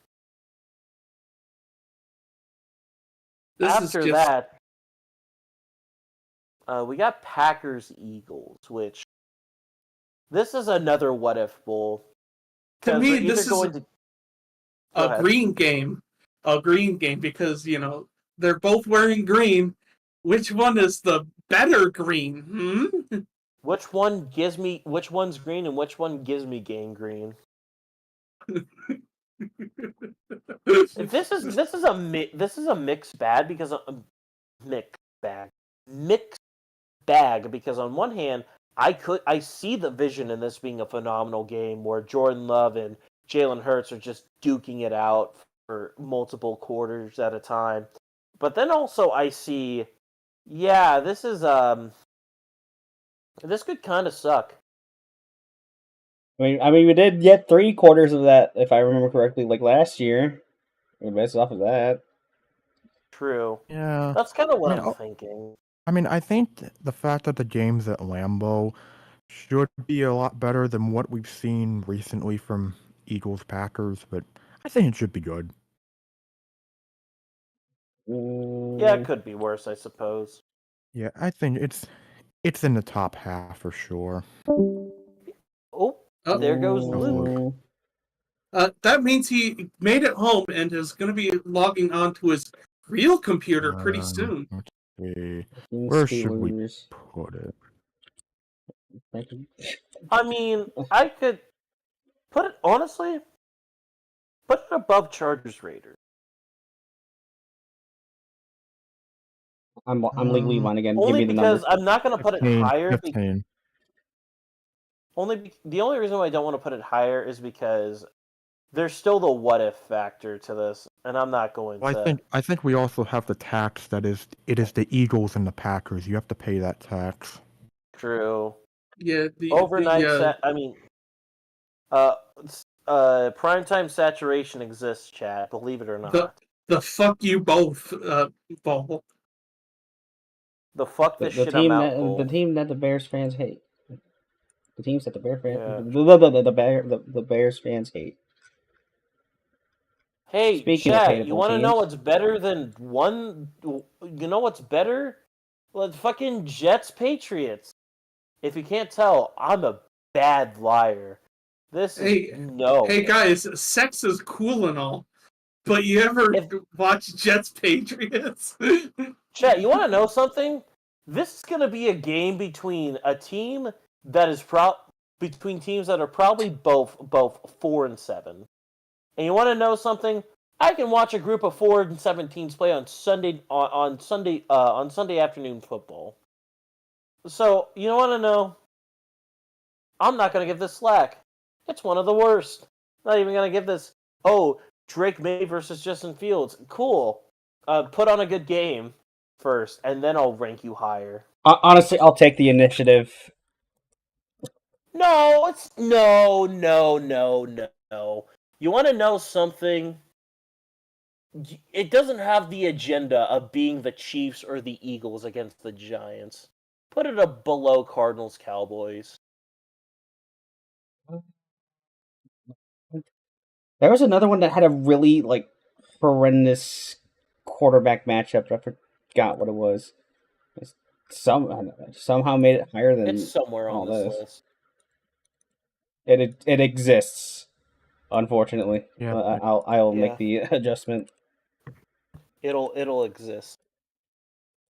After that, we got Packers Eagles, which this is another what if bowl. To me, this is a green game. A green game because, they're both wearing green. Which one is the better green? Which one's green and which one gives me gangrene? This is a mixed bag because mixed bag because on one hand I see the vision in this being a phenomenal game where Jordan Love and Jalen Hurts are just duking it out for multiple quarters at a time, but then also I see, this could kind of suck. I mean, we did get 3 quarters of that, if I remember correctly, like last year. We based off of that. True. Yeah. That's kind of what I'm thinking. I mean, I think the fact that the game's at Lambeau should be a lot better than what we've seen recently from Eagles Packers, but I think it should be good. Yeah, it could be worse, I suppose. Yeah, I think it's in the top half for sure. Oh, there goes Luke. That means he made it home and is going to be logging on to his real computer pretty soon. Let's see. Where should we put it? I mean, I could put it above Chargers Raiders. I'm legally blind again. Only Give me the because numbers. I'm not going to put it higher. 15. The only reason why I don't want to put it higher is because there's still the what if factor to this, and I'm not going to. I think we also have the tax that it is the Eagles and the Packers. You have to pay that tax. True. Yeah. Primetime saturation exists, chat. Believe it or not. The fuck you both, ball. The fuck this shit I'm out bowl. The team that the Bears fans hate. The teams that the Bears fans the Bears fans hate. Hey, speaking chat, you want to know what's better than one? You know what's better? Well, it's fucking Jets Patriots. If you can't tell, I'm a bad liar. Hey guys, sex is cool and all, but you ever watch Jets Patriots? Chat, you want to know something? This is gonna be a game between a team that is between teams that are probably both 4-7. And you want to know something? I can watch a group of 4-7 teams play on Sunday on Sunday afternoon football. So you want to know? I'm not gonna give this slack. It's one of the worst. Not even gonna give this. Oh, Drake May versus Justin Fields. Cool. Put on a good game first, and then I'll rank you higher. Honestly, I'll take the initiative. No, it's no. You want to know something? It doesn't have the agenda of being the Chiefs or the Eagles against the Giants. Put it below Cardinals Cowboys. There was another one that had a really horrendous quarterback matchup. I forgot what it was. Somehow made it higher than It's somewhere all on this this. list. It exists, unfortunately. Yeah, I'll Yeah. make the adjustment. It'll exist.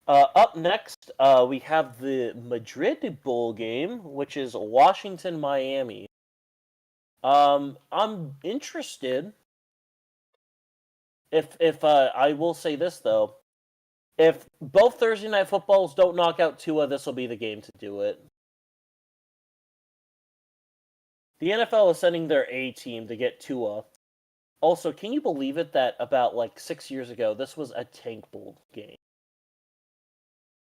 Up next, we have the Madrid Bowl game, which is Washington Miami. I'm interested. If I will say this though, if both Thursday night footballs don't knock out Tua, this will be the game to do it. The NFL is sending their A team to get Tua. Also, can you believe it that about 6 years ago, this was a Tank Bowl game?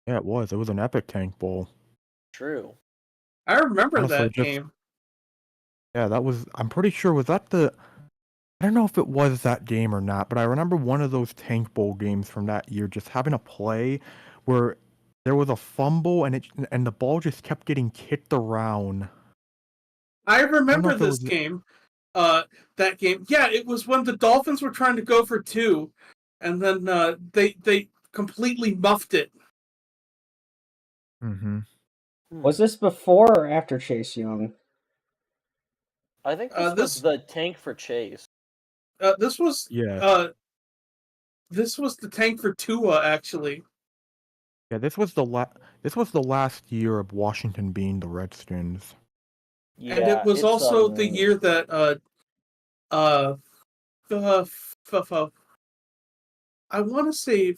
yeah, it was. It was an epic Tank Bowl. True. I remember Honestly, that game. Yeah, that was. I'm pretty sure was that the. I don't know if it was that game or not, but I remember one of those Tank Bowl games from that year just having a play where there was a fumble and the ball just kept getting kicked around. I remember if it this was- game. That game. Yeah, it was when the Dolphins were trying to go for 2, and then they completely muffed it. Mm-hmm. Was this before or after Chase Young? I think this was the tank for Chase. This was Yeah. This was the tank for Tua, actually. Yeah, this was the last year of Washington being the Redskins. Yeah, And it was also the year that I want to say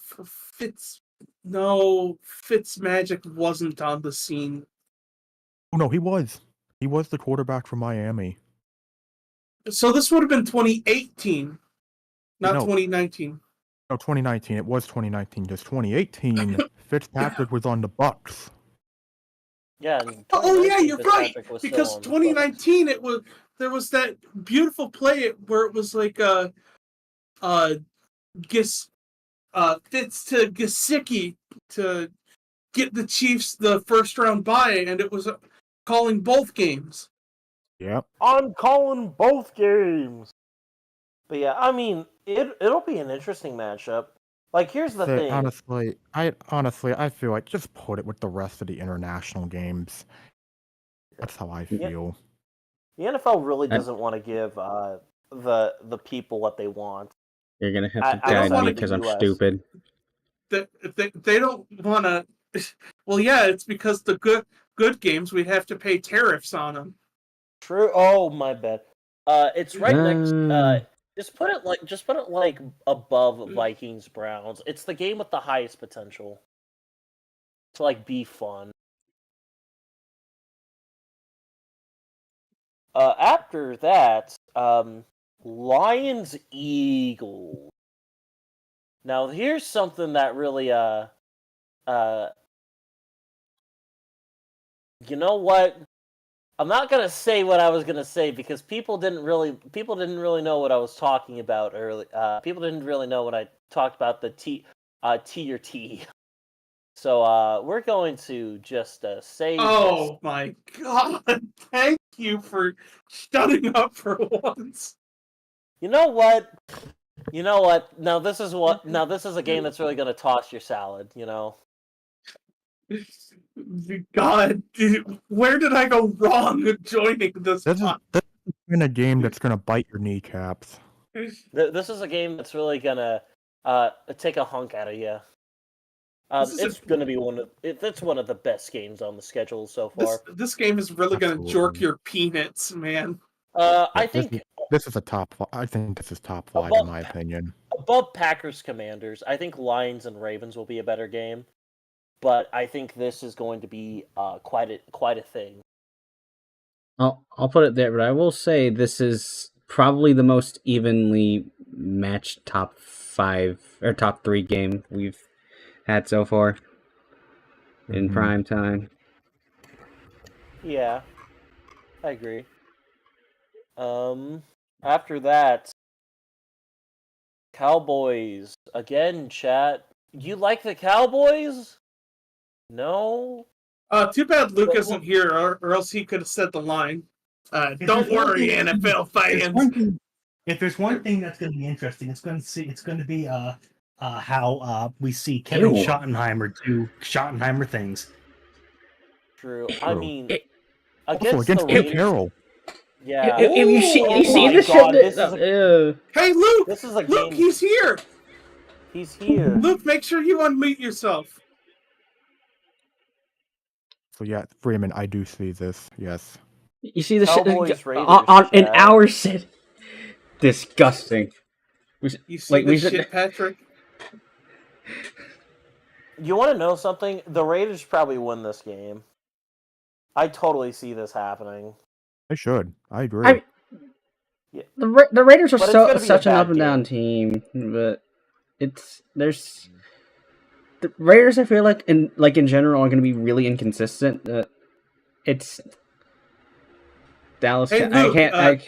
Fitzmagic wasn't on the scene. Oh no, he was. He was the quarterback for Miami. So this would have been 2018, not No. 2019. No, 2019. It was 2019. Just 2018. Fitzpatrick was on the Bucks. Yeah. Oh yeah, you're right. Fitzpatrick was Because still on the 2019, there was that beautiful play where it was like Fitz to Gesicki to get the Chiefs the first round bye, and it was calling both games. Yep. I'm calling both games. But yeah, I mean, it'll be an interesting matchup. Here's the thing. Honestly, I feel like just put it with the rest of the international games. That's how I feel. The NFL really doesn't want to give the people what they want. You're gonna have to I don't guide want me the because I'm US. stupid. They don't want to. Well, yeah, it's because the good games we'd have to pay tariffs on them. True. Oh my bad. It's right next. Just put it above Vikings Browns. It's the game with the highest potential to be fun. After that, Lions Eagles. Now here's something that really you know what? I'm not gonna say what I was gonna say because people didn't really know what I was talking about early. People didn't really know when I talked about the T or T. So we're going to just say. Oh my god! Thank you for shutting up for once. You know what? Now this is a game that's really gonna toss your salad. God, where did I go wrong joining this? This is the kind of game that's gonna bite your kneecaps. This is a game that's really gonna take a hunk out of you. It's gonna be it's one of the best games on the schedule so far. This game is really gonna jork your peanuts, man. I think this is a top. I think this is top 5 in my opinion. Above Packers Commanders, I think Lions and Ravens will be a better game, but I think this is going to be quite a thing. I'll put it there, but I will say this is probably the most evenly matched top 5 or top 3 game we've had so far in prime time. Yeah, I agree. After that, Cowboys again. Chat. You like the Cowboys? No. Too bad Luke isn't here, or else he could have said the line. If Don't there's one worry, thing- NFL There's fans. one thing- If there's one thing that's going to be interesting, it's going to be how we see Kevin Ew. Schottenheimer do Schottenheimer things. True. I True. mean, Also against against the Pete Raiders. Carroll. Yeah. If you see, Oh you see my the shit God, that. this is Hey, Luke! This is a Luke, game. he's here! He's here. Luke, make sure you unmute yourself. So yeah, Freeman, I do see this. Yes. You see the Cowboys, shit Raiders, on in chat. our city. Disgusting. You see the shit, Patrick? You want to know something? The Raiders probably win this game. I totally see this happening. They should. I agree. Yeah. The Raiders are But it's gonna be a such an bad up and down team, but there's the Raiders. I feel like in general are going to be really inconsistent. It's Dallas. Hey, I Luke, can't.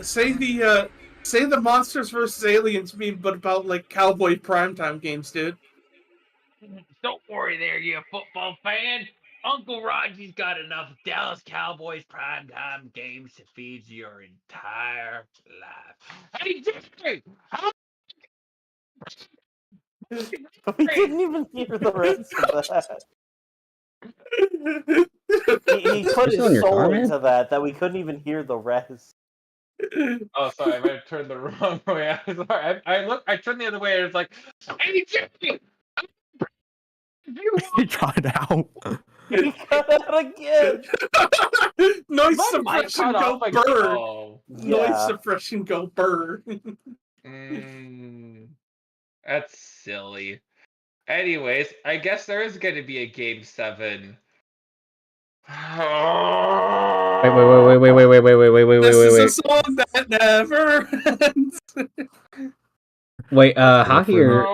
say the Monsters vs. Aliens meme, but about like Cowboy primetime games, dude. Don't worry there, you football fan. Uncle Roger's got enough Dallas Cowboys primetime games to feed your entire life. Hey, Jeffrey! We didn't even hear the rest of that. He put You still in his your soul car, man? into that we couldn't even hear the rest. Oh, sorry, I might have turned the wrong way. I'm sorry. I turned the other way and it's like, hey, Jeffrey! He tried out. He cut out again. Noise My mic suppression cut go off burr. Oh. Noise Yeah. suppression go burr. That's silly. Anyways, I guess there is going to be a game 7. Wait. This is a song that never ends. Wait, Let's go, hockey Freeman. or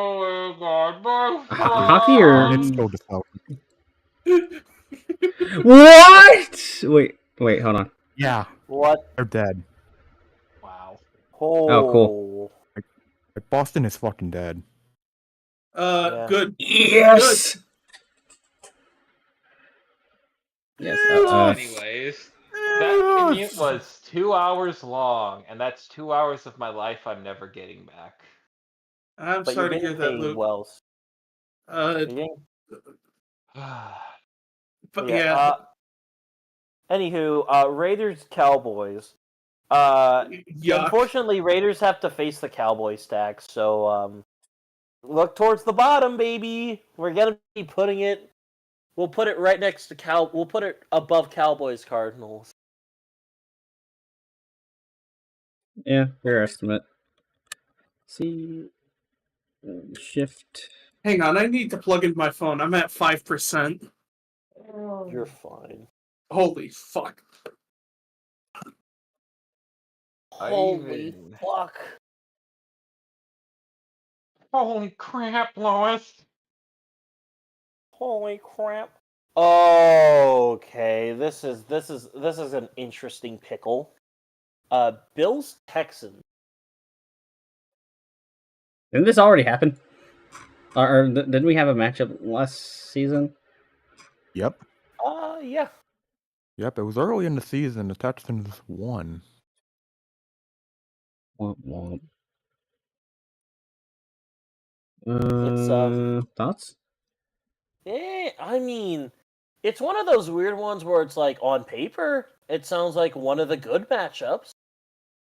Oh God, my hockey or It's still just out. what? Wait, hold on. Yeah, What? they're dead. Wow. Oh, cool. Like, Boston is fucking dead. Yeah. Good. Yes. Yes. Anyways, that commute was 2 hours long, and that's 2 hours of my life I'm never getting back. I'm But sorry you're to hear getting that, paid Luke. well. Uh, You're getting- but yeah. Anywho, Raiders Cowboys. Yuck. Unfortunately, Raiders have to face the Cowboy stack. So look towards the bottom, baby. We're gonna be putting it. We'll put it right next to We'll put it above Cowboys Cardinals. Yeah, fair estimate. See, shift. Hang on, I need to plug in my phone. I'm at 5%. You're fine. Holy fuck. Holy fuck. Holy crap, Lois! Holy crap. Okay, this is an interesting pickle. Bills Texans. Didn't this already happen? Or didn't we have a matchup last season? Yep. Yeah. Yep, it was early in the season. The Texans won. Womp womp. It's thoughts? I mean, it's one of those weird ones where it's like on paper, it sounds like one of the good matchups.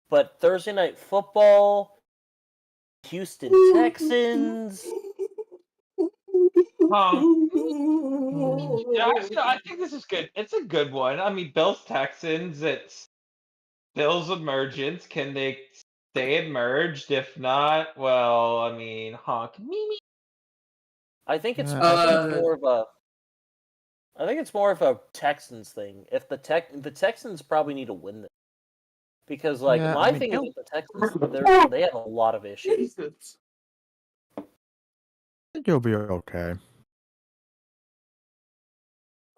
But Thursday Night Football, Houston Texans. Yeah, actually, I think this is good. It's a good one. I mean, Bills Texans. It's Bills emergence. Can they stay emerged? If not, well, I mean, honk me. I think it's Yeah, more of a Texans thing. If the Texans probably need to win this. Because my thing is with the Texans, they have a lot of issues. Jesus. I think you'll be okay.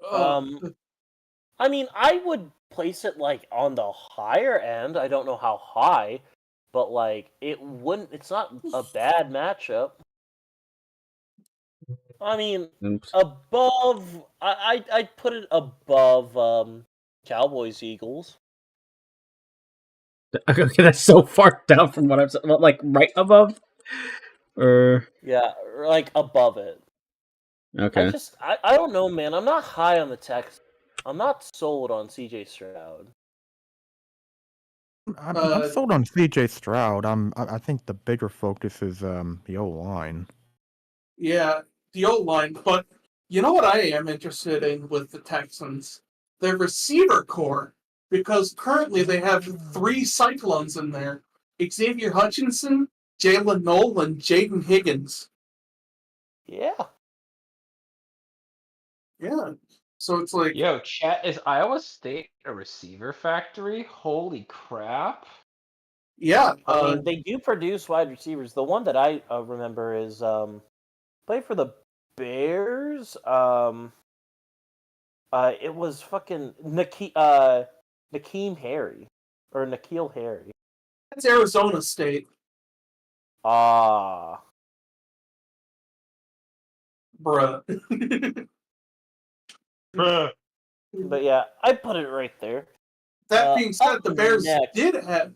I mean, I would place it on the higher end. I don't know how high, but it's not a bad matchup. I mean, above. I'd put it above Cowboys, Eagles. Okay, that's so far down from what I'm like right above. Or Yeah, like above it. okay, I don't know, man. I'm not high on the Texans. I'm not sold on CJ Stroud. I'm sold on CJ Stroud. I think the bigger focus is the O line. Yeah, the O line. But you know what I am interested in with the Texans? Their receiver core. Because currently they have 3 Cyclones in there. Xavier Hutchinson, Jalen Noel, and Jaden Higgins. Yeah. Yeah. So it's like, Yo, chat, is Iowa State a receiver factory? Holy crap. yeah. I mean, they do produce wide receivers. The one that I remember is played for the Bears. It was fucking Nakeem Harry or Nikhil Harry. That's Arizona State. Ah, Bruh. Bruh. but yeah, I put it right there. That being said, Up the Bears next- did have.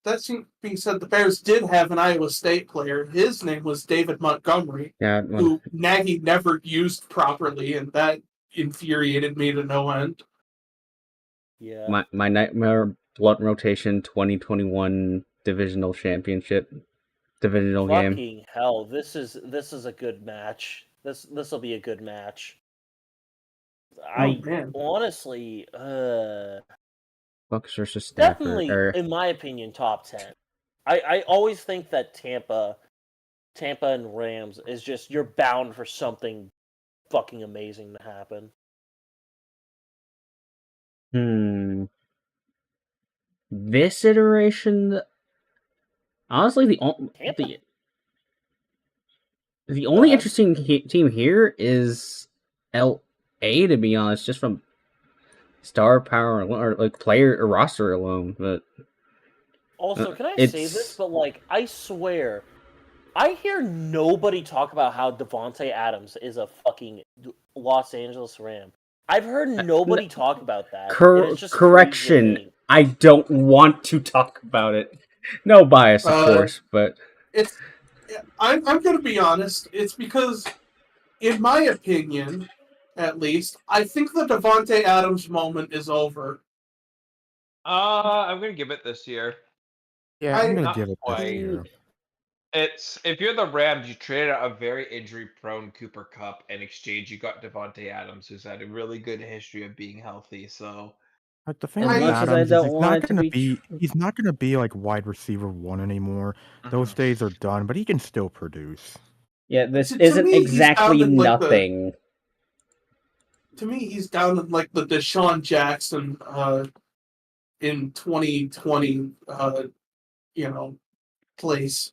That being said, the Bears did have an Iowa State player. His name was David Montgomery, yeah. who Nagy never used properly, and that infuriated me to no end. Yeah. My nightmare blunt rotation 2021 divisional championship divisional game. Fucking hell! This is a good match. This will be a good match. I man. honestly, Bucks versus Stafford. definitely, in my opinion, top 10. I always think that Tampa and Rams is just, you're bound for something fucking amazing to happen. This iteration, honestly, the only ahead. interesting team here is LA, to be honest, just from star power or like player or roster alone. But Also, can I say this? But like, I swear, I hear nobody talk about how Devontae Adams is a fucking Los Angeles Ram. I've heard nobody talk about that. And it's just correction, I don't want to talk about it. No bias, of course, but I'm going to be honest. It's because, in my opinion, at least, I think the Devontae Adams moment is over. I'm gonna give it this year. Yeah, I'm gonna Not give it this quite. year. It's, if you're the Rams, you traded out a very injury-prone Cooper Kupp. In exchange, you got Devontae Adams, who's had a really good history of being healthy. So, Like the thing As with much as I Adams is don't he's want not it to gonna be he's not gonna be like wide receiver 1 anymore. Those days are done, but he can still produce. yeah, this To isn't me, he's exactly down in, like, nothing. To me, he's down in like the Deshaun Jackson in 2020, place.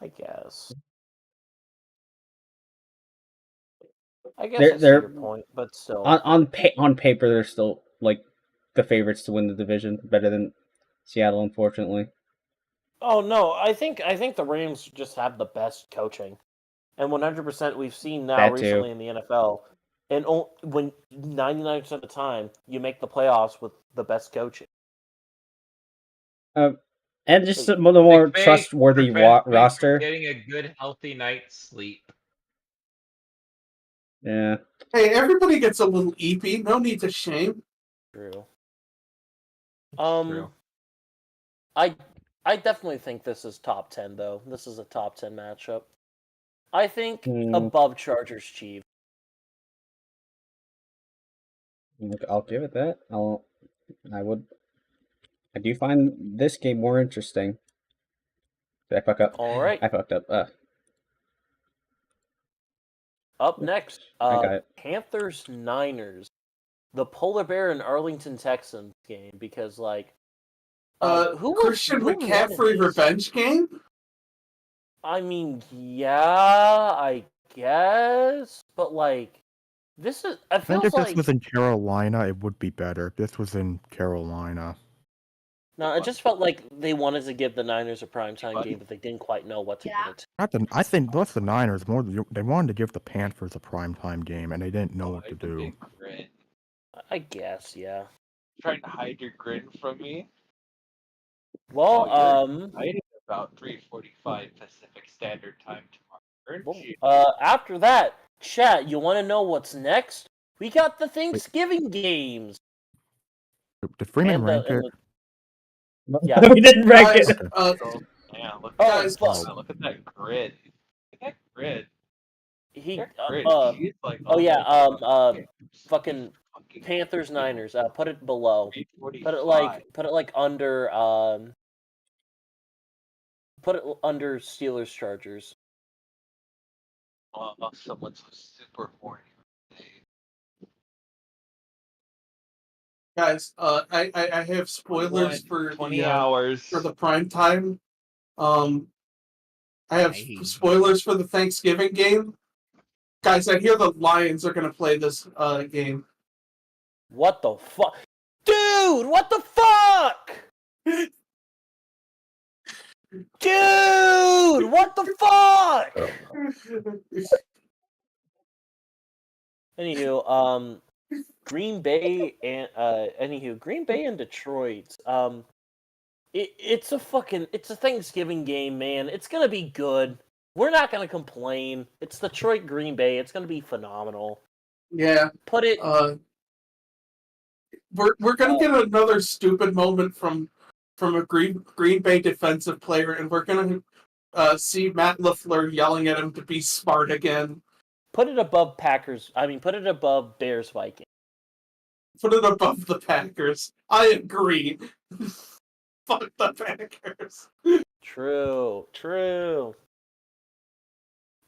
I guess. I guess They're I see your point, but still. on paper, they're still like the favorites to win the division, better than Seattle, unfortunately. Oh no, I think the Rams just have the best coaching, and 100% we've seen now That too. recently in the NFL. And when 99% of the time you make the playoffs with the best coaching. And just the more trustworthy roster. Getting a good, healthy night's sleep. Yeah. Hey, everybody gets a little eepy. No need to shame. True. True. I definitely think this is top 10 though. This is a top 10 matchup. I think above Chargers Chiefs. I'll give it that. I do find this game more interesting. Did I fuck up? All right. I fucked up. Up next, I got it. Panthers Niners, the Polar Bear and Arlington Texans game, because like, Christian McCaffrey revenge game? I mean, yeah, I guess, but like, this is. I think if this was in Carolina, it would be better. If this was in Carolina. No, it just felt like they wanted to give the Niners a primetime game, but they didn't quite know what to give it. I think less the Niners, more they wanted to give the Panthers a primetime game, and they didn't know what to do. I guess, yeah. Trying to hide your grin from me. Well, you're excited about 3:45 Pacific Standard Time tomorrow, aren't you? after that, chat, you want to know what's next? We got the Thanksgiving games. Did Freeman And rank it? Yeah. We didn't rank Guys, it. Yeah, look Guys, look at that grid. Look at that grid. He, That grid. She's like, oh yeah, my God, fucking Panthers Niners. Put it below. 3:45. Put it like under put it under Steelers Chargers. Someone's super horny. guys, I have spoilers for 20 the hours. for the prime time. I have spoilers for the Thanksgiving game. Guys, I hear the Lions are gonna play this game. What the fuck? Dude, what the fuck? Dude, what the fuck? Anywho, Green Bay and Detroit. It's a Thanksgiving game, man. It's gonna be good. We're not gonna complain. It's Detroit Green Bay. It's gonna be phenomenal. Yeah. Put it. We're gonna get another stupid moment from a Green Bay defensive player, and we're gonna see Matt LaFleur yelling at him to be smart again. Put it above Packers. I mean, put it above Bears Vikings. Put it above the Packers. I agree. Fuck the Packers. True.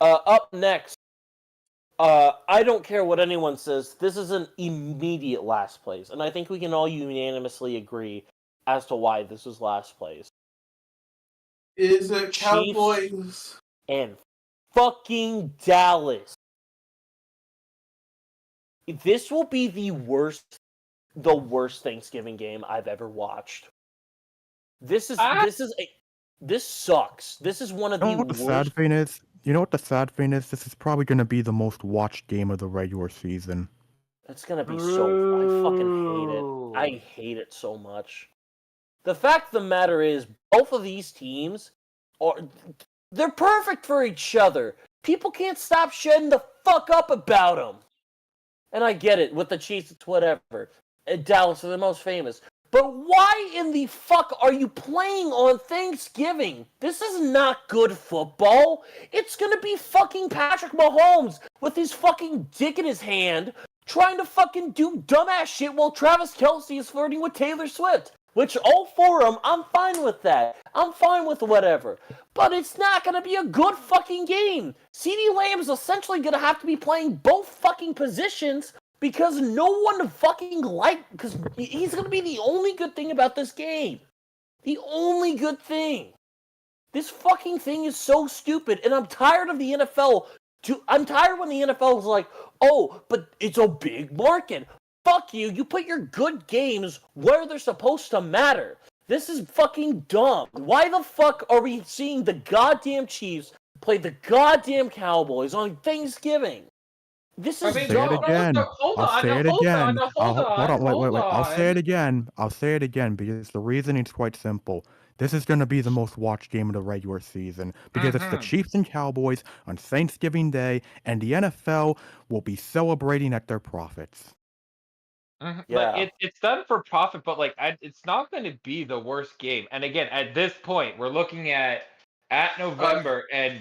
Up next. I don't care what anyone says. This is an immediate last place, and I think we can all unanimously agree as to why this is last place. Is it Cowboys? Chiefs and fucking Dallas. This will be the worst Thanksgiving game I've ever watched. This sucks. This is one of the worst. Sad thing is? You know what the sad thing is? This is probably going to be the most watched game of the regular season. It's going to be so... I fucking hate it. I hate it so much. The fact of the matter is, both of these teams they're perfect for each other. People can't stop shutting the fuck up about them. And I get it, with the Chiefs, it's whatever. Dallas are the most famous. But why in the fuck are you playing on Thanksgiving? This is not good football. It's gonna be fucking Patrick Mahomes with his fucking dick in his hand trying to fucking do dumbass shit while Travis Kelce is flirting with Taylor Swift. Which, all for him, I'm fine with that. I'm fine with whatever. But it's not gonna be a good fucking game. CeeDee Lamb's essentially gonna have to be playing both fucking positions because no one fucking because he's going to be the only good thing about this game. The only good thing. This fucking thing is so stupid, and I'm tired of the NFL. I'm tired when the NFL is like, oh, but it's a big market. Fuck you. You put your good games where they're supposed to matter. This is fucking dumb. Why the fuck are we seeing the goddamn Chiefs play the goddamn Cowboys on Thanksgiving? This is Say it again. I'll say it again. Hold on, wait. I'll say it again. I'll say it again because the reasoning is quite simple. This is going to be the most watched game of the regular season because it's the Chiefs and Cowboys on Thanksgiving Day, and the NFL will be celebrating at their profits. Yeah. Yeah. It's done for profit, but like it's not going to be the worst game. And again, at this point, we're looking at November, and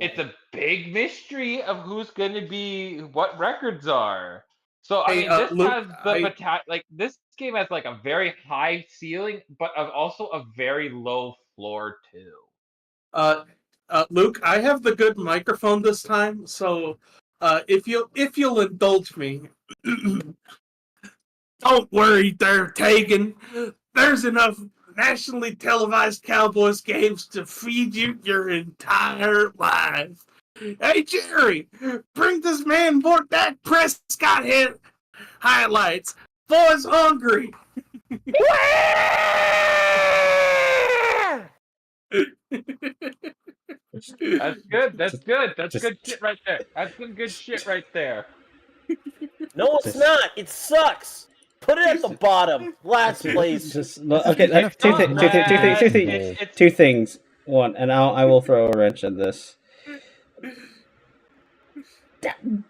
it's a big mystery of who's going to be what records are. So I mean, this Luke, has the this game has like a very high ceiling, but also a very low floor too. Luke, I have the good microphone this time, so if you'll indulge me, don't worry, there, Tegan. There's enough nationally televised Cowboys games to feed you your entire life. Hey, Jerry, bring this man more Dak Prescott hit highlights. Boy's hungry. That's good. That's good. That's Just- good shit right there. That's some good shit right there. No, it's not. It sucks. Put it at the bottom. Last place. Okay. It's Two not things. It's Two things. One, and I will throw a wrench at this.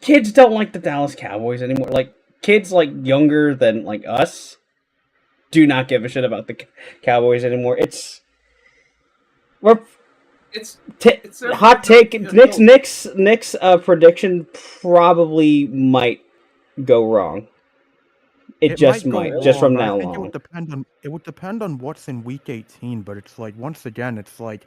Kids don't like the Dallas Cowboys anymore. Like kids like younger than like us do not give a shit about the Cowboys anymore. We're It's hot take. everything- Nick's prediction probably might go wrong. It just might go just from wrong, but now I think on. it would depend on what's in week 18. But it's like once again, it's like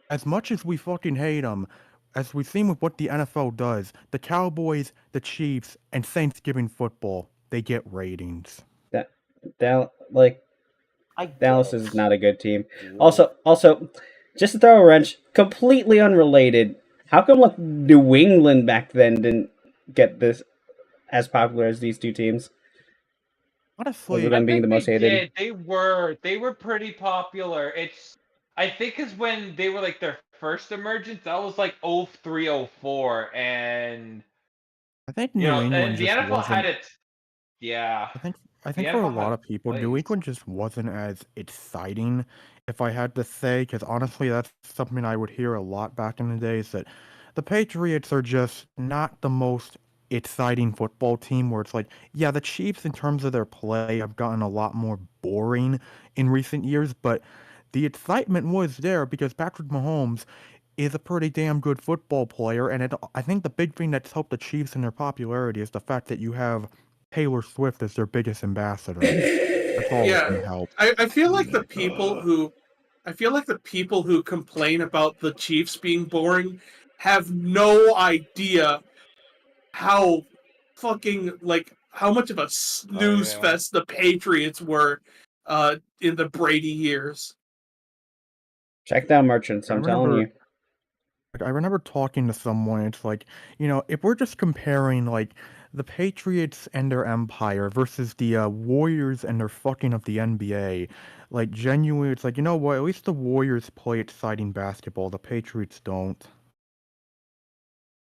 as much as we fucking hate them, as we've seen with what the NFL does, the Cowboys, the Chiefs, and Thanksgiving football, they get ratings. Like I Dallas guess. is not a good team. Dude. Also, just to throw a wrench, completely unrelated. How come like New England back then didn't get this as popular as these two teams? Honestly, Other than I being think the most they hated. did. They were pretty popular. I think is when they were like their first emergence. That was like 03, 04, and I think you New know, England and the just NFL had wasn't. its yeah. I The think for a NFL had lot of its people, New place. England just wasn't as exciting, if I had to say, because honestly, that's something I would hear a lot back in the days, that the Patriots are just not the most exciting football team, where it's like, yeah, the Chiefs, in terms of their play, have gotten a lot more boring in recent years, but the excitement was there because Patrick Mahomes is a pretty damn good football player, and I think the big thing that's helped the Chiefs in their popularity is the fact that you have Taylor Swift as their biggest ambassador. That's always Yeah, been help. I feel like the people who complain about the Chiefs being boring have no idea how fucking how much of a snooze yeah. fest the Patriots were in the Brady years. Check down merchants, I I'm telling remember you. I remember talking to someone, it's like, if we're just comparing, like, the Patriots and their empire versus the Warriors and their fucking of the NBA, like, genuinely, it's like, you know what, at least the Warriors play exciting basketball, the Patriots don't.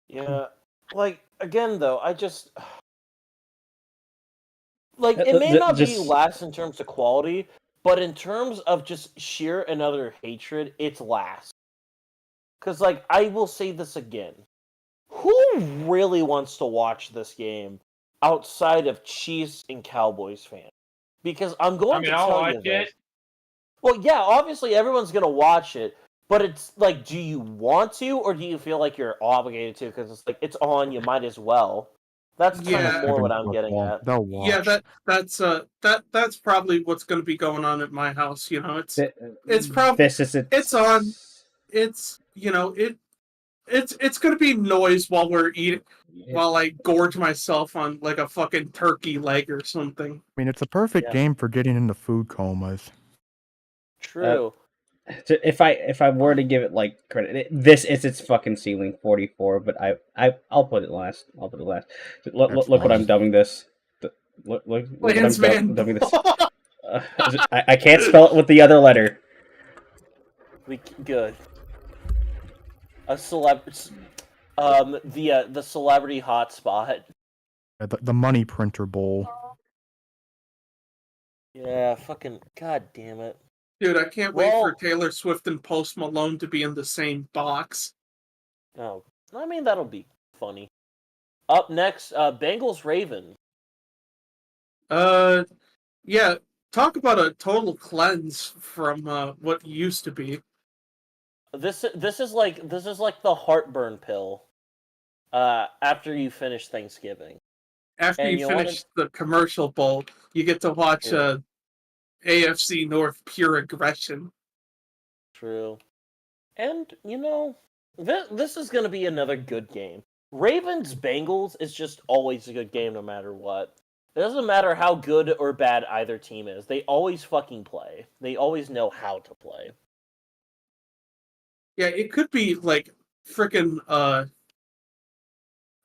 Yeah. Like, again, though, I just. Like, it may not be Just last in terms of quality, but in terms of just sheer and utter hatred, it's last. Because, like, I will say this again. Who really wants to watch this game outside of Chiefs and Cowboys fans? Because I'm going to I'll tell watch you it. this. Well, yeah, obviously everyone's going to watch it, but it's like, do you want to, or do you feel like you're obligated to? Because it's like, it's on, you might as well. That's kind Yeah. of more what I'm getting Football, at. they'll Yeah, watch. that's probably what's going to be going on at my house. It's probably this is it. it's on. It's it's going to be noise while we're eating, while I gorge myself on like a fucking turkey leg or something. I mean, it's a perfect Yeah. game for getting into food comas. True. If I were to give it like credit, this is its fucking ceiling 44. But I'll put it last. I'll put it last. Look That's what I'm fine. dubbing this. Look what I'm Landsman. dubbing this. I can't spell it with the other letter. Good. A celeb. The celebrity hotspot. The money printer bowl. Yeah, fucking god damn it. Dude, I can't wait for Well- Taylor Swift and Post Malone to be in the same box. Oh, I mean that'll be funny. Up next, Bengals Ravens. Yeah, talk about a total cleanse from what used to be. This is like the heartburn pill. After you finish Thanksgiving. After And you you wanna- finish the commercial bowl, you get to watch Yeah. AFC North pure aggression. True. And this is gonna be another good game. Ravens Bengals is just always a good game no matter what. It doesn't matter how good or bad either team is. They always fucking play. They always know how to play. Yeah, it could be like freaking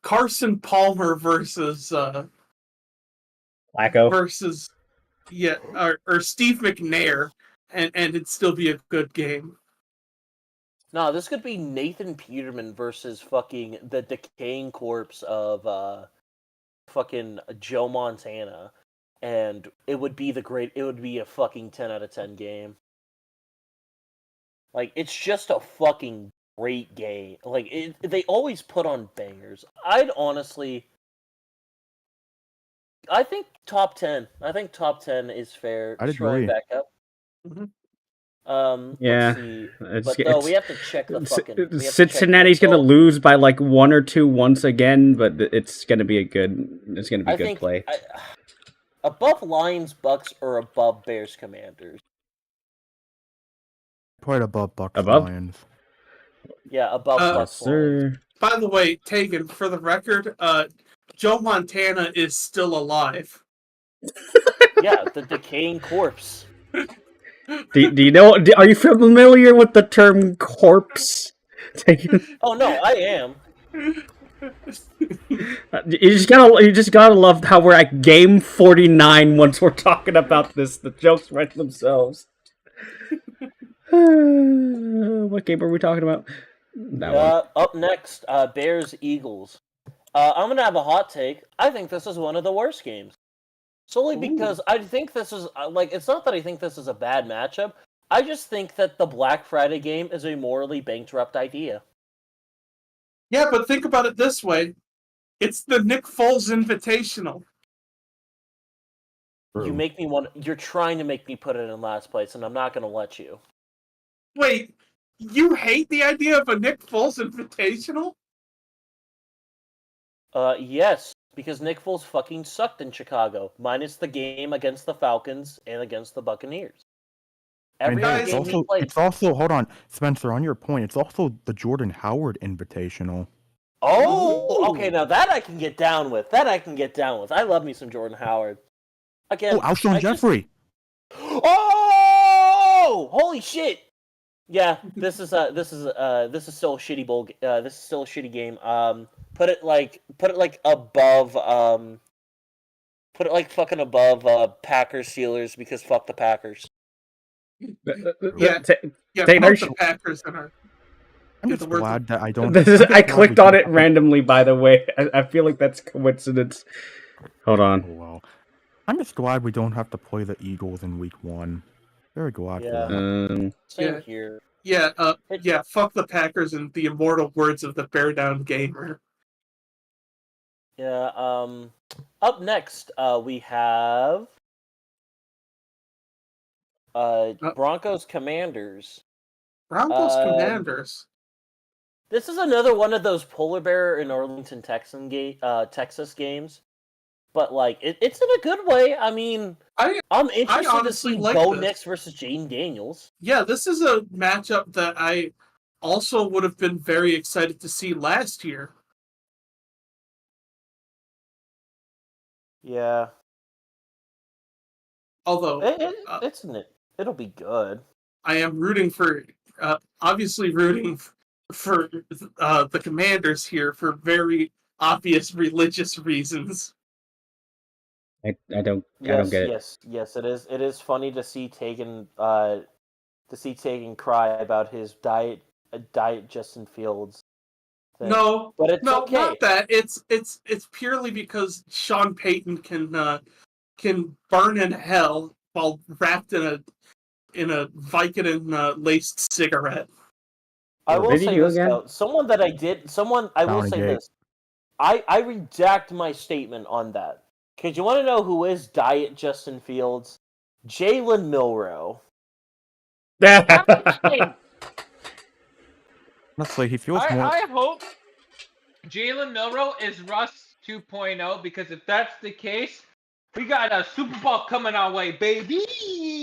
Carson Palmer versus Flacco. Yeah, or Steve McNair, and it'd still be a good game. No, this could be Nathan Peterman versus fucking the decaying corpse of fucking Joe Montana, and it would be a fucking 10 out of 10 game. Like, it's just a fucking great game. Like, they always put on bangers. I think top 10. I think top 10 is fair. I'd Scrolling agree. back up. Yeah, Let's see. it's, But no, we have to check the fucking. We have to check Cincinnati's the gonna goal. lose by like 1 or 2 once again, but it's gonna be good think play. Above Lions, Bucks, or above Bears, Commanders. Quite above Bucks Above? Lions. Yeah, above Yes, Bucks, Sir. Lions. By the way, Tegan, for the record, Joe Montana is still alive. Yeah, the decaying corpse. Do you know? Are you familiar with the term corpse? Oh no, I am. You just gotta love how we're at game 49 once we're talking about this. The jokes write themselves. What game are we talking about? That one. Up next, Bears Eagles. I'm gonna have a hot take. I think this is one of the worst games. Solely because I think this is it's not that I think this is a bad matchup. I just think that the Black Friday game is a morally bankrupt idea. Yeah, but think about it this way. It's the Nick Foles Invitational. You make me want. You're trying to make me put it in last place, and I'm not gonna let you. Wait, you hate the idea of a Nick Foles Invitational? Yes, because Nick Foles fucking sucked in Chicago, minus the game against the Falcons and against the Buccaneers. Every And game he played. it's also, hold on, Spencer, on your point, it's also the Jordan Howard Invitational. Oh, okay, now that I can get down with. I love me some Jordan Howard. Again, Alshon Jeffrey. Oh, holy shit! Yeah, this is still a shitty bowl. This is still a shitty game. Put it like above. Put it like fucking above Packers Steelers because fuck the Packers. Yeah, Taylor, fuck the Packers and our. I'm just glad that I don't. I clicked on it randomly, by the way. I feel like that's coincidence. Hold on. Oh, well. I'm just glad we don't have to play the Eagles in week 1. Very glad for that. Same here. Yeah, fuck the Packers and the immortal words of the Bear Down Gamer. Yeah, up next, we have Broncos Commanders. Broncos Commanders. This is another one of those polar bear in Arlington, Texas games. But like it's in a good way. I mean, I'm interested to see Bo Nix versus Jaden Daniels. Yeah, this is a matchup that I also would have been very excited to see last year. Yeah. Although it'll be good. I am rooting for obviously rooting for the Commanders here for very obvious religious reasons. I don't get it. Yes, it is. It is funny to see Tegan cry about his diet Justin Fields thing. No, but it's okay. Not that. It's purely because Sean Payton can burn in hell while wrapped in a Vicodin laced cigarette. I will say this though. I will say this. I redact my statement on that. Because you want to know who is Diet Justin Fields? Jalen Milroe. Honestly, he feels more. I hope Jalen Milroe is Russ 2.0 because if that's the case, we got a Super Bowl coming our way, baby.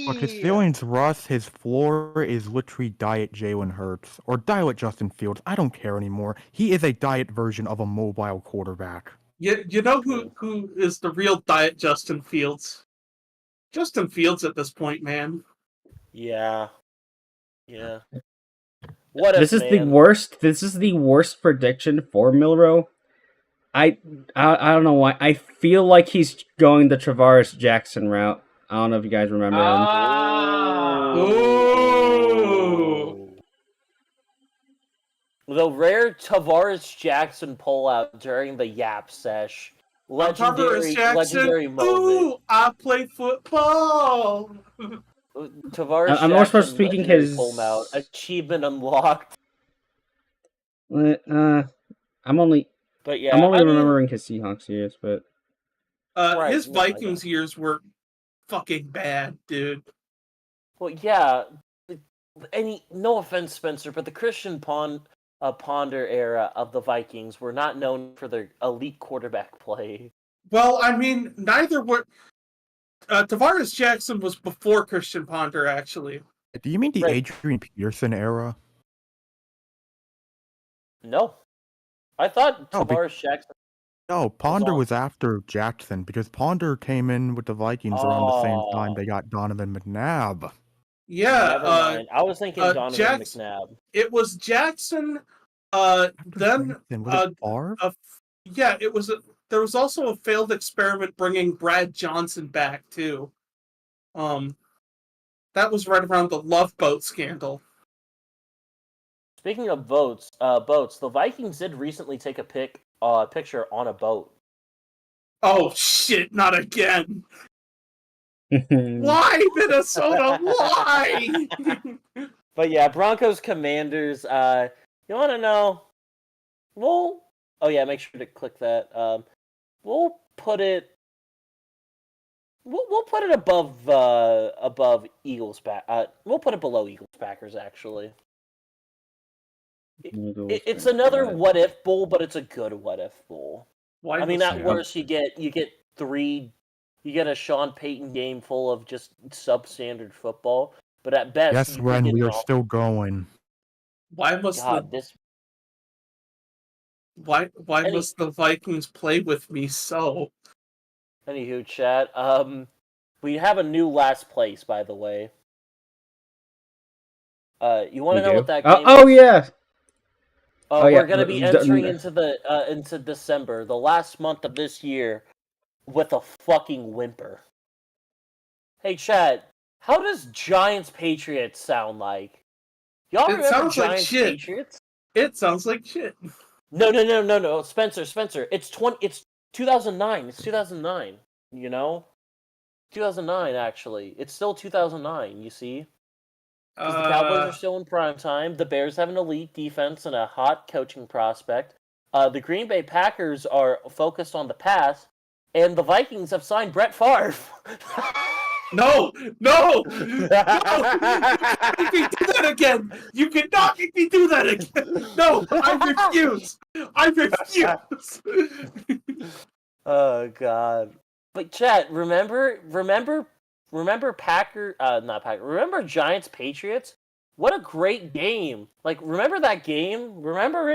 Look, his feelings, Russ. His floor is literally Diet Jalen Hurts or Diet Justin Fields. I don't care anymore. He is a diet version of a mobile quarterback. You know who is the real Diet Justin Fields? Justin Fields at this point, man. Yeah. This is the worst. This is the worst prediction for Milroe. I don't know why. I feel like he's going the Travaris Jackson route. I don't know if you guys remember him. Oh. The rare Tavares Jackson pullout during the Yap sesh Tavares Jackson. legendary moment. Ooh, I play football. Tavares I'm more Jackson, supposed to speaking legendary his pull out, achievement unlocked. I'm only But yeah, remembering his Seahawks years, but Right, His no, I Vikings years were fucking bad, dude. well, yeah. No offense, Spencer, but the Christian Ponder era of the Vikings were not known for their elite quarterback play. Well, I mean, neither were. Tavares Jackson was before Christian Ponder, actually. Do you mean the Right. Adrian Peterson era? No, I thought No, Tavares Jackson. No, Ponder on- was after Jackson because Ponder came in with the Vikings around the same time Oh. they got Donovan McNabb. Yeah, Never mind. I was thinking Donovan Jackson- McNabb. It was Jackson. Then Was it Favre? yeah, it was. There was also a failed experiment bringing Brad Johnson back too. That was right around the Love Boat scandal. Speaking of boats, the Vikings did recently take a picture on a boat. Oh shit! Not again. Why, Minnesota? Why? But yeah, Broncos Commanders. You want to know? Make sure to click that. We'll put it. We'll put it above Eagles we'll put it below Eagles Packers actually. It's another what if bowl, but it's a good what if bowl. Why I mean, was at worst, you get a Sean Payton game full of just substandard football, but at best, Yes, you Ren, get we an are still going. Why must God, why must the Vikings play with me so? Anywho, chat. We have a new last place, by the way. You want to know what that game? Oh yeah. We're gonna be entering into December, the last month of this year, with a fucking whimper. Hey, chat. How does Giants Patriots sound like? Y'all It remember sounds like Giants shit. Patriots? It sounds like shit. No, Spencer. It's 2009. It's 2009. You know, 2009 actually. It's still 2009. You see, because the Cowboys are still in prime time. The Bears have an elite defense and a hot coaching prospect. The Green Bay Packers are focused on the pass, and the Vikings have signed Brett Favre. No! You cannot make me do that again! You cannot make me do that again! No! I refuse! Oh God! But chat, remember remember Giants Patriots? What a great game! Like, remember that game? Remember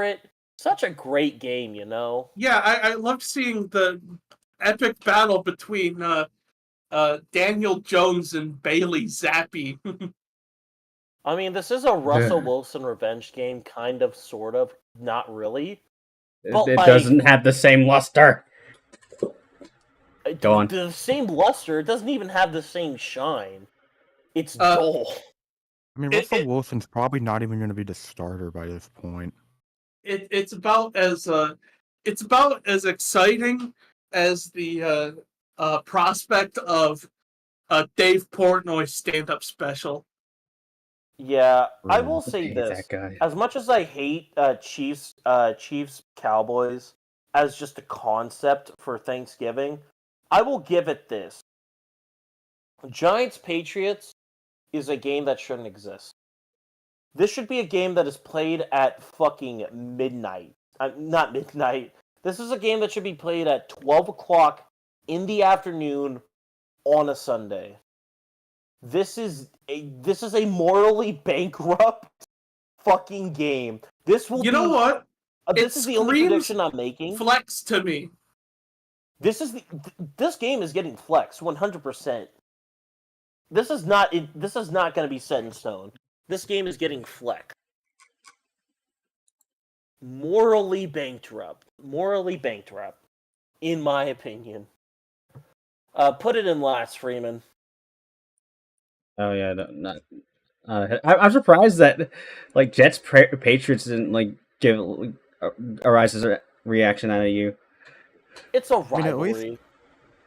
it? Such a great game, you know? Yeah, I loved seeing the epic battle between Daniel Jones and Bailey Zappi. I mean, this is a Russell Wilson revenge game, kind of, sort of, not really. But it doesn't have the same luster. Go on. The same luster. It doesn't even have the same shine. It's dull. I mean, Russell Wilson's probably not even going to be the starter by this point. It's about as exciting as the prospect of Dave Portnoy's stand-up special. Yeah, I will say hate this: that guy. as much as I hate Chiefs Cowboys as just a concept for Thanksgiving, I will give it this: Giants Patriots is a game that shouldn't exist. This should be a game that is played at fucking midnight. Not midnight. This is a game that should be played at 12 o'clock in the afternoon on a Sunday. This is a morally bankrupt fucking game. This will. You know what? This is the only prediction I'm making. Flex to me. This game is getting flex 100%. This is not going to be set in stone. This game is getting flex. Morally bankrupt, in my opinion. Put it in last, Freeman. Oh yeah, I'm surprised that like Jets Patriots didn't like give a Rise's reaction out of you. It's a mean, at least- rivalry.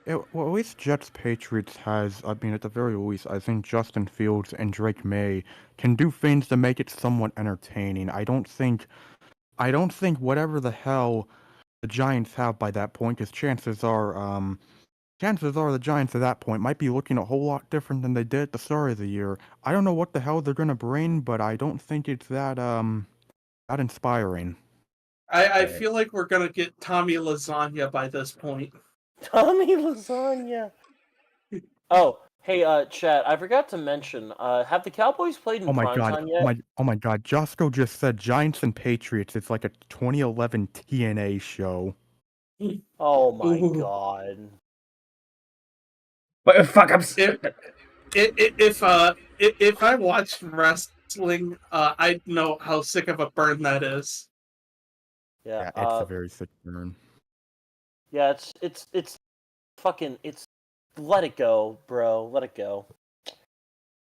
Well, at least Jets Patriots has, I mean, at the very least, I think Justin Fields and Drake May can do things to make it somewhat entertaining. I don't think whatever the hell the Giants have by that point, because chances are the Giants at that point might be looking a whole lot different than they did at the start of the year. I don't know what the hell they're gonna bring, but I don't think it's that inspiring. I feel like we're gonna get Tommy Lasagna by this point. Tommy Lasagna. Oh, hey, chat. I forgot to mention. Have the Cowboys played in Oh my god! primetime yet? Oh my god! Josco just said Giants and Patriots. It's like a 2011 TNA show. Oh my Ooh. god. But fuck, If I watched wrestling, I'd know how sick of a burn that is. Yeah. Yeah, it's a very sick burn. Yeah. It's fucking. Let it go, bro. Let it go.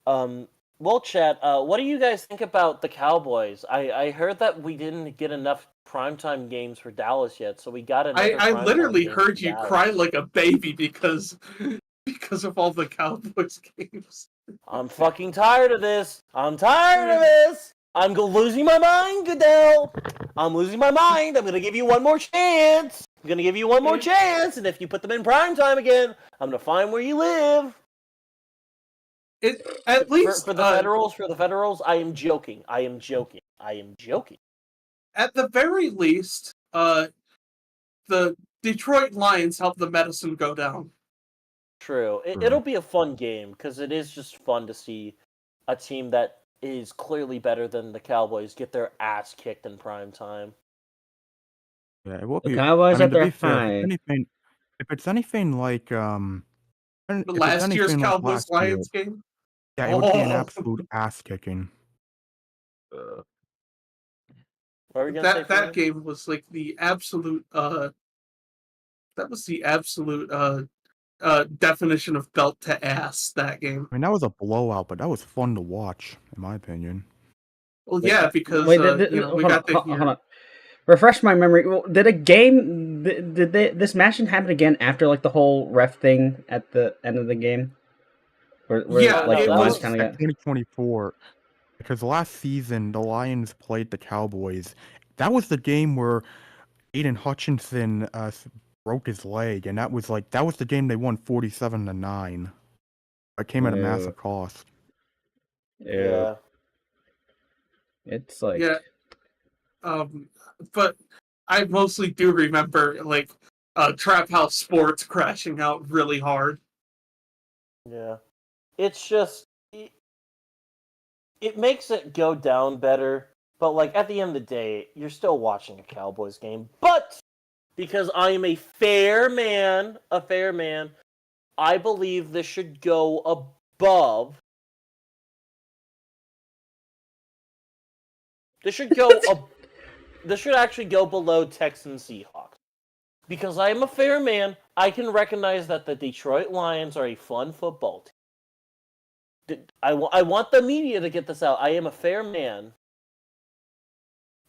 Well, chat. What do you guys think about the Cowboys? I heard that we didn't get enough primetime games for Dallas yet, so we got another. I primetime literally game heard for you Dallas. cry like a baby because of all the Cowboys games. I'm fucking tired of this. I'm tired of this. I'm losing my mind, Goodell. I'm losing my mind. I'm gonna give you one more chance. I'm gonna give you one more chance, and if you put them in primetime again, I'm gonna find where you live. At least For the Federals, I am joking. I am joking. At the very least, the Detroit Lions helped the medicine go down. True. It'll be a fun game because it is just fun to see a team that is clearly better than the Cowboys get their ass kicked in prime time. Yeah, it will The be. Cowboys I mean, at to their be fair, high. if it's anything like Last year's Cowboys Lions game. Yeah, it would be an absolute ass kicking. What were you gonna say, That game was like the absolute definition of belt to ass, that game. I mean, that was a blowout, but that was fun to watch, in my opinion. Well, yeah, because Wait, we got the hold on. Refresh my memory. Did a game? Did this match happen again after like the whole ref thing at the end of the game? Yeah, like it the was Lions kind of 2024, because last season the Lions played the Cowboys. That was the game where Aiden Hutchinson broke his leg, and that was the game they won 47-9. It came at a massive cost. Yeah. It's like but I mostly do remember like Trap House Sports crashing out really hard. Yeah. It's just it makes it go down better, but like at the end of the day, you're still watching a Cowboys game. But because I am a fair man, I believe this should go above. This should go this should actually go below Texans Seahawks. Because I am a fair man, I can recognize that the Detroit Lions are a fun football team. I want the media to get this out. I am a fair man.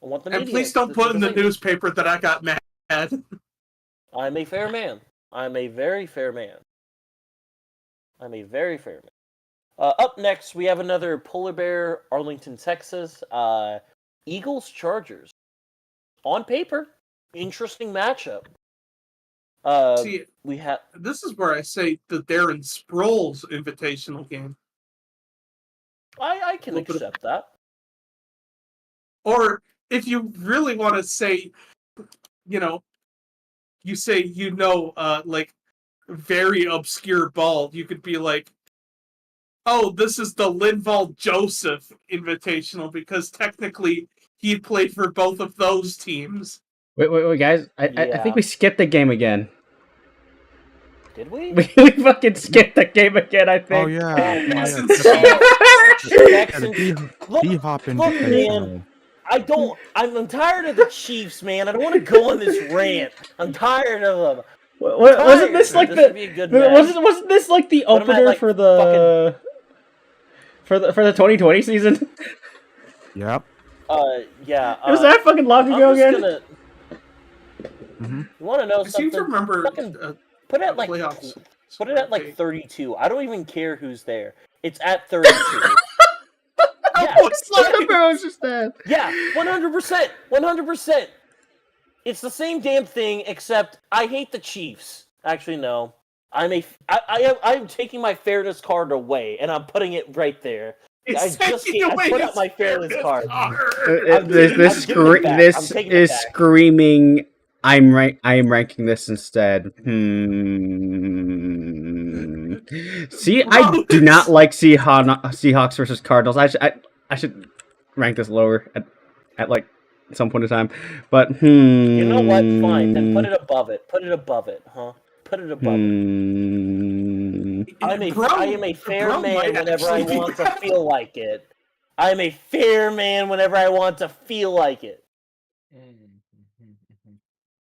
I want the media. And please don't put in the newspaper that I got mad. I'm a fair man. I'm a very fair man. Up next, we have another Polar Bear, Arlington, Texas. Eagles Chargers. On paper, interesting matchup. See, we have. This is where I say the Darren Sproles Invitational game. I can accept that. Or if you really want to say, you say like very obscure ball, you could be like, oh, this is the Linval Joseph Invitational because technically he played for both of those teams. Wait, guys! I think we skipped the game again. Did we? We fucking skipped the game again. I think. Oh yeah. Look, man. I'm tired of the Chiefs, man. I don't want to go on this rant. I'm tired of them. Wasn't this like wasn't this like the opener for the 2020 season? Yep. Yeah. Was that fucking long ago again? You want to know I seem something? to remember Fucking put it at like playoffs. put it at like 32. I don't even care who's there. It's at 32. Yeah, I was just that. yeah, 100%, 100%. It's the same damn thing, except I hate the Chiefs. Actually, no. I'm taking my fairness card away, and I'm putting it right there. I put out my fairness card. This is screaming. I am ranking this instead. See, I do not like Seahawks versus Cardinals. I should rank this lower at like some point in time. But You know what? Fine. Then put it above it. Put it above it, huh? Put it above it. I am a fair man whenever I want to feel like it. I'm a fair man whenever I want to feel like it.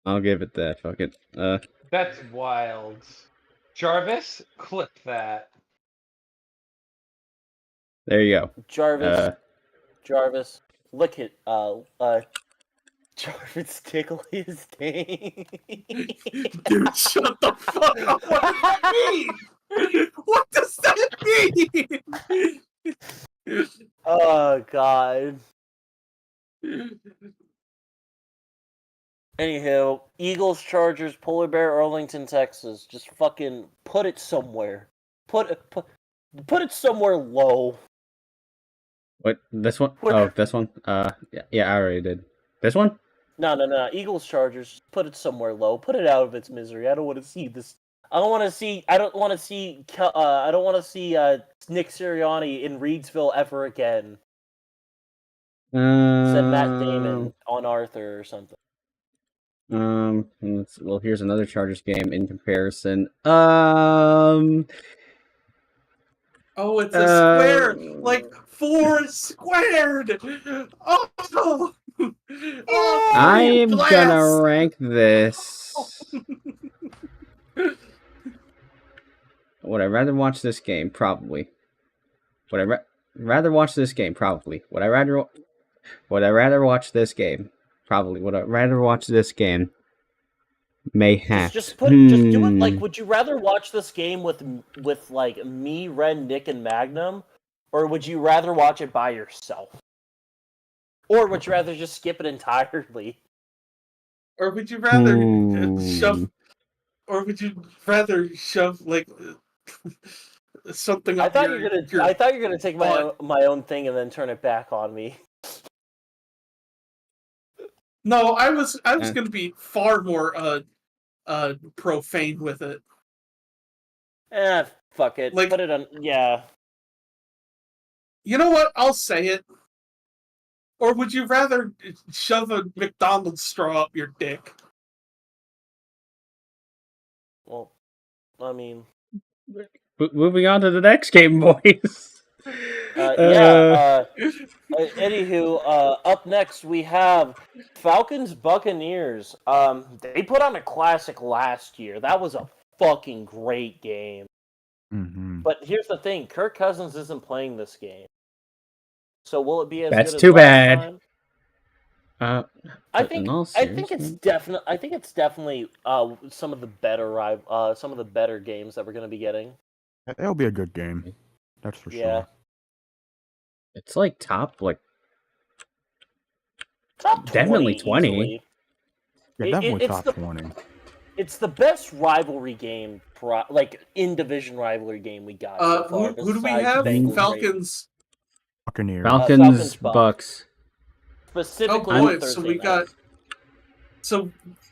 I'll give it that. Fuck it. That's wild. Jarvis, clip that. There you go. Jarvis, look at Jarvis tickle his thing. Dude, shut the fuck up. What does that mean? What does that mean? Oh god. Anywho, Eagles, Chargers, Polar Bear, Arlington, Texas. Just fucking put it somewhere. Put it somewhere low. What? This one? Oh, this one? Yeah, I already did. This one? No. Eagles, Chargers. Put it somewhere low. Put it out of its misery. I don't want to see this. I don't want to see Nick Sirianni in Reedsville ever again. Said Matt Damon on Arthur or something. Well, here's another Chargers game in comparison. Oh, it's a square, like 4 squared. Oh, I am gonna rank this. Would I rather watch this game? Probably. Would I rather watch this game? Probably. Would I rather watch this game? Probably. Would I rather watch this game? Mayhaps. Just do it like. Would you rather watch this game with like me, Ren, Nick, and Magnum, or would you rather watch it by yourself? Or would you rather just skip it entirely? Or would you rather shove? Or would you rather shove like something up? I thought you were gonna take my own thing and then turn it back on me. No, I was gonna be far more profane with it. Fuck it. Like, put it on. Yeah. You know what? I'll say it. Or would you rather shove a McDonald's straw up your dick? Well, I mean... Moving on to the next game, boys. Anywho, up next we have Falcons Buccaneers. They put on a classic last year. That was a fucking great game. Mm-hmm. But here's the thing: Kirk Cousins isn't playing this game. So will it be as That's good as too last bad. time? I think it's definitely some of the better games that we're going to be getting. It'll be a good game. That's for sure. It's like top 20 definitely 20. Easily. Yeah, definitely top 20. It's the best rivalry game, like in division rivalry game we got so far. Who do we have? Falcons. Buccaneers. Falcons, Bucks. Specifically,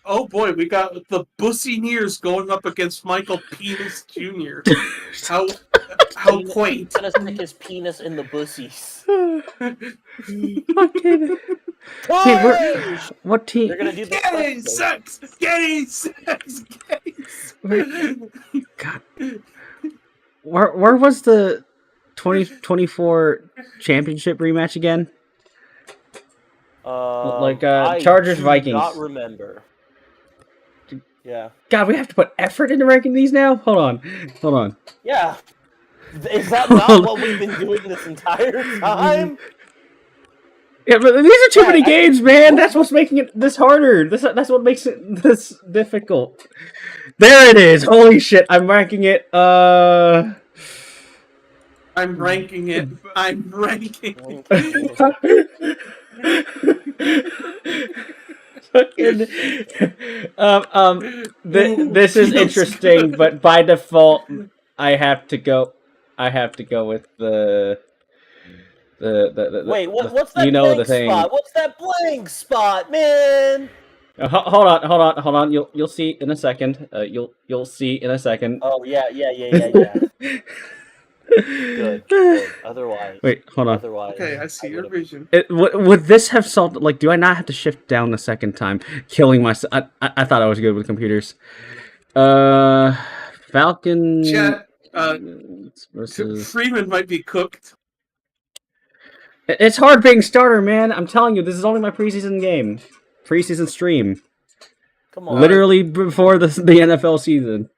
oh boy, we got the Buccaneers going up against Michael Penis Jr. How quaint! He's gonna stick his penis in the bussies. What team? They're gonna do Getting sex. God. Where was the 2024 championship rematch again? Chargers Vikings. I do not remember. Yeah. God, we have to put effort into ranking these now? Hold on. Yeah. Is that not what we've been doing this entire time? Yeah, but these are too Right, many games, man. That's what's making it this harder. That's what makes it this difficult. There it is. Holy shit! I'm ranking it. I'm ranking it. I'm ranking Fucking. This is Feels interesting, good. but by default, I have to go. I have to go with Wait, what's you that know the blank thing. spot? What's that blank spot, man? Hold on. You'll see in a second. You'll see in a second. Oh yeah. Good. Otherwise, Wait, hold on. Otherwise, Okay, I see your would've- vision. Would this have solved? Like, do I not have to shift down the second time, killing myself? I thought I was good with computers. Falcon Chat, versus. Freeman might be cooked. It's hard being starter, man. I'm telling you, this is only my preseason game, preseason stream. Come on. Literally before the NFL season.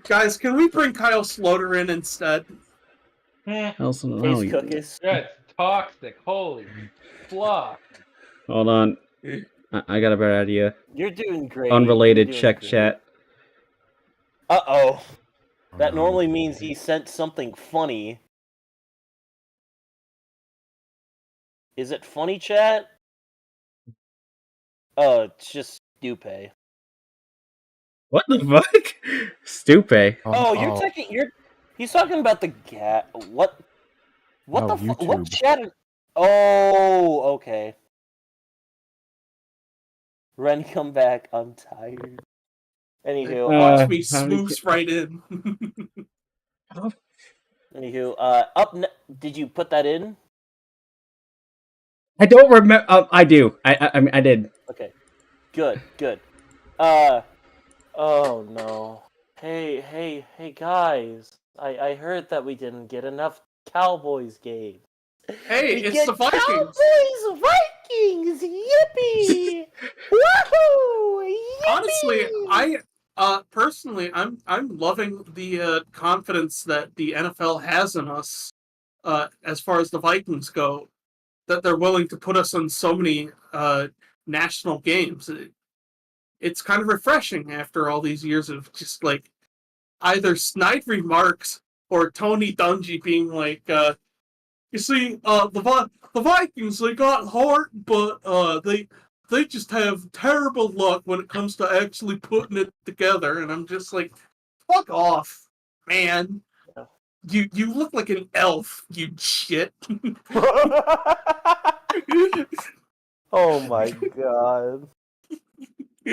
Guys, can we bring Kyle Sloter in instead? Nelson, Case cookies. That's toxic. Holy fuck. hold on. I got a better idea. You're doing great. Unrelated. You're doing Check great. chat. Uh-oh. That normally means he sent something funny. Is it funny, chat? Oh, it's just Stupe. What the fuck? Stupe. Oh, he's talking about the what Oh, the fuck? What YouTube. chat? Oh, okay. Ren, come back. I'm tired. Anywho, Watch me how many smooth right in. did you put that in? I don't remember. I do. I did. Okay. Good. Oh no. Hey, guys. I heard that we didn't get enough Cowboys games. Hey, We it's get the Vikings. Vikings! Yippee! Woohoo! Yippee! Honestly, personally, I'm loving the confidence that the NFL has in us, as far as the Vikings go. That they're willing to put us on so many national games. It's kind of refreshing after all these years of just like either snide remarks or Tony Dungy being like, you see, the Vikings, they got heart, but they just have terrible luck when it comes to actually putting it together. And I'm just like, fuck off, man. You look like an elf, you shit. Oh my god.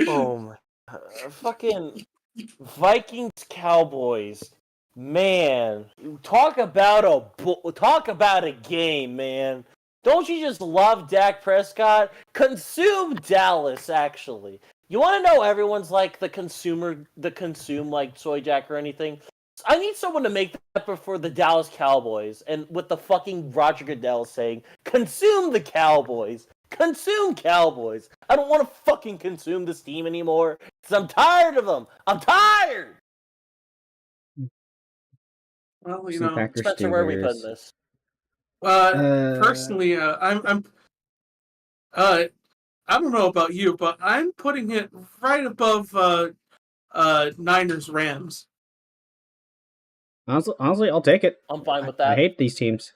Oh my. Fucking Vikings Cowboys. Man, talk about a game, man. Don't you just love Dak Prescott? Consume Dallas, actually. You want to know everyone's like the consume like soy jack or anything? I need someone to make that for the Dallas Cowboys, and with the fucking Roger Goodell saying, consume the Cowboys. Consume Cowboys. I don't want to fucking consume this team anymore, because I'm tired of them. I'm tired! Well, you Some know, Packers Spencer, where are we putting Steelers. this? personally, I don't know about you, but I'm putting it right above Niners Rams. Honestly, I'll take it. I'm fine with that. I hate these teams.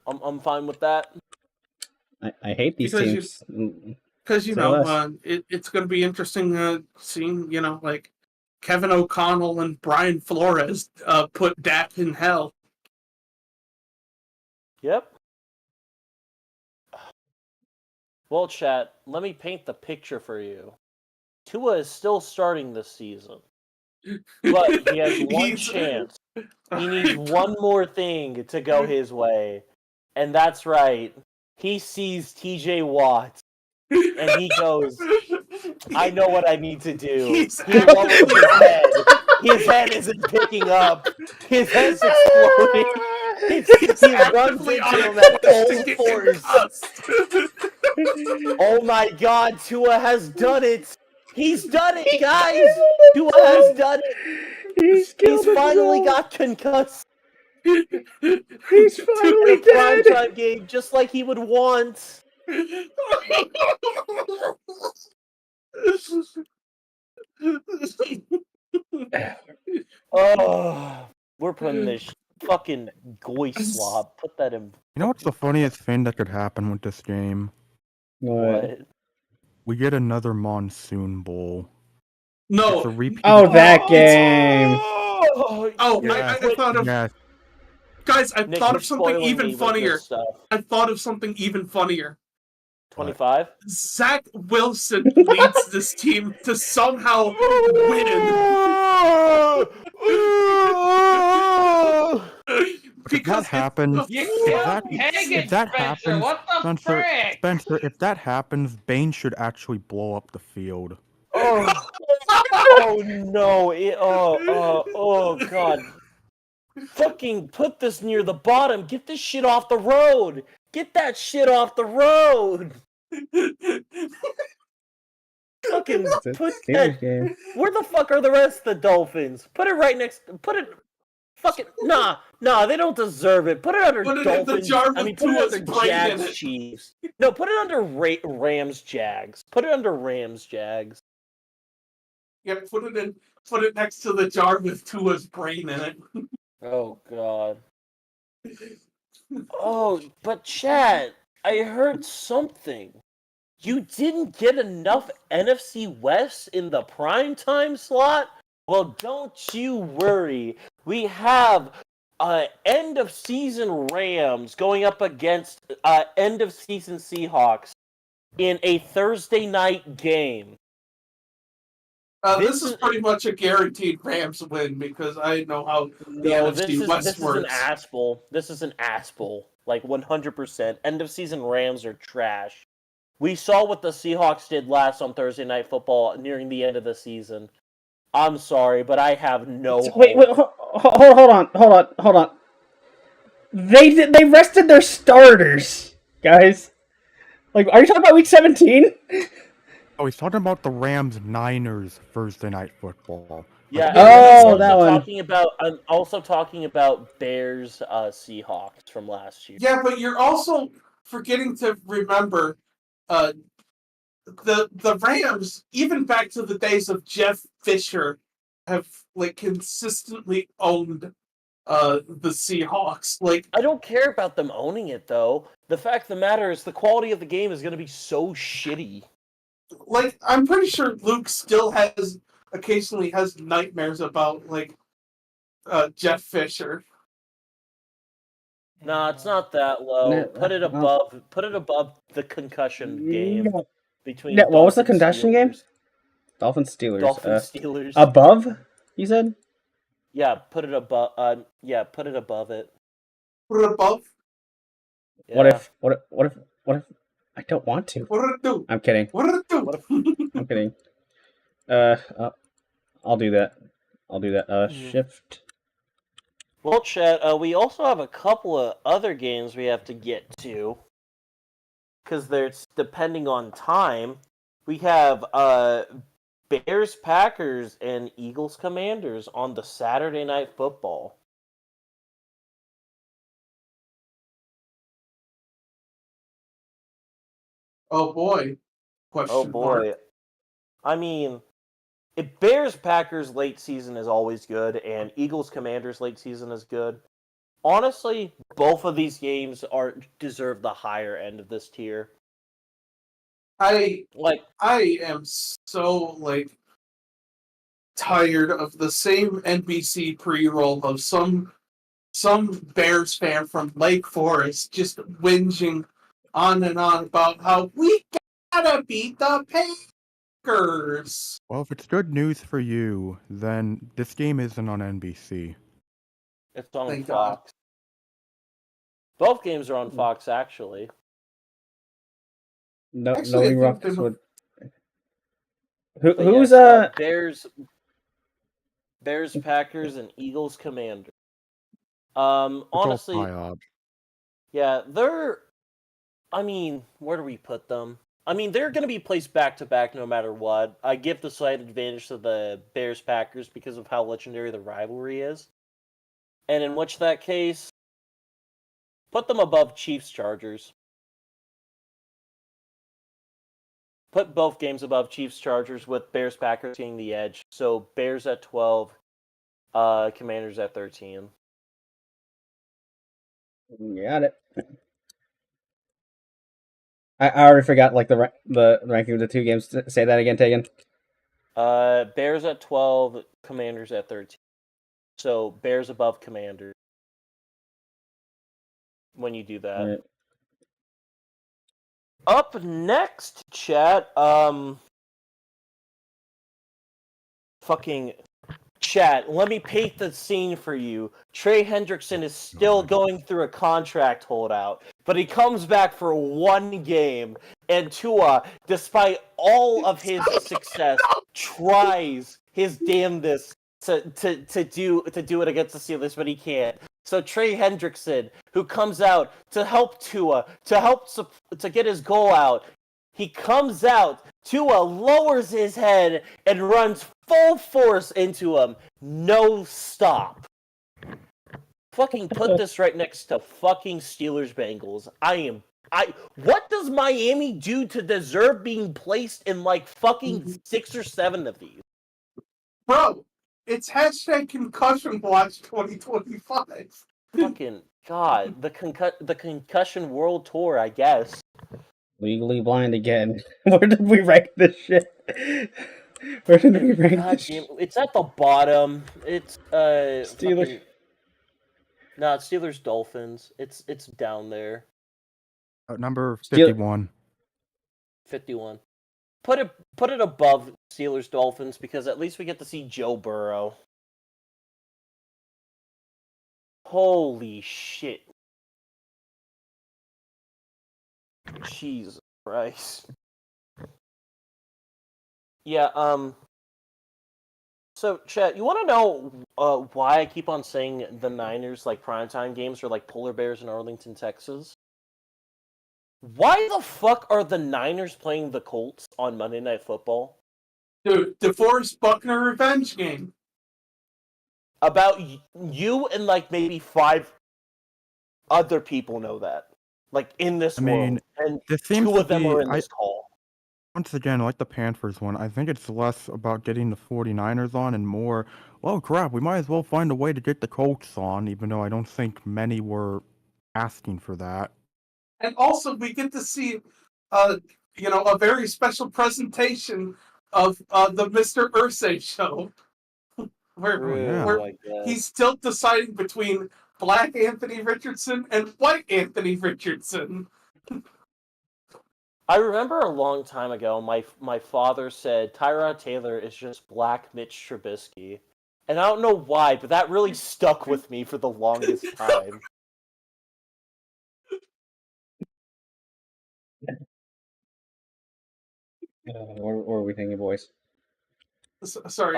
I'm fine with that. I hate these Because teams. Because, you Say know, less. it's going to be interesting seeing, you know, like Kevin O'Connell and Brian Flores put Dak in hell. Yep. Well, chat, let me paint the picture for you. Tua is still starting this season, but he has one chance. He needs one more thing to go his way, and that's right. He sees TJ Watt, and he goes, I know what I need to do. He lowers his head. His head isn't picking up. His head's exploding. He runs into him at full force. Oh my god, Tua has done it! He's done it, guys! Tua has done it! He's finally got concussed! He's In finally a dead. primetime game, just like he would want. Oh, we're putting this fucking goy slob. Put that in. You know what's the funniest thing that could happen with this game? What? We get another Monsoon Bowl. No. It's a repeat. Oh, that Oh, game. Oh, Yes, I thought of yes. guys. I Nick, thought you're of something spoiling even me with this funnier. stuff. I thought of something even funnier. 25? Zach Wilson leads this team to somehow win. If that happens, You if killed that, Hagen, if that Spencer. happens, What the Spencer, frick? Spencer, if that happens, Bane should actually blow up the field. Oh, oh no! Oh god! Fucking put this near the bottom. Get this shit off the road. Get that shit off the road. Fucking It's a put Steelers that. game. Where the fuck are the rest of the Dolphins? Put it right next. Put it. Fucking nah. They don't deserve it. Put it under Put it in the Dolphins. jar I with mean, put it Tua's under brain in Jags it. Chiefs. No, put it under Rams Jags. Put it under Rams Jags. Yeah, put it next to the jar with Tua's brain in it. Oh god. Oh, but Chad, I heard something. You didn't get enough NFC West in the primetime slot? Well, don't you worry. We have end of season Rams going up against end of season Seahawks in a Thursday night game. This is pretty much a guaranteed Rams win because I know how the NFC West this works. is an ass bowl. This is an ass bowl. Like 100%. End of season Rams are trash. We saw what the Seahawks did last on Thursday Night Football nearing the end of the season. I'm sorry, but I have no hope. Wait, hold on. They rested their starters, guys. Like, are you talking about week 17? Oh, he's talking about the Rams Niners Thursday Night Football. Yeah, Like, Oh, and that one. I'm also talking about Bears Seahawks from last year. Yeah, but you're also forgetting to remember the Rams, even back to the days of Jeff Fisher, have like consistently owned the Seahawks. Like, I don't care about them owning it though. The fact of the matter is the quality of the game is going to be so shitty. like I'm pretty sure Luke still occasionally has nightmares about like Jeff Fisher. Nah, it's not that low. No, Put it above the concussion game No. between What was the Dolphins, concussion game? Steelers. Dolphins Steelers. Dolphins Steelers. Above? You said? Yeah, put it above. Put it above it. Put it above. Yeah. What if I don't want to? What did it do? I'm kidding. What did it do? I'm kidding. I'll do that. Shift. Well, Chet, we also have a couple of other games we have to get to. Because there's, depending on time, we have Bears Packers and Eagles Commanders on the Saturday Night Football. Oh boy. Question mark. I mean, if Bears Packers late season is always good, and Eagles Commanders late season is good. Honestly, both of these games deserve the higher end of this tier. I am so tired of the same NBC pre-roll of some Bears fan from Lake Forest just whinging on and on about how we gotta beat the Packers. well, if it's good news for you, then this game isn't on NBC. It's on Thank Fox. Both games are on Fox, actually. No, Actually, I Nobody think rocks they with. But Who's yes, Bears, Packers, and Eagles Commanders. It's all Honestly, PSYOP. yeah, they're. I mean, where do we put them? I mean, they're going to be placed back to back no matter what. I give the slight advantage to the Bears Packers because of how legendary the rivalry is. And in which that case, put them above Chiefs Chargers. Put both games above Chiefs Chargers with Bears Packers getting the edge. So Bears at 12, Commanders at 13. Got it. I already forgot like the ranking of the two games. Say that again, Tegan. Bears at 12, Commanders at 13. So Bears above Commanders. When you do that. Right. Up next, chat. Fucking chat. Let me paint the scene for you. Trey Hendrickson is still going through a contract holdout, but he comes back for one game, and Tua, despite all of his success, tries his damnedest to do it against the Steelers, but he can't. So Trey Hendrickson, who comes out to help Tua, to get his goal out, he comes out, Tua lowers his head and runs full force into him. No stop. Fucking put this right next to fucking Steelers Bengals. What does Miami do to deserve being placed in like fucking 6 or 7 of these? Bro, it's hashtag concussion watch 2025. Fucking God. The concussion world tour, I guess. Legally blind again. Where did we rank this shit? Where did we rank God this damn, shit? it's at the bottom. It's Steelers. fucking... No, it's Steelers Dolphins. It's down there. Number Steel- 51. 51. Put it above Steelers Dolphins because at least we get to see Joe Burrow. Holy shit. Jesus Christ. Yeah, so, chat, you want to know why I keep on saying the Niners, like, primetime games are like Polar Bears in Arlington, Texas? Why the fuck are the Niners playing the Colts on Monday Night Football? Dude, DeForest Buckner revenge game. About you and, like, maybe 5 other people know that. Like, in this world. And this seems 2 to of them be- are in this call. Once again, like the Panthers one, I think it's less about getting the 49ers on and more, well, crap, we might as well find a way to get the Colts on, even though I don't think many were asking for that. And also, we get to see, a very special presentation of the Mr. Ursay show, where True, I guess. he's still deciding between Black Anthony Richardson and White Anthony Richardson. I remember a long time ago, my father said Tyrod Taylor is just Black Mitch Trubisky. And I don't know why, but that really stuck with me for the longest time. What are we thinking, boys? Sorry,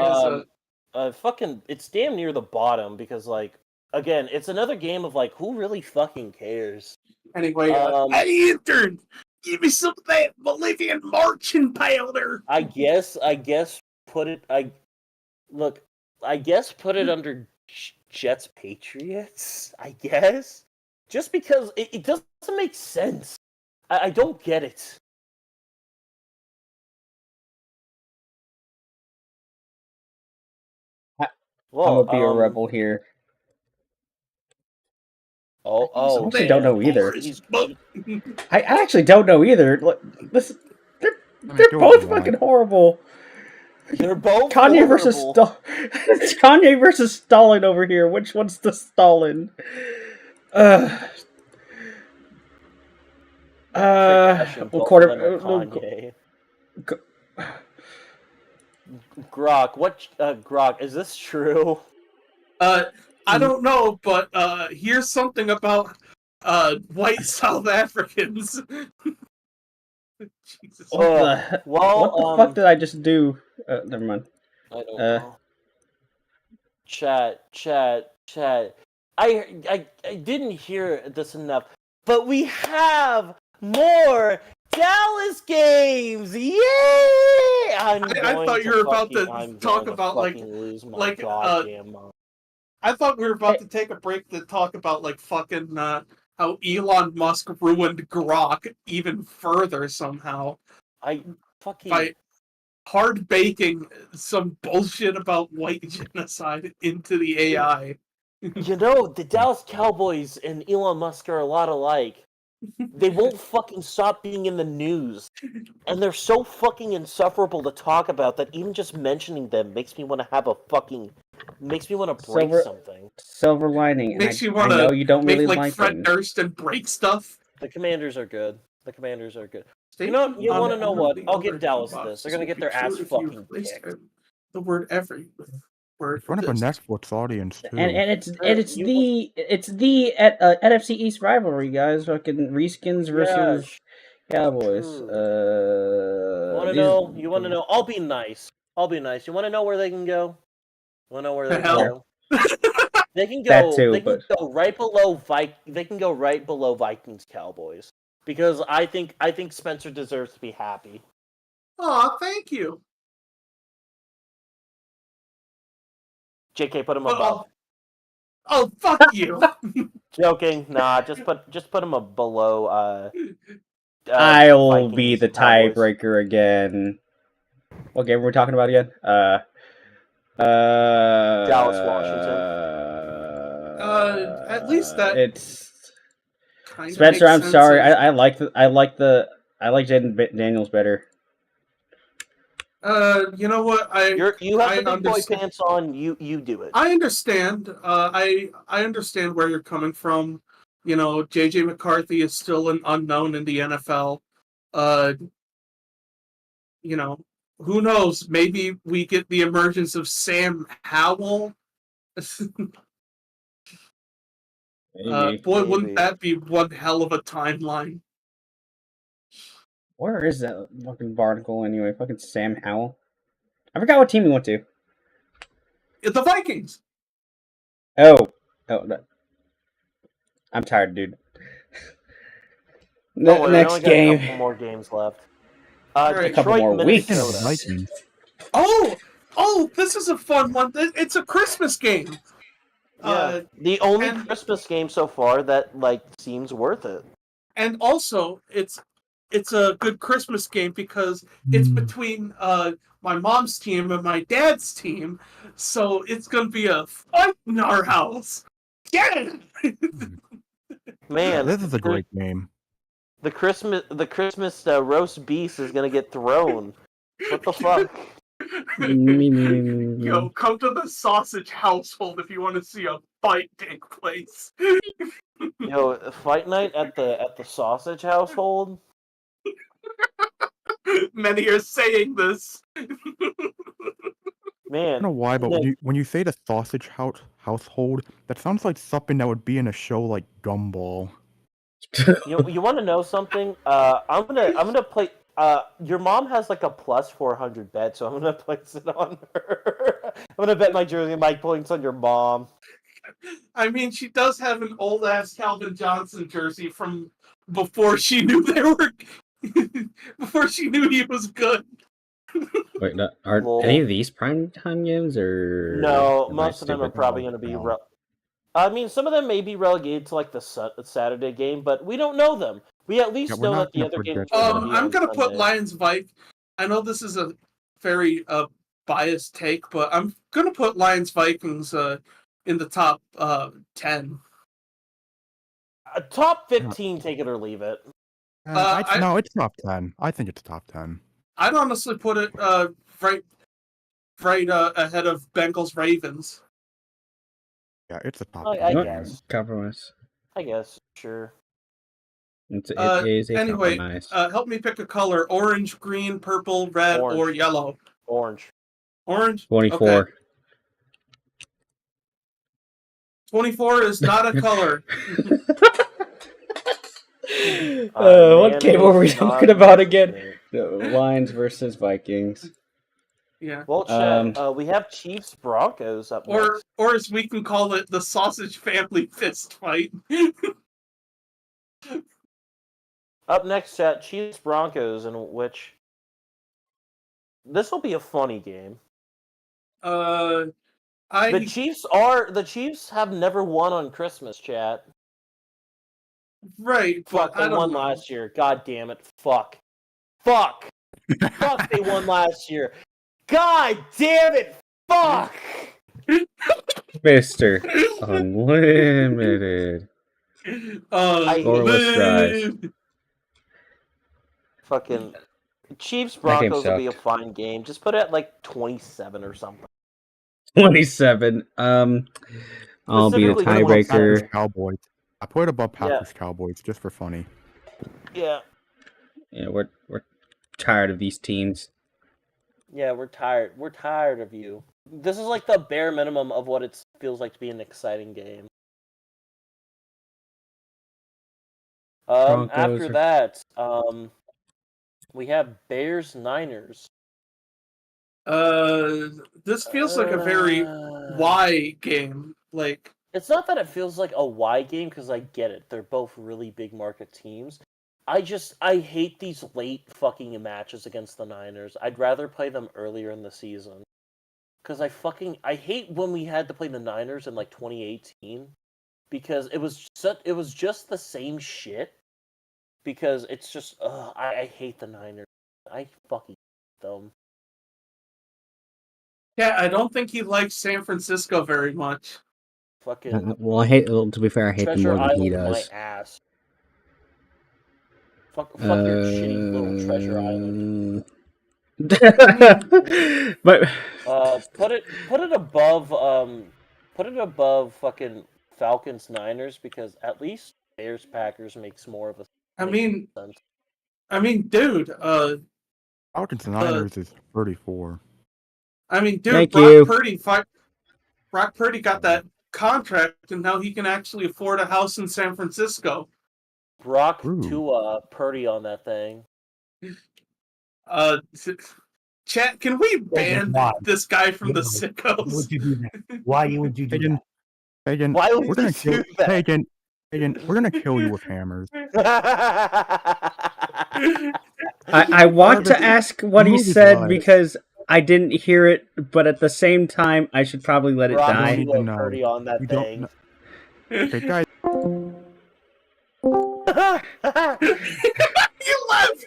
fucking, it's damn near the bottom because, like, again, it's another game of like, who really fucking cares? Anyway, hey intern, give me some of that Bolivian marching powder. I guess put it under Jets Patriots. I guess just because it doesn't make sense. I don't get it. Well, I'm gonna be a rebel here. I actually don't know either. He's I actually don't know either. Look, they're do what both you want. fucking horrible. They're both Kanye horrible. versus it's Kanye versus Stalin over here. Which one's the Stalin? Kanye. Grok, Grok, is this true? I don't know, but here's something about white South Africans. Jesus. What the fuck did I just do? Never mind. I don't know. Chat. I didn't hear this enough, but we have more Dallas games! Yay! I thought you were about to talk about lose my goddamn mind. I thought we were about to take a break to talk about like fucking how Elon Musk ruined Grok even further somehow I fucking by hard baking some bullshit about white genocide into the AI. the Dallas Cowboys and Elon Musk are a lot alike. They won't fucking stop being in the news. And they're so fucking insufferable to talk about that even just mentioning them makes me want to have a fucking... makes me want to break something. Silver lining. And Makes you I want know you don't to make really like like Fred them. Durst and break stuff. The Commanders are good. The Commanders are good. You want to know what? I'll give Dallas this. They're going to get their ass fucking kicked. The word every with word In front of a this. Netflix audience too. And it's the NFC East rivalry, guys. Fucking Reskins versus Cowboys. You want to know? I'll be nice. You want to know where they can go? Want to know where they can Hell. go? They can go. That too, They can but- go right below They can go right below Vikings Cowboys because I think Spencer deserves to be happy. Aw, thank you. JK, put him But above. oh, fuck you. Joking. Nah, just put him below. I will Vikings, be the Cowboys. tiebreaker again. What game were we talking about again? Dallas, Washington. At least that it's kind of Spencer. makes I'm sense sorry. of- I like Jaden Daniels better. You know what? You have I the big boy understand. pants on. You do it. I understand. I understand where you're coming from. You know, JJ McCarthy is still an unknown in the NFL. You know, who knows? Maybe we get the emergence of Sam Howell. Maybe. Boy, Maybe. wouldn't that be one hell of a timeline? Where is that fucking barnacle anyway? Fucking Sam Howell. I forgot what team he went to. The Vikings. Oh, no. I'm tired, dude. Oh, wait, Next we only got game. a couple more games left. Alright. A couple Detroit, more weeks. Minnesota. Vikings. Oh, this is a fun one. It's a Christmas game. Yeah, the only and- Christmas game so far that seems worth it. And also, it's a good Christmas game because it's between my mom's team and my dad's team, so it's gonna be a fight in our house. Yeah. Man, This is a great game. the Christmas roast beef is gonna get thrown. What the fuck? Yo, come to the sausage household if you want to see a fight take place. Yo, fight night at the sausage household. Many are saying this. Man, I don't know why, but when you say the sausage household, that sounds like something that would be in a show like Gumball. you want to know something? I'm gonna play. Your mom has like a plus 400 bet, so I'm gonna place it on her. I'm gonna bet my jersey and my points on your mom. I mean, she does have an old ass Calvin Johnson jersey from before she knew they were. Before she knew he was good. Wait, are any of these prime time games or No, am I most of them are stupid? probably going to be. I mean, some of them may be relegated to like the Saturday game, but we don't know them. We at least we're know not that the gonna other games predict are them. going to be I'm on gonna put Sunday. Lions Vikings. I know this is a very biased take, but I'm gonna put Lions Vikings in the top 10. Top 15, take it or leave it. No, it's top 10. I think it's top 10. I'd honestly put it right ahead of Bengals Ravens. Yeah, it's a top I 10. guess. Compromise. I guess, sure. It is a Anyway, compromise. help me pick a color: orange, green, purple, red, or Orange. yellow. Orange. Orange. 24. Okay. 24 is not a color. What game were we talking about again? The Lions versus Vikings. Yeah. Well, Chad, we have Chiefs Broncos up next. Or as we can call it, the sausage family fist fight. Up next, Chad, Chiefs Broncos, in which this will be a funny game. The Chiefs have never won on Christmas, chat. Right, but Fuck, they I don't won know. last year. God damn it. Fuck. Fuck, they won last year. God damn it. Fuck. Mr. Unlimited. Scoreless drives. Fucking Chiefs That game Broncos will be a sucked. fine game. Just put it at like 27 or something. 27. I'll be the Specifically tiebreaker. 27. Cowboys. I put it above Yeah. Packers Cowboys just for funny. Yeah. Yeah, we're tired of these teams. Yeah, we're tired. We're tired of you. This is like the bare minimum of what it feels like to be an exciting game. Broncos After are- that, we have Bears Niners. This feels like a very why game. Like, It's not that it feels like a Y game, because I get it. They're both really big market teams. I hate these late fucking matches against the Niners. I'd rather play them earlier in the season. Because I hate when we had to play the Niners in like 2018. Because it was just the same shit. Because it's just, I hate the Niners. I fucking hate them. yeah, I don't think he likes San Francisco very much. Fucking well, I hate. To be fair, I hate them Treasure more than he Island, my does. ass. Fuck your shitty little Treasure Island. But Put it above fucking Falcons Niners, because at least Bears Packers makes more of a sense. I mean, dude, Falcons and Niners is 34. I mean, dude, Thank Brock you. Purdy got that contract, and now he can actually afford a house in San Francisco. Brock Ooh. Purdy on that thing. Chat, can we ban why? this guy from the Why Sickos? would you do that? Why would you do that? Pagan, Why would we're gonna you kill do that? Pagan, we're gonna kill you with hammers. I want to ask what he movie's said live. because I didn't hear it, but at the same time, I should probably let it Brock die. need to know. Purdy on that You don't thing. know. Okay, guys. He left.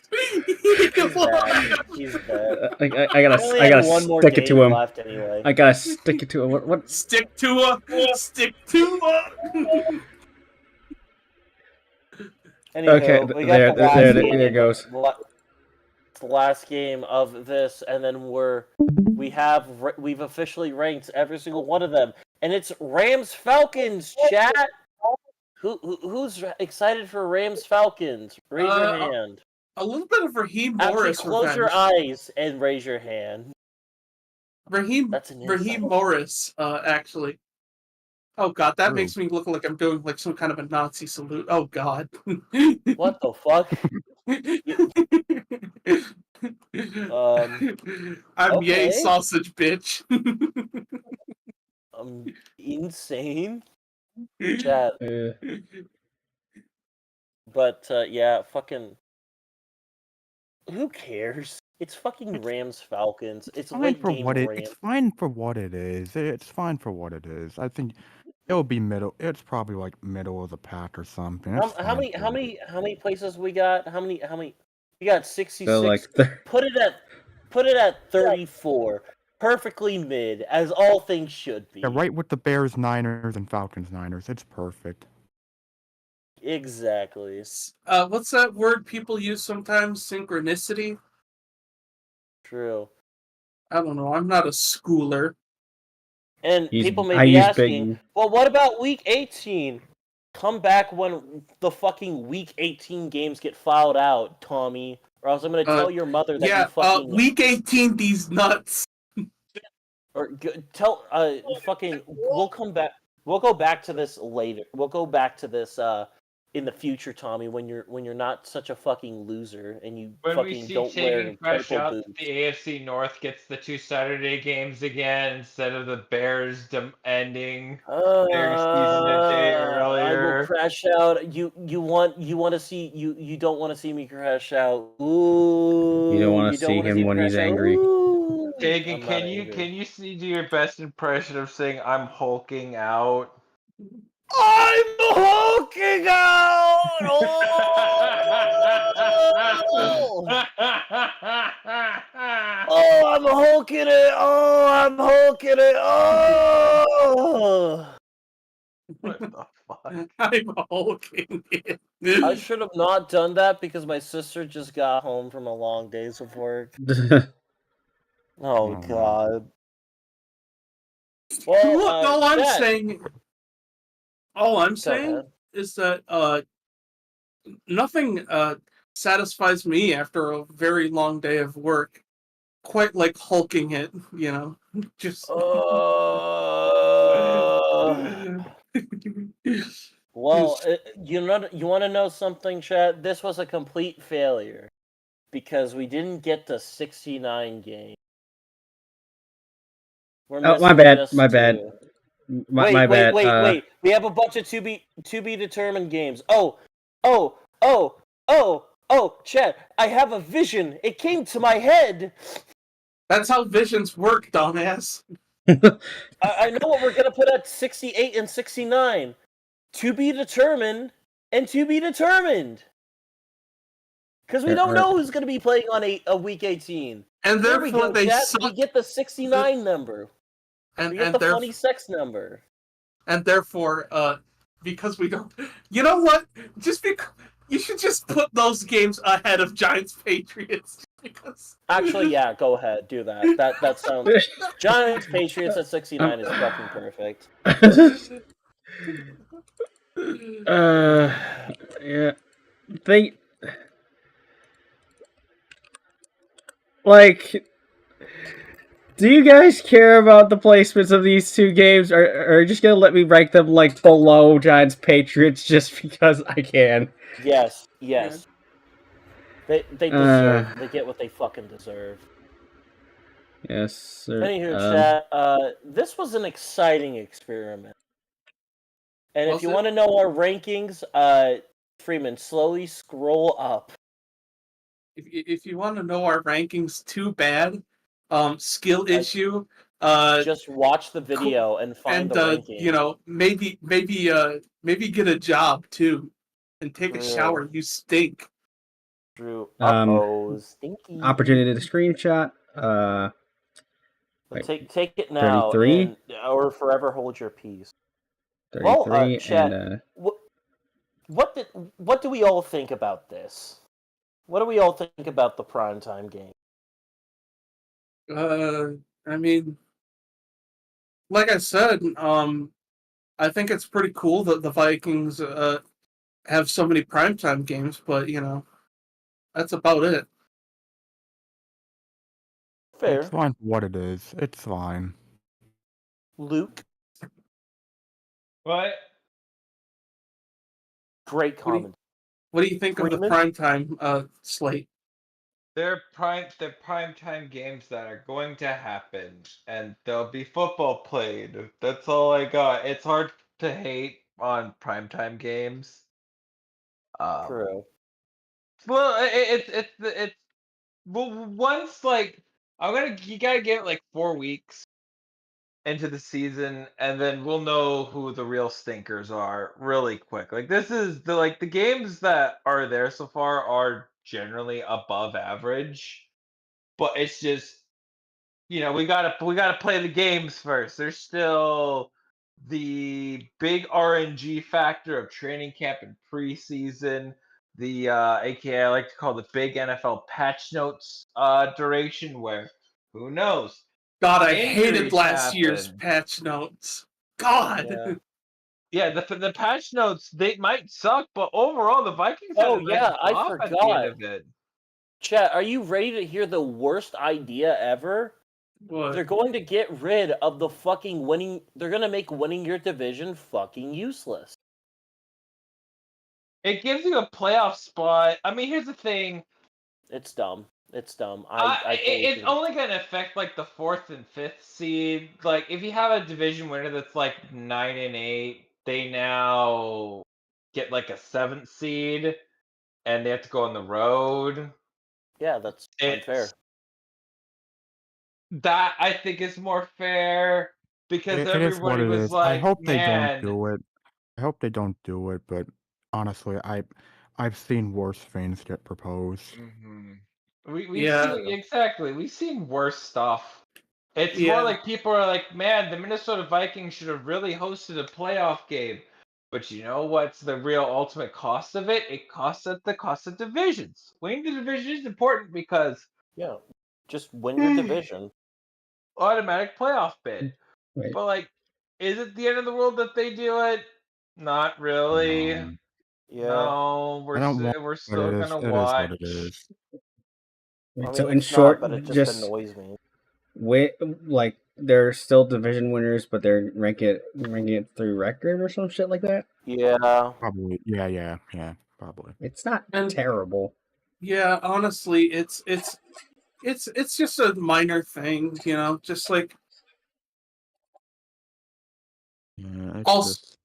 He's dead. I gotta Only had one more stick it to game him. left anyway. I gotta stick it to him. What? Stick to Anywho, Okay, we got the last game. there it goes. It's the last game of this, and then we've officially ranked every single one of them, and it's Rams Falcons. Chat. Who's excited for Rams Falcons? Raise your hand. A little bit of Raheem Actually, Morris. close your eyes and raise your hand. Raheem Morris, actually. Oh god, that makes me look like I'm doing like some kind of a Nazi salute. Oh god. What the fuck? I'm okay. yay sausage bitch. Insane. Chat. But yeah, fucking. Who cares? It's fucking Rams Falcons. It's late game Rams. It's fine for what it is. It's fine for what it is. I think it'll be middle. It's probably like middle of the pack or something. How many places we got? How many? We got 66. So like put it at 34. Perfectly mid, as all things should be. Yeah, right with the Bears, Niners, and Falcons, Niners. It's perfect. Exactly. What's that word people use sometimes? Synchronicity? True. I don't know. I'm not a schooler. And people may be asking, well, what about Week 18? Come back when the fucking Week 18 games get filed out, Tommy. Or else I'm going to tell your mother that you fucking... Week 18, these nuts. Or tell, fucking... We'll come back... We'll go back to this later. We'll go back to this, in the future, Tommy, when you're not such a fucking loser and you when fucking don't wear fresh out, boots. the AFC North gets the 2 Saturday games again instead of the Bears ending their season a day earlier. I will crash out. You want to see you don't want to see me crash out. Ooh, you don't want to see him when he's angry. Ooh. Kagan, I'm not can you angry. do your best impression of saying I'm hulking out? I'm hulking out! Oh! Oh, I'm hulking it! Oh, I'm hulking it! Oh! What the fuck? I'm hulking it. I should have not done that because my sister just got home from a long days of work. Oh god. Well, Look, all I'm chat. saying, all I'm Go saying ahead. is that nothing satisfies me after a very long day of work quite like hulking it, you know. Just Well, you want to know something, chat? This was a complete failure because we didn't get the 69 game. We're Oh, missing my bad. just My bad. two. My bad. Wait. We have a bunch of to be determined games. Oh, chat. I have a vision. It came to my head. that's how visions work, dumbass. I know what we're gonna put at 68 and 69. To be determined and to be determined. Because we don't know who's going to be playing on a week 18. And There we therefore go, they chat. suck. We get the 69 number. We get the funny sex number. And therefore, because we don't, you know what? Just because you should just put those games ahead of Giants Patriots. Because Actually, yeah, go ahead, do that. That sounds. Giants Patriots at 69 is fucking perfect. Yeah. Like, do you guys care about the placements of these two games, or are you just gonna let me rank them like below Giants Patriots just because I can? Yes. They deserve. They get what they fucking deserve. Yes, sir. Anywho, chat. This was an exciting experiment. And if you want to know our rankings, Freeman, slowly scroll up. if you want to know our rankings, too bad. Skill issue. Just watch the video and find the ranking. You know, maybe get a job too, and take a shower. You stink. Drew. Stinky. Opportunity to screenshot. Take it now, 33? or forever hold your peace. 33 well, chat, and what do we all think about this? What do we all think about the primetime game? I mean, like I said, I think it's pretty cool that the Vikings have so many primetime games, but you know, that's about it. Fair. It's fine for what it is. It's fine. Luke? What? Great comment. What do you think of the primetime slate? They're primetime games that are going to happen, and there'll be football played. That's all I got. It's hard to hate on primetime games. True. Well, it's well, once like you gotta give it like 4 weeks into the season, and then we'll know who the real stinkers are really quick. Like this is the games that are there so far are generally above average, but it's just we gotta play the games first. There's still the big RNG factor of training camp and preseason. The aka I like to call the big NFL patch notes duration, where who knows? God, I hated Injuries last year's happen. patch notes. God. Yeah, the patch notes, they might suck, but overall the Vikings had a nice I drop at the end forgot. of it. Chat, are you ready to hear the worst idea ever? What? They're going to get rid of the fucking winning. They're going to make winning your division fucking useless. It gives you a playoff spot. I mean, here's the thing. It's dumb. It's dumb. It's only going to affect like the 4th and 5th seed. Like if you have a division winner that's like 9-8, they now get like a 7th seed, and they have to go on the road. Yeah, that's unfair. That I think is more fair because It is what everybody it was is. I like, hope they don't man, do it. I hope they don't do it, but honestly, I've seen worse things get proposed. we've Yeah, seen exactly. We've seen worse stuff. It's more yeah, like people are like, man, the Minnesota Vikings should have really hosted a playoff game. But you know what's the real ultimate cost of it? It costs at the cost of divisions. Winning the division is important because Yeah, just win your division. automatic playoff bid. Wait, But like, is it the end of the world that they do it? Not really. Yeah. No, I don't want, we're but still gonna it is what watch. it is. I so mean, in it's not, short, but it just just annoys me. wait, like they're still division winners, but they're ranking it through record or some shit like that. Yeah. Probably, yeah, probably. It's not and terrible. yeah, honestly, it's just a minor thing, you know, just like Yeah, it's also, just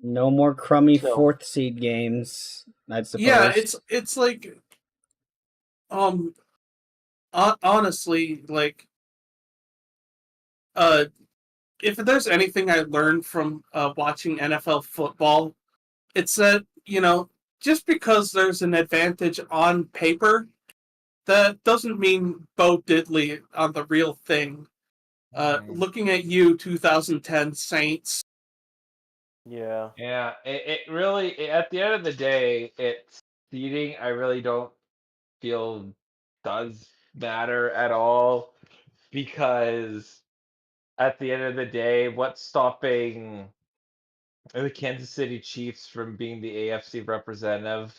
No more crummy So, fourth seed games, I yeah, suppose. it's like um honestly, like uh if there's anything I learned from watching NFL football, it's that, you know, just because there's an advantage on paper, that doesn't mean Bo Diddley on the real thing. Looking at you, 2010 Saints. yeah. Yeah, at the end of the day, it's seeding. I really don't feel does matter at all because at the end of the day, what's stopping the Kansas City Chiefs from being the AFC representative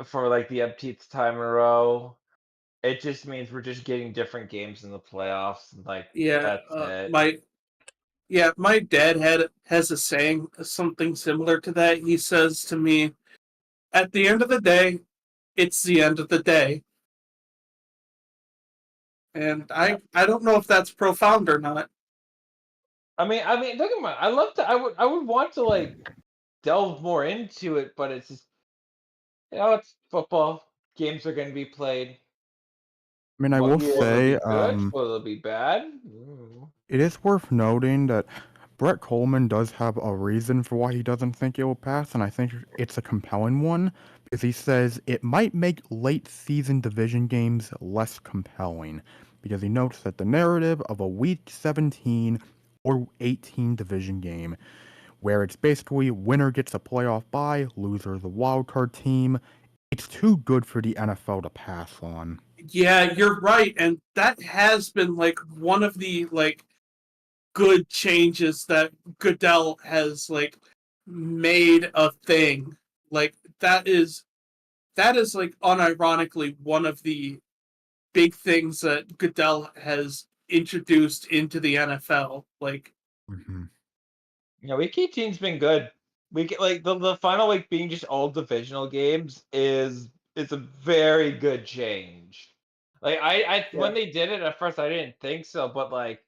for like the umpteenth time in a row? It just means we're just getting different games in the playoffs. Like Yeah, that's it. my dad has a saying, something similar to that. He says to me, "At the end of the day, it's the end of the day." And I don't know if that's profound or not. Look at my. I love to. I would want to like delve more into it, but it's just it's football. Games are going to be played. I mean, I will What will it Yeah. say, be good? Will it be bad? it is worth noting that Brett Coleman does have a reason for why he doesn't think it will pass, and I think it's a compelling one, because he says it might make late season division games less compelling, because he notes that the narrative of a Week 17 or 18 division game, where it's basically winner gets a playoff bye, loser the wildcard team, it's too good for the NFL to pass on. Yeah, you're right, and that has been like one of the like good changes that Goodell has like made a thing. Like that is like unironically one of the big things that Goodell has introduced into the NFL. Like Mm-hmm. Week 18's been good. We get like the final week being just all divisional games is a very good change. Like I yeah. when they did it at first I didn't think so, but like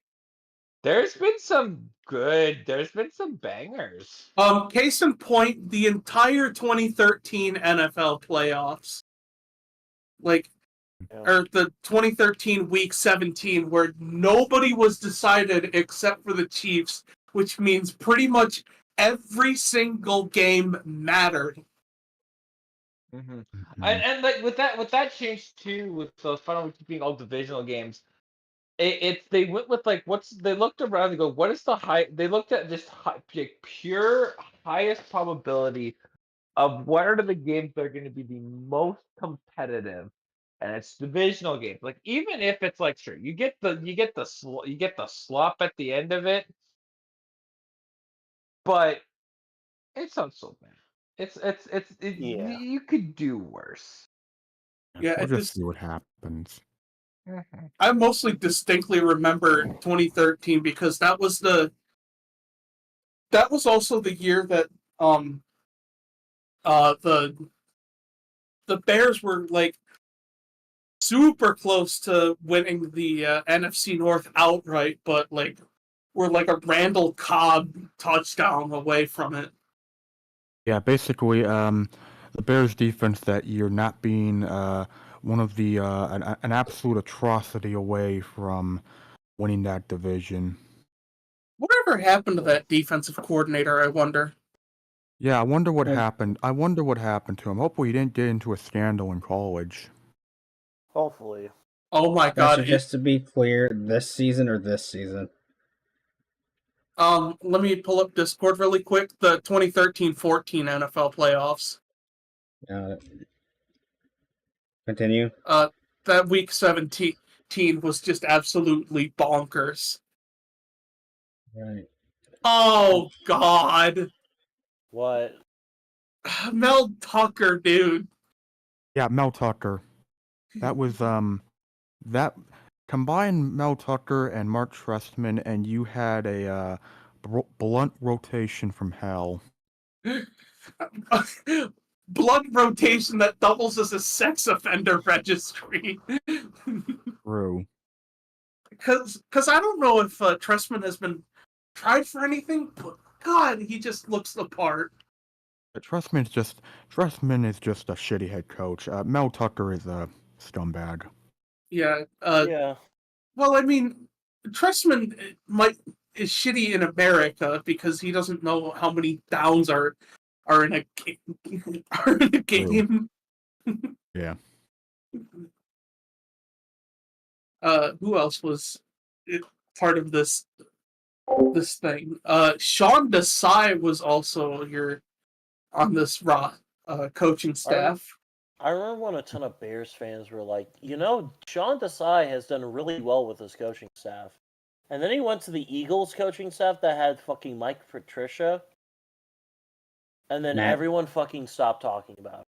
there's been some bangers. Case in point, the entire 2013 NFL playoffs, like Yeah. or the 2013 Week 17, where nobody was decided except for the Chiefs, which means pretty much every single game mattered. And like with that change too, with the final week being all divisional games, it's they went with like they looked around and go, what is the high? They looked at just like, pure highest probability of what are the games that are going to be the most competitive, and it's divisional games. Like even if it's like sure you get the slop at the end of it, but it's not so bad. Yeah. You could do worse. Yeah, We'll just see what happens. I mostly distinctly remember 2013 because that was also the year that um uh the the Bears were like super close to winning the NFC North outright, but like were like a Randall Cobb touchdown away from it. Yeah, basically, the Bears' defense that year not being one of the an absolute atrocity away from winning that division. Whatever happened to that defensive coordinator, I wonder? Yeah, I wonder what Yeah. happened. I wonder what happened to him. Hopefully, he didn't get into a scandal in college. Hopefully. Oh my That's god. just to be clear, this season or this season? Let me pull up Discord really quick. The 2013-14 NFL playoffs. Continue. That week 17 was just absolutely bonkers. Right. Oh god. What? Mel Tucker, dude. Yeah, Mel Tucker. That was that combine Mel Tucker and Mark Trestman, and you had a blunt rotation from hell. Blood rotation that doubles as a sex offender registry. True. Because I don't know if Trestman has been tried for anything, but God, he just looks the part. Trestman is just a shitty head coach. Mel Tucker is a scumbag. Yeah. Yeah. Well, I mean, Trestman is shitty in America because he doesn't know how many downs are in a are in a game. Yeah. Who else was part of this thing? Sean Desai was also on this coaching staff. I remember when a ton of Bears fans were like, Sean Desai has done really well with his coaching staff. And then he went to the Eagles coaching staff that had fucking Mike Patricia. And then everyone fucking stopped talking about it.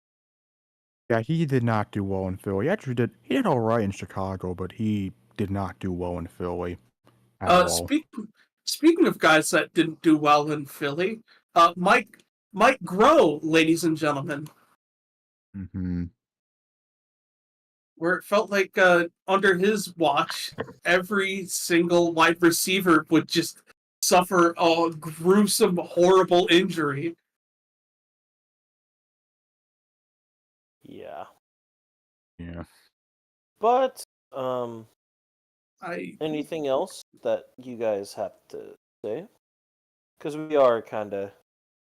Yeah, he did not do well in Philly. He actually did. He did all right in Chicago, but he did not do well in Philly at all. Speaking of guys that didn't do well in Philly, Mike Groh, ladies and gentlemen. Mm-hmm. Where it felt like under his watch, every single wide receiver would just suffer a gruesome, horrible injury. Yeah. Yeah. But, anything else that you guys have to say? Because we are kind of...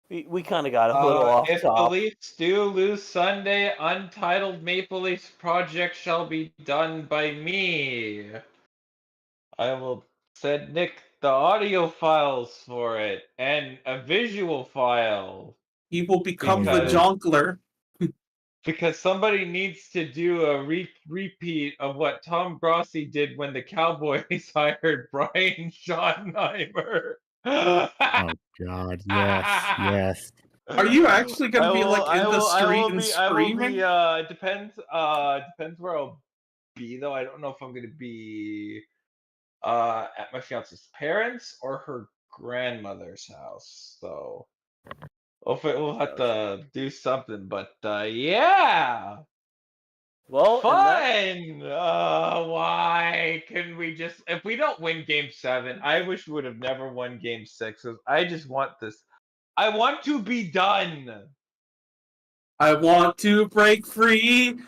We kind of got a little off If the top. Leafs do lose Sunday, Untitled Maple Leafs project shall be done by me. I will send Nick the audio files for it and a visual file. He will become the Because- Jonkler. Because somebody needs to do a repeat of what Tom Grossi did when the Cowboys hired Brian Schottenheimer. Oh God! Yes. Are you actually going to be like in the street and screaming? Depends where I'll be though. I don't know if I'm gonna be at my fiance's parents or her grandmother's house. So we'll have to do something. But yeah. Well, Fun! Why can we just... If we don't win Game 7, I wish we would have never won Game 6. I just want this. I want to be done. I want to break free.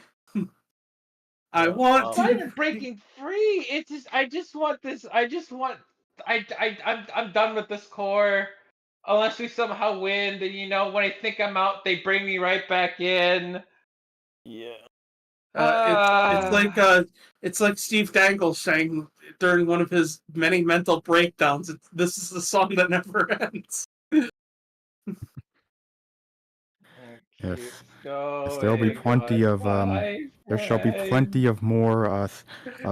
I want It's not to. even breaking free. It's just... I just want this. I'm done with this core. Unless we somehow win, then when I think I'm out, they bring me right back in. Yeah. It's like Steve Dangle sang during one of his many mental breakdowns. This is the song that never ends. Yes. There'll be plenty of there shall be plenty of more of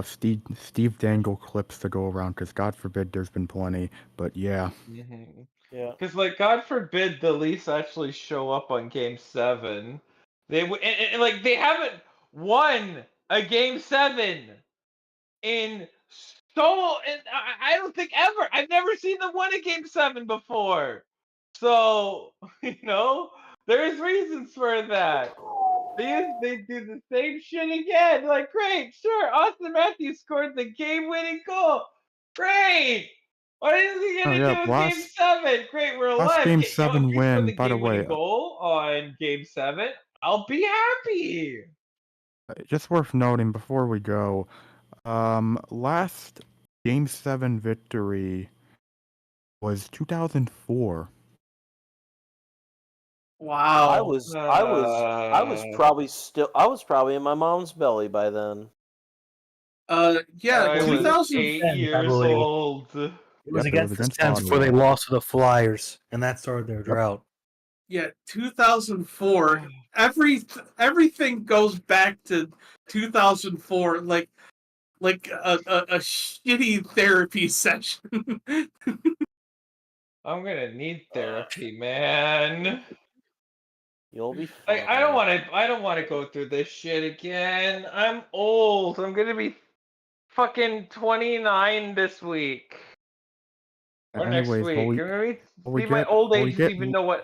Steve Dangle clips to go around. Because God forbid there's been plenty. But yeah. Mm-hmm. Yeah. Because, God forbid the Leafs actually show up on Game 7. They haven't won a Game 7 in I don't think ever. I've never seen them win a Game 7 before. So, there's reasons for that. They do the same shit again. Like, great, sure, Austin Matthews scored the game-winning goal. Great! What is he gonna do in Game 7? Great, we're alive. Last Game If 7 you score win, the by the way. game-winning goal on Game 7, I'll be happy. Just worth noting before we go, last Game 7 victory was 2004. Wow. I was probably in my mom's belly by then. Yeah, I was 2000. 8 years old. It was Yep, it was against the against Sens before they Ottawa. lost to the Flyers, and that started their drought. Yeah, 2004. Everything goes back to 2004, like a shitty therapy session. I'm gonna need therapy, man. You'll be fine. Like I don't want to go through this shit again. I'm old. I'm gonna be fucking 29 this week or next Anyways, week. I'm gonna we be my get old well, we age doesn't get even know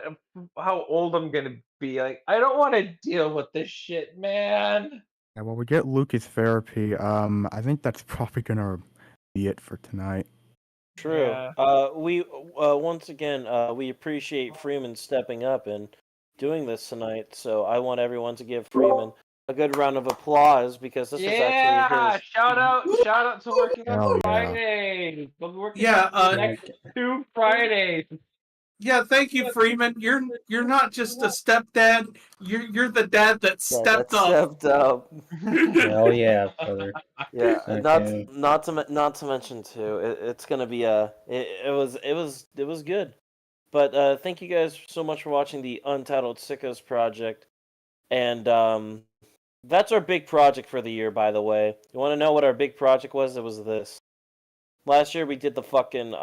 how old I'm gonna be. Like I don't want to deal with this shit, man. well, we get Lucas therapy. I think that's probably gonna be it for tonight. True. Yeah. We once again we appreciate Freeman stepping up and doing this tonight. So I want everyone to give Freeman a good round of applause because this was actually Yeah, his. shout out to working on Hell yeah. Fridays. We're working Yeah, on the next 2 Fridays. Yeah, thank you, Freeman. You're not just a stepdad. You're the dad that stepped up. Stepped up. Hell yeah, brother. Yeah, Okay. not to mention too. It's gonna be it was good. But thank you guys so much for watching the Untitled Sickos project, and that's our big project for the year. By the way, you want to know what our big project was? It was this. Last year we did the fucking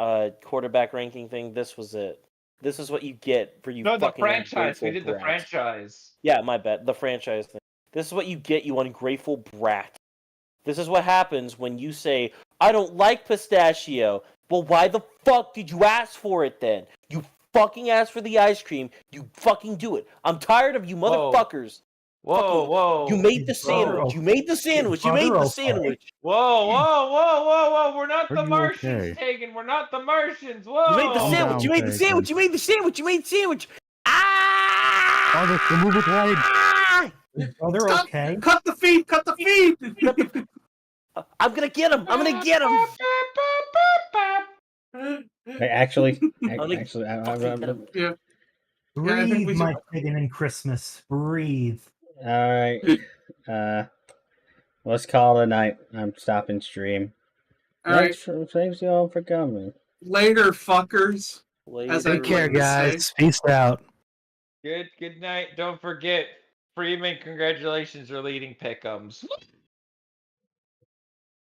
quarterback ranking thing. This was it. This is what you get for you No, the fucking franchise. We ungrateful did the brats. franchise. Yeah, my bad. The franchise thing. This is what you get, you ungrateful brat. This is what happens when you say, I don't like pistachio. Well, why the fuck did you ask for it then? You fucking asked for the ice cream. You fucking do it. I'm tired of you Whoa. motherfuckers. Whoa, whoa. You made the His brother sandwich. You made the sandwich. You brother made the okay? sandwich. Whoa, whoa, whoa, whoa, whoa. We're not Are the you Martians, okay? Tegan. We're not the Martians. You made the Whoa. sandwich. You down, made the sandwich. You Tegan. made the sandwich. You made the sandwich. Ah! Father, remove his leg. Ah! Is brother Stop! okay? Cut the feed! Cut the feed! I'm gonna get him. I'm gonna get him. Wait, actually, Fucking get him. Yeah. I think Breathe, we my should. pagan in Christmas. Breathe. all right. Let's call it a night. I'm stopping stream. All right. Thanks y'all for coming. Later, fuckers. As I Later. Take care, like to say. guys. Peace out. Good night. Don't forget, Freeman, congratulations for leading pick'ems.